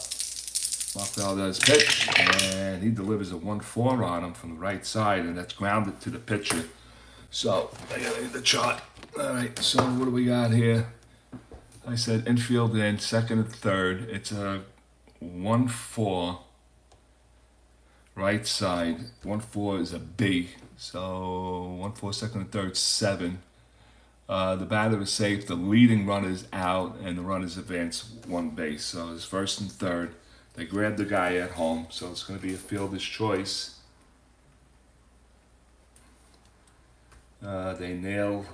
Mark Valdez pitch, and he delivers a 1-4 on him from the right side, and that's grounded to the pitcher. So, I gotta the chart. Alright, so what do we got here? I said infield in, second and third. It's a 1-4 right side. 1-4 is a B. So 1-4 second and third, 7. The batter is safe, the leading runner's out, and the runners advance 1 base. So it's first and third. They grab the guy at home, so it's going to be a fielder's choice. They nail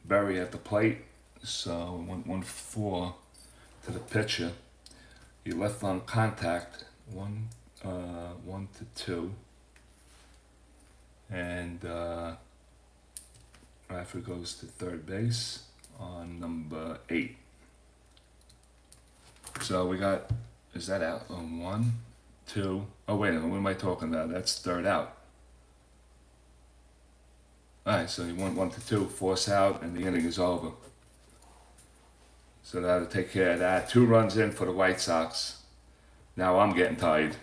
Berry at the plate, so 1-4 to the pitcher. He left on contact, 1-2, and Bradford goes to third base on number 8. So we got, is that out? 1, 2. Oh wait a minute, what am I talking about? That's third out. Alright, so he went 1-2, force out, and the inning is over. So that'll take care of that. 2 runs in for the White Sox. Now I'm getting tired.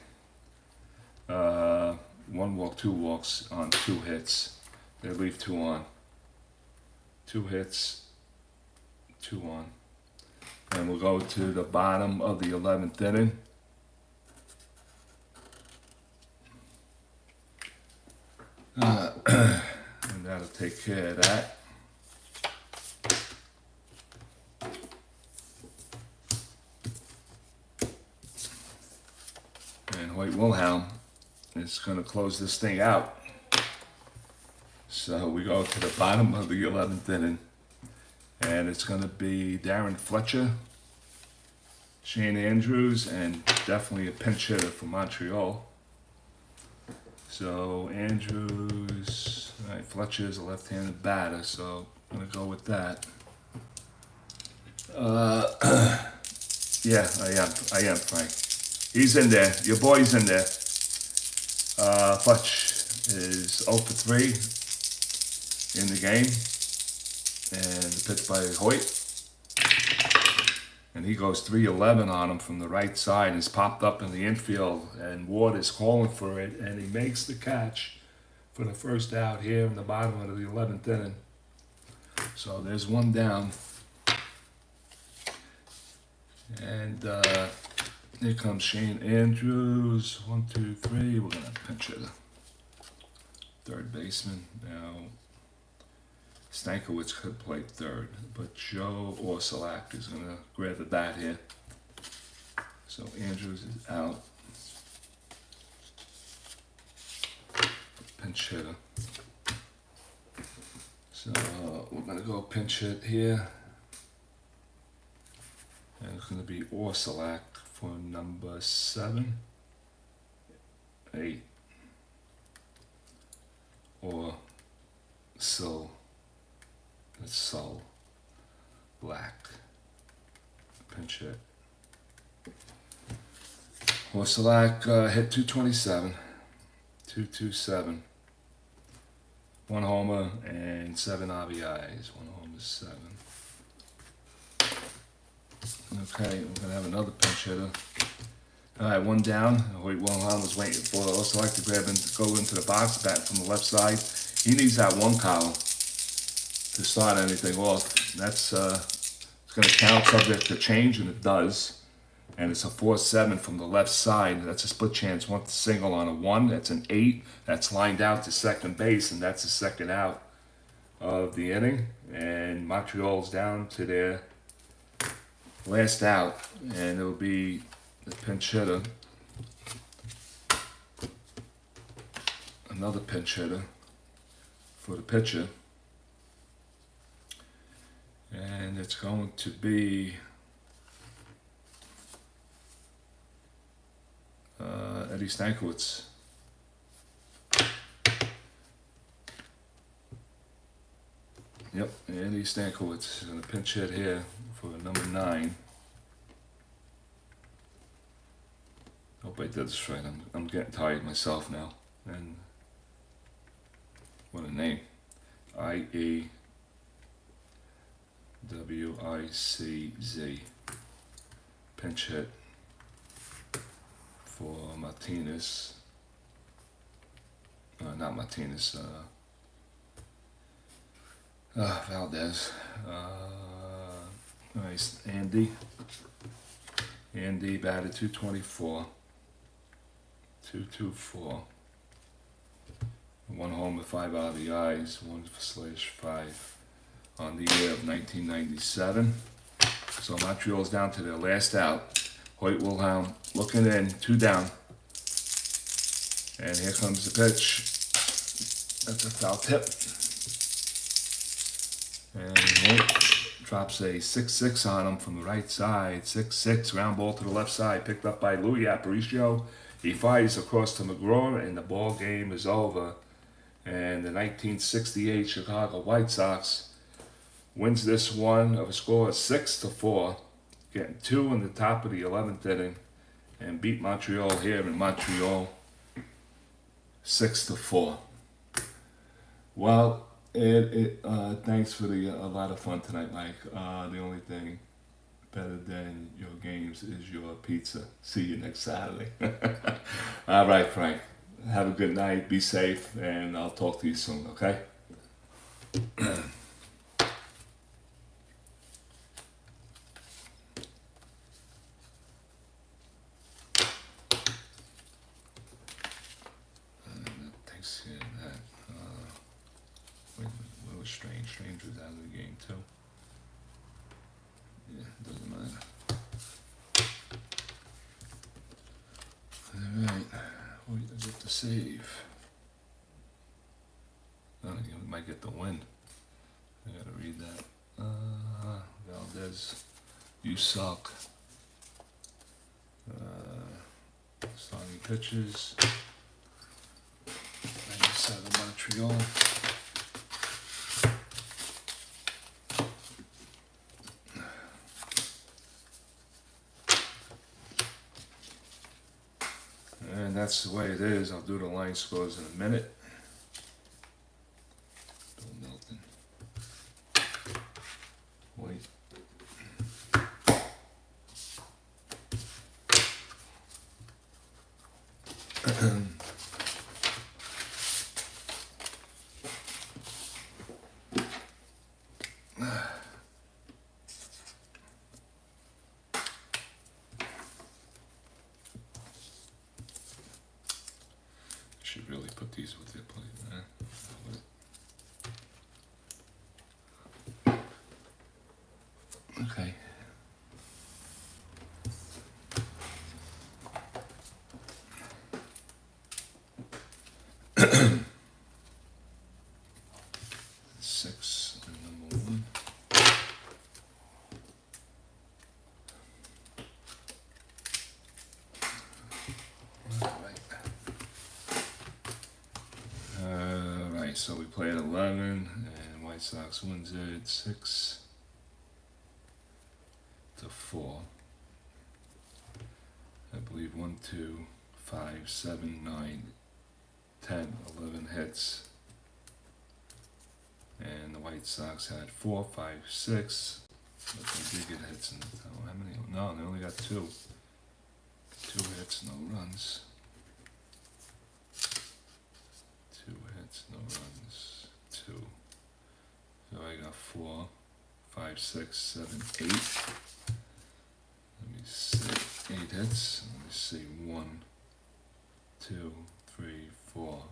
1 walk, 2 walks on 2 hits. They leave 2 on. 2 hits, 2 on. And we'll go to the bottom of the 11th inning. And that'll take care of that. And Hoyt Wilhelm is going to close this thing out. So we go to the bottom of the 11th inning. And it's going to be Darren Fletcher, Shane Andrews, and definitely a pinch hitter for Montreal. So Andrews, all right, Fletcher is a left-handed batter, so I'm going to go with that. Yeah, I am, Frank. He's in there. Your boy's in there. Fletch is 0 for 3 in the game. And the pitch by Hoyt. And he goes 3-11 on him from the right side. He's popped up in the infield, and Ward is calling for it, and he makes the catch for the first out here in the bottom of the 11th inning. So there's 1 down. And here comes Shane Andrews. 1, 2, 3. We're going to pinch it. Third baseman. Now, Stankiewicz could play third, but Joe Orsolak is going to grab the bat here. So Andrews is out. Pinch hitter. So we're going to go pinch hit here. And it's going to be Orsolak for number 7, 8, or Sill. It's Sol Black. Pinch hit. Orsolak hit 227. 227. 1 homer and 7 RBIs. 1 homer, 7. Okay, we're gonna have another pinch hitter. All right, 1 down. Hoyt Wilhelm was waiting for Orsolak to grab and go into the box, bat from the left side. He needs that 1 column to start anything off. That's it's going to count subject to change, and it does. and it's a 4-7 from the left side. That's a split chance, one single on a 1. That's an 8. That's lined out to second base, and that's the second out of the inning. And Montreal's down to their last out, and it'll be the pinch hitter. Another pinch hitter for the pitcher. And it's going to be Eddie Stankiewicz. Yep, Eddie Stankiewicz is going to pinch hit here for number 9. Hope I did this right. I'm getting tired myself now. And what a name. IEWICZ. Pinch hit for Martinez. Not Martinez. Valdez. Nice. Andy batted 224. 224. 1 home with 5 RBIs, 1/5 on the year of 1997. So Montreal's down to their last out. Hoyt Wilhelm looking in, 2 down. And here comes the pitch. That's a foul tip. And Hoyt drops a 6-6 on him from the right side. 6-6, ground ball to the left side, picked up by Louis Aparicio. He fires across to McGraw, and the ball game is over. And the 1968 Chicago White Sox wins this one of a score of 6-4, getting 2 in the top of the 11th inning, and beat Montreal here in Montreal 6-4. Well, thanks for a lot of fun tonight, Mike. The only thing better than your games is your pizza. See you next Saturday. All right, Frank. Have a good night. Be safe, and I'll talk to you soon, okay? Thanks for that. Where was Strange? Strange was out of the game, too. Yeah, doesn't matter. All right. We get the save. I think we might get the win. I gotta read that. Valdez, you suck. Starting pitches. 97 Montreal. And that's the way it is. I'll do the line scores in a minute. Bill Milton. Wait. Should really put these with their plate, man. Okay. Six and number 1. Alright, so we play at 11, and White Sox wins it 6-4. I believe 1, 2, 5, 7, 9, 10, 11 hits. And the White Sox had 4, 5, 6. But they did get hits in the town. How many? No, they only got 2. 2 hits, no runs. 2 hits, no runs. 2. So I got 4, 5, 6, 7, 8. Let me see. 8 hits. Let me see, 1, 2, 3, 4,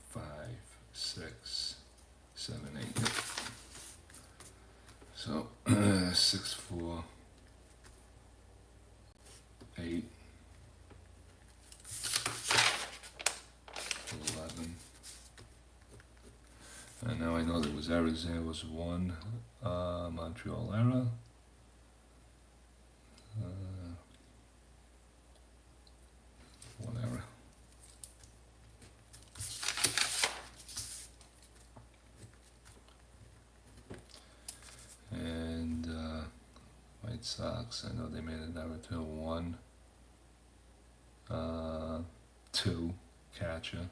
5, 6, 7, 8. So 6, 4, 8, 11. And now I know there was errors. There was one Montreal error. One error. And White Sox, I know they made an error too. 1, 2, catcher.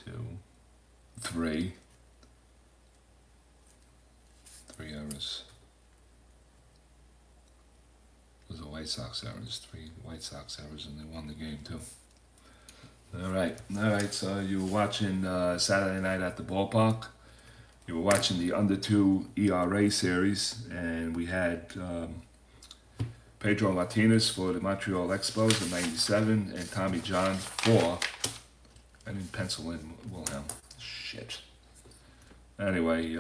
2, 3. 3 errors. Those are White Sox errors. 3 White Sox errors, and they won the game too. All right. So you were watching Saturday night at the ballpark. You were watching the under 2 ERA series, and we had Pedro Martinez for the Montreal Expos in '97, and Tommy John for. I didn't pencil in Wilhelm. Shit. Anyway,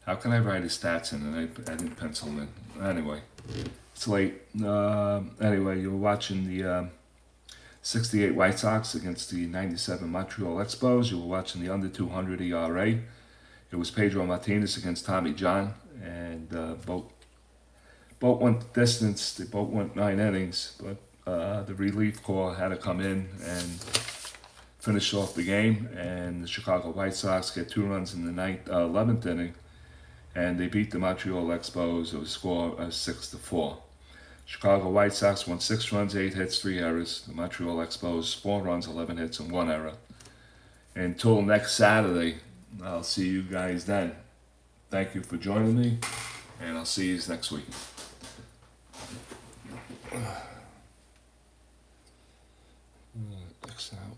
how can I write his stats in and I didn't pencil them in? Anyway, it's late. Anyway, you were watching the 68 White Sox against the 97 Montreal Expos. You were watching the under 200 ERA. It was Pedro Martinez against Tommy John, and both went the distance. They both went 9 innings, but the relief corps had to come in and finish off the game, and the Chicago White Sox get 2 runs in the 11th inning, and they beat the Montreal Expos. It was a score of 6-4. Chicago White Sox won 6 runs, 8 hits, 3 errors. The Montreal Expos 4 runs, 11 hits, and 1 error. Until next Saturday, I'll see you guys then. Thank you for joining me, and I'll see you next week. X out.